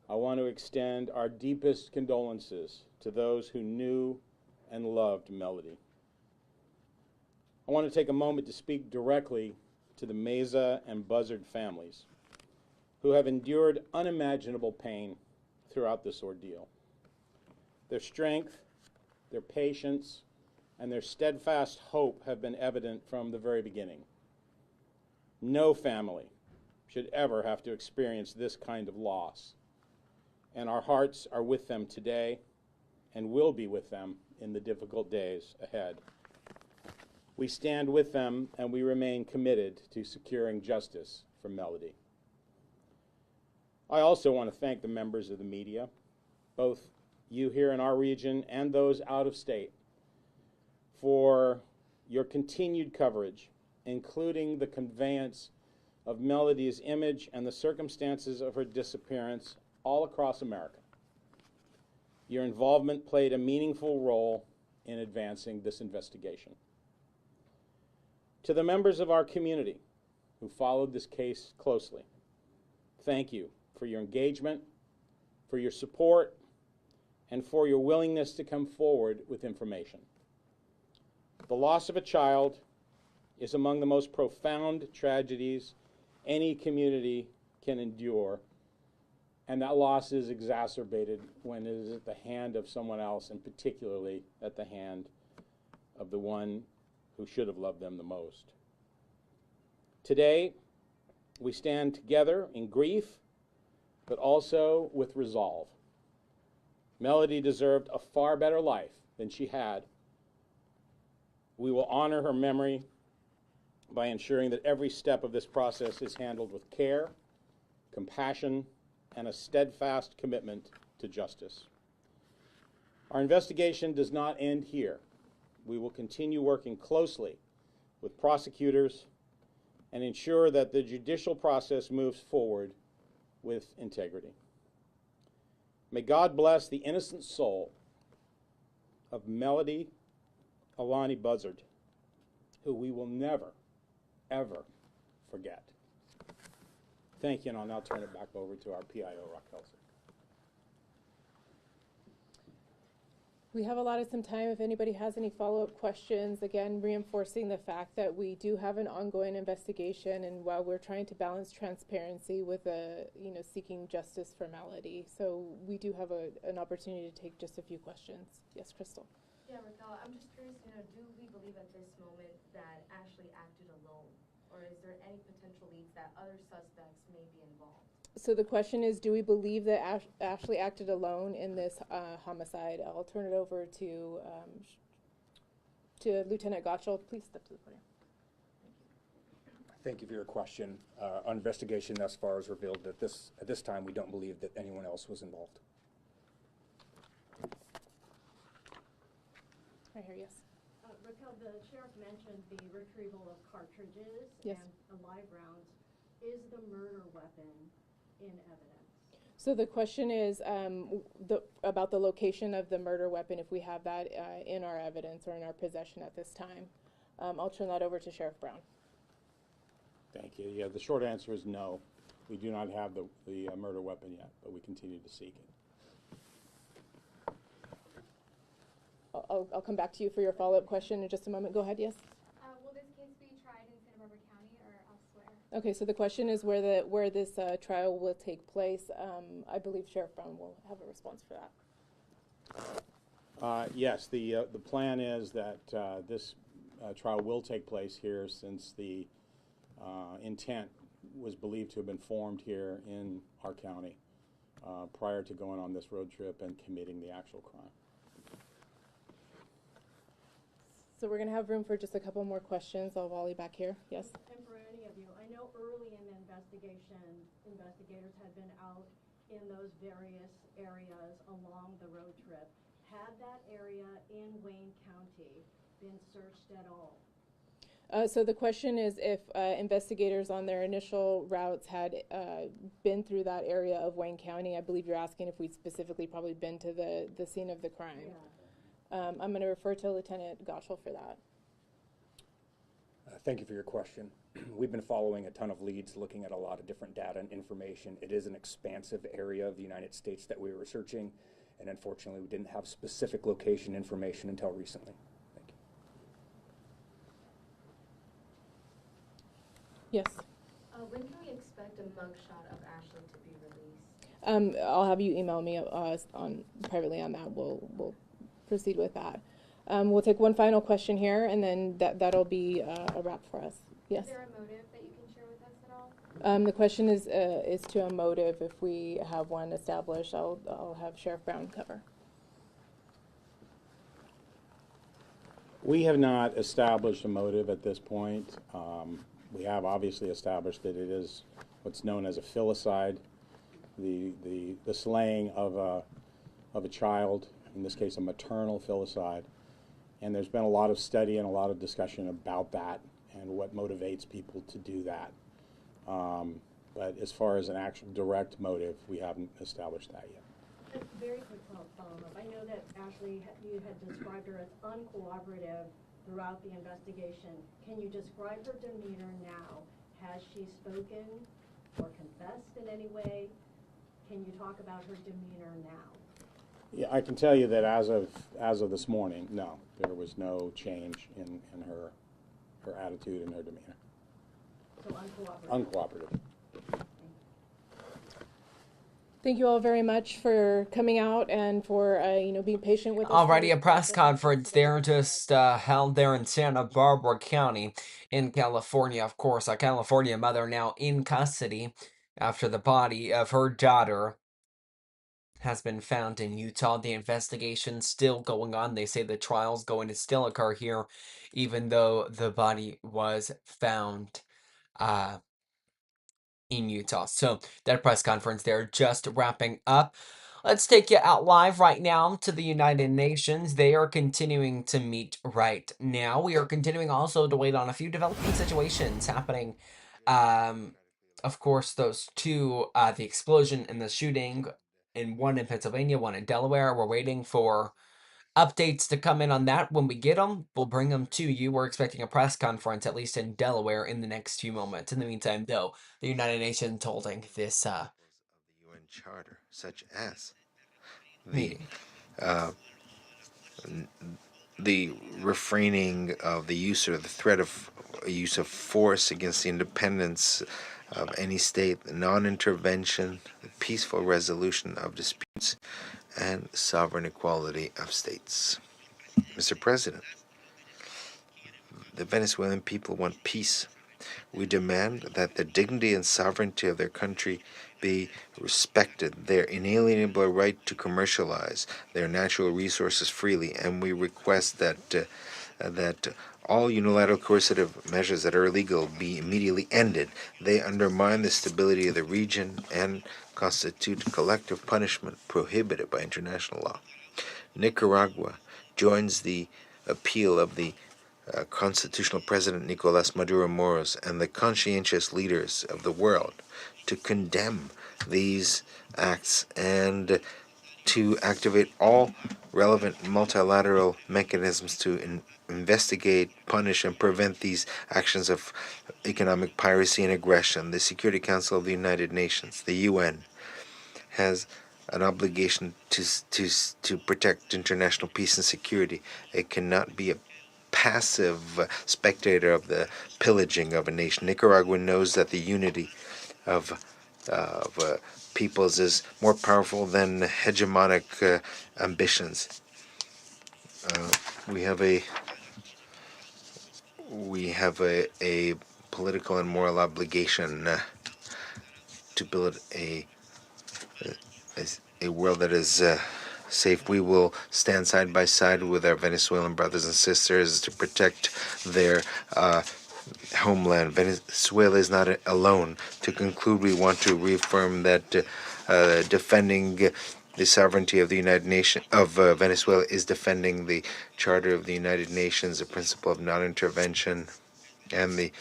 I want to extend our deepest condolences to those who knew and loved Melody. I want to take a moment to speak directly to the Meza and Buzzard families, who have endured unimaginable pain throughout this ordeal. Their strength, their patience, and their steadfast hope have been evident from the very beginning. No family should ever have to experience this kind of loss, and our hearts are with them today and will be with them in the difficult days ahead. We stand with them and we remain committed to securing justice for Melody. I also want to thank the members of the media, both you here in our region and those out of state, for your continued coverage, including the conveyance of Melody's image and the circumstances of her disappearance all across America. Your involvement played a meaningful role in advancing this investigation. To the members of our community who followed this case closely, thank you for your engagement, for your support, and for your willingness to come forward with information. The loss of a child is among the most profound tragedies any community can endure, and that loss is exacerbated when it is at the hand of someone else, and particularly at the hand of the one who should have loved them the most. Today, we stand together in grief, but also with resolve. Melody deserved a far better life than she had. We will honor her memory by ensuring that every step of this process is handled with care, compassion, and a steadfast commitment to justice. Our investigation does not end here. We will continue working closely with prosecutors and ensure that the judicial process moves forward with integrity. May God bless the innocent soul of Melody Alani Buzzard, who we will never, ever forget. Thank you, and I'll now turn it back over to our PIO, Rock Kelsey. We have allotted some time if anybody has any follow-up questions. Again, reinforcing the fact that we do have an ongoing investigation, and while we're trying to balance transparency with seeking justice for Melody, so we do have an opportunity to take just a few questions. Yes, Crystal. Yeah, Raquel, I'm just curious, do we believe at this moment that Ashley acted alone, or is there any potential leads that other suspects may be involved? So the question is, do we believe that Ashley acted alone in this homicide? I'll turn it over to Lieutenant Gottschall. Please step to the podium. Thank you for your question. Our investigation thus far has revealed that at this time we don't believe that anyone else was involved. Right here, yes. Raquel, the sheriff mentioned the retrieval of cartridges Yes. and live rounds. Is the murder weapon in evidence? So the question is about the location of the murder weapon, if we have that in our evidence or in our possession at this time. I'll turn that over to Sheriff Brown. Thank you. Yeah, the short answer is no. We do not have the murder weapon yet, but we continue to seek it. I'll come back to you for your follow-up question in just a moment. Go ahead, yes? Will this case be tried in Santa Barbara County or elsewhere? Okay, so the question is where this trial will take place. I believe Sheriff Brown will have a response for that. Yes, the plan is that this trial will take place here, since the intent was believed to have been formed here in our county prior to going on this road trip and committing the actual crime. So we're going to have room for just a couple more questions. I'll volley back here. Yes? And for any of you, I know early in the investigation, investigators had been out in those various areas along the road trip. Had that area in Wayne County been searched at all? So the question is if investigators on their initial routes had been through that area of Wayne County. I believe you're asking if we'd specifically probably been to the scene of the crime. Yeah. I'm going to refer to Lieutenant Gottschall for that. Thank you for your question. We've been following a ton of leads, looking at a lot of different data and information. It is an expansive area of the United States that we were researching, and unfortunately we didn't have specific location information until recently. Thank you. Yes? When can we expect a mugshot of Ashley to be released? I'll have you email me privately on that. We'll proceed with that. We'll take one final question here, and then that'll be a wrap for us. Yes? Is there a motive that you can share with us at all? The question is to a motive. If we have one established, I'll have Sheriff Brown cover. We have not established a motive at this point. We have obviously established that it is what's known as a filicide, the slaying of a child, in this case a maternal filicide. And there's been a lot of study and a lot of discussion about that and what motivates people to do that. But as far as an actual direct motive, we haven't established that yet. A very quick follow-up. I know that Ashley, you had described her as uncooperative throughout the investigation. Can you describe her demeanor now? Has she spoken or confessed in any way? Can you talk about her demeanor now? Yeah, I can tell you that as of this morning, no, there was no change in her attitude and her demeanor. So uncooperative. Uncooperative. Thank you all very much for coming out and for being patient with us. Alrighty, a press conference there just held there in Santa Barbara County in California. Of course, a California mother now in custody after the body of her daughter has been found in Utah. The investigation still going on. They say the trial's going to still occur here, even though the body was found in Utah. So that press conference there just wrapping up. Let's take you out live right now to the United Nations. They are continuing to meet right now. We are continuing also to wait on a few developing situations happening. Of course, those two, the explosion and the shooting, in one in Pennsylvania, one in Delaware. We're waiting for updates to come in on that. When we get them, we'll bring them to you. We're expecting a press conference, at least in Delaware, in the next few moments. In the meantime, though, the United Nations holding this of the UN Charter, such as the meeting. the refraining of the use or the threat of use of force against the independence of any state, the non-intervention, the peaceful resolution of disputes, and sovereign equality of states. Mr. President, the Venezuelan people want peace. We demand that the dignity and sovereignty of their country be respected, their inalienable right to commercialize their natural resources freely, and we request that all unilateral coercive measures that are illegal be immediately ended. They undermine the stability of the region and constitute collective punishment prohibited by international law. Nicaragua joins the appeal of the constitutional president Nicolas Maduro Moros and the conscientious leaders of the world to condemn these acts and to activate all relevant multilateral mechanisms to investigate, punish, and prevent these actions of economic piracy and aggression. The Security Council of the United Nations, the UN, has an obligation to protect international peace and security. It cannot be a passive spectator of the pillaging of a nation. Nicaragua knows that the unity of peoples is more powerful than hegemonic ambitions. We have a political and moral obligation to build a world that is safe. We will stand side by side with our Venezuelan brothers and sisters to protect their homeland. Venezuela is not alone. To conclude, we want to reaffirm that defending the sovereignty of the United Nations of Venezuela is defending the Charter of the United Nations, the principle of non-intervention, and the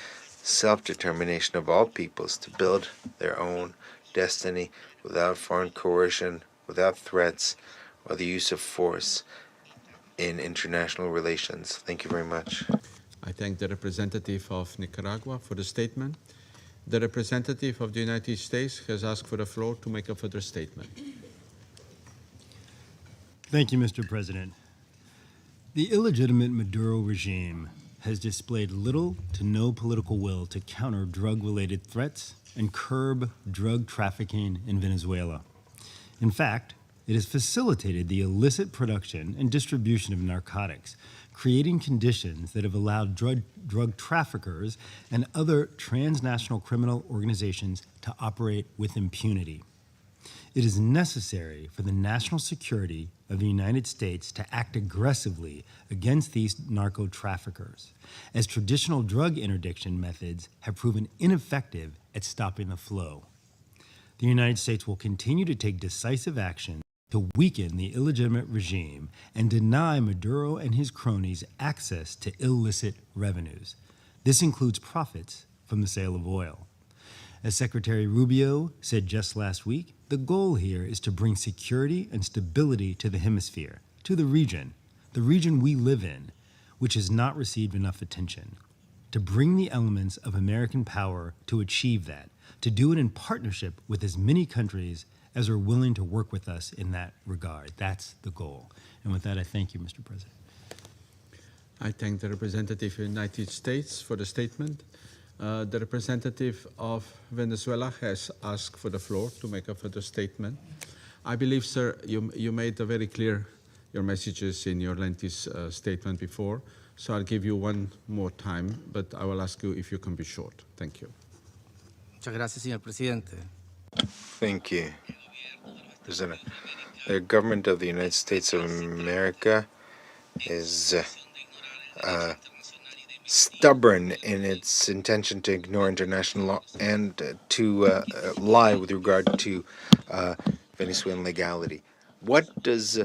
self-determination of all peoples to build their own destiny without foreign coercion, without threats, or the use of force in international relations. Thank you very much. I thank the representative of Nicaragua for the statement. The representative of the United States has asked for the floor to make a further statement. Thank you, Mr. President. The illegitimate Maduro regime has displayed little to no political will to counter drug-related threats and curb drug trafficking in Venezuela. In fact, it has facilitated the illicit production and distribution of narcotics, creating conditions that have allowed drug traffickers and other transnational criminal organizations to operate with impunity. It is necessary for the national security of the United States to act aggressively against these narco traffickers, as traditional drug interdiction methods have proven ineffective at stopping the flow. The United States will continue to take decisive action to weaken the illegitimate regime and deny Maduro and his cronies access to illicit revenues. This includes profits from the sale of oil. As Secretary Rubio said just last week, the goal here is to bring security and stability to the hemisphere, to the region we live in, which has not received enough attention. To bring the elements of American power to achieve that, to do it in partnership with as many countries as are willing to work with us in that regard. That's the goal. And with that, I thank you, Mr. President. I thank the representative of the United States for the statement. The representative of Venezuela has asked for the floor to make a further statement. I believe, sir, you made a very clear your messages in your lengthy statement before, so I'll give you one more time, but I will ask you if you can be short. Thank you. Muchas gracias, señor presidente. Thank you, President. The government of the United States of America is stubborn in its intention to ignore international law and to lie with regard to Venezuelan legality. What does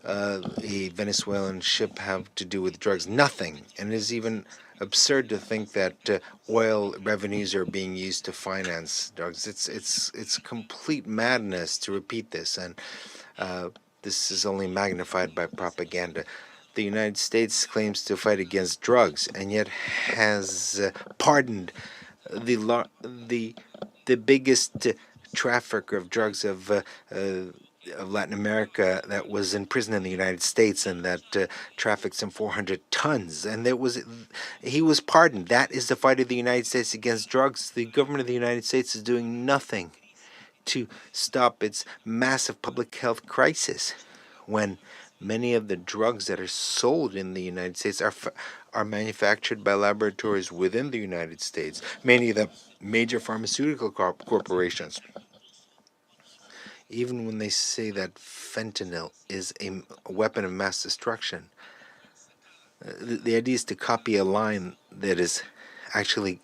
a Venezuelan ship have to do with drugs? Nothing. And it is even absurd to think that oil revenues are being used to finance drugs. It's complete madness to repeat this, and this is only magnified by propaganda. The United States claims to fight against drugs, and yet has pardoned the biggest trafficker of drugs of of Latin America that was in prison in the United States and that trafficked some 400 tons. And he was pardoned. That is the fight of the United States against drugs. The government of the United States is doing nothing to stop its massive public health crisis when many of the drugs that are sold in the United States are manufactured by laboratories within the United States. Many of the major pharmaceutical corporations, even when they say that fentanyl is a weapon of mass destruction, the idea is to copy a line that is actually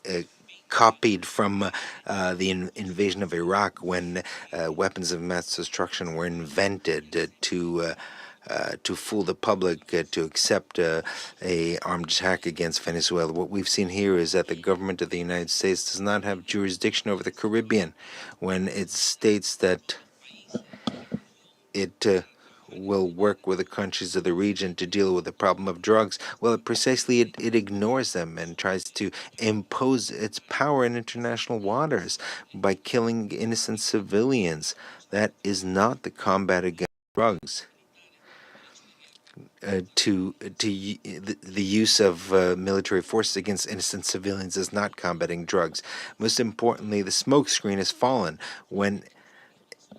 copied from the invasion of Iraq when weapons of mass destruction were invented to fool the public to accept a armed attack against Venezuela. What we've seen here is that the government of the United States does not have jurisdiction over the Caribbean when it states that it will work with the countries of the region to deal with the problem of drugs. Well, it ignores them and tries to impose its power in international waters by killing innocent civilians. That is not the combat against drugs. The use of military forces against innocent civilians is not combating drugs. Most importantly, the smokescreen has fallen when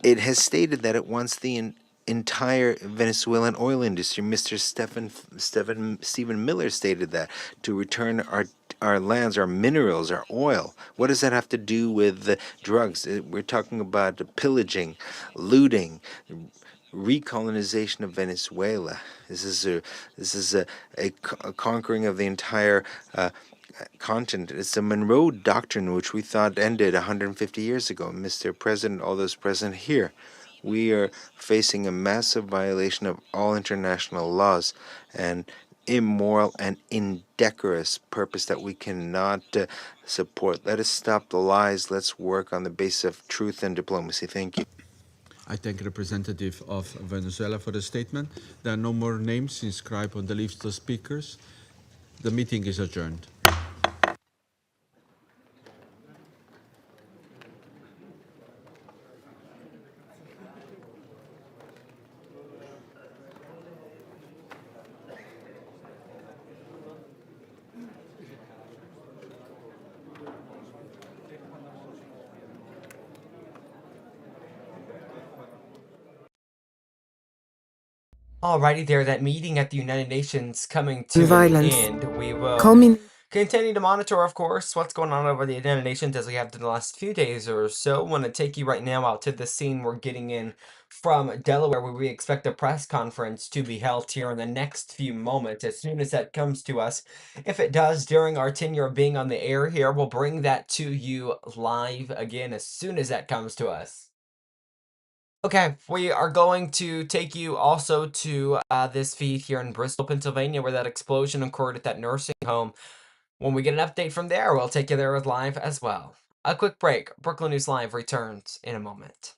it has stated that it wants the entire Venezuelan oil industry. Mr. Stephen Miller stated that to return our lands, our minerals, our oil. What does that have to do with drugs? We're talking about pillaging, looting, recolonization of Venezuela. This is a conquering of the entire continent. It's the Monroe Doctrine, which we thought ended 150 years ago. Mr. President, all those present here, we are facing a massive violation of all international laws and immoral and indecorous purpose that we cannot support. Let us stop the lies. Let's work on the basis of truth and diplomacy. Thank you. I thank the representative of Venezuela for the statement. There are no more names inscribed on the list of speakers. The meeting is adjourned. Alrighty there, that meeting at the United Nations coming to an end. We will continue to monitor, of course, what's going on over the United Nations as we have done the last few days or so. I want to take you right now out to the scene we're getting in from Delaware, where we expect a press conference to be held here in the next few moments. As soon as that comes to us, if it does during our tenure of being on the air here, we'll bring that to you live again as soon as that comes to us. Okay, we are going to take you also to this feed here in Bristol, Pennsylvania, where that explosion occurred at that nursing home. When we get an update from there, we'll take you there live as well. A quick break. Brooklyn News Live returns in a moment.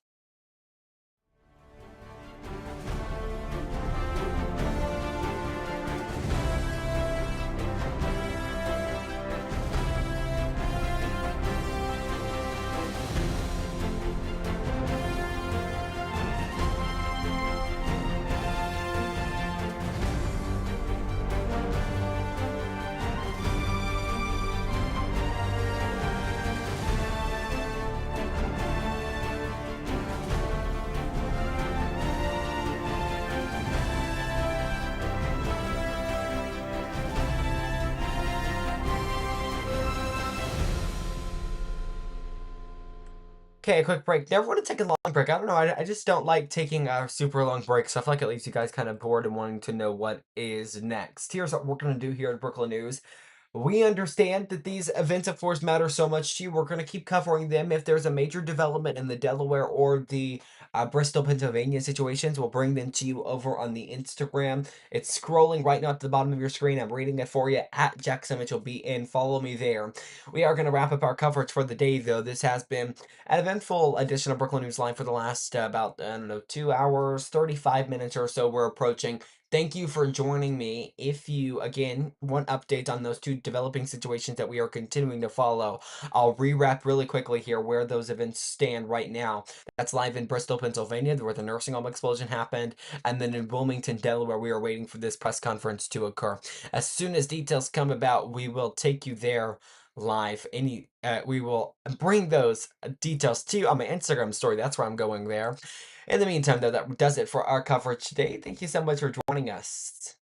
Okay, a quick break. Never want to take a long break. I don't know. I just don't like taking super long breaks. So I feel like it leaves you guys kind of bored and wanting to know what is next. Here's what we're going to do here at Brooklyn News. We understand that these events, of course, matter so much to you. We're going to keep covering them. If there's a major development in the Delaware or the Bristol, Pennsylvania situations, we'll bring them to you over on the Instagram. It's scrolling right now at the bottom of your screen. I'm reading it for you at Jackson Mitchell BN. Follow me there. We are going to wrap up our coverage for the day, though. This has been an eventful edition of Brooklyn News Live for the last about, 2 hours, 35 minutes or so we're approaching. Thank you for joining me. If you, again, want updates on those two developing situations that we are continuing to follow, I'll rewrap really quickly here where those events stand right now. That's live in Bristol, Pennsylvania, where the nursing home explosion happened, and then in Wilmington, Delaware, we are waiting for this press conference to occur. As soon as details come about, we will take you there live. We will bring those details to you on my Instagram story. That's where I'm going there. In the meantime, though, that does it for our coverage today. Thank you so much for joining us.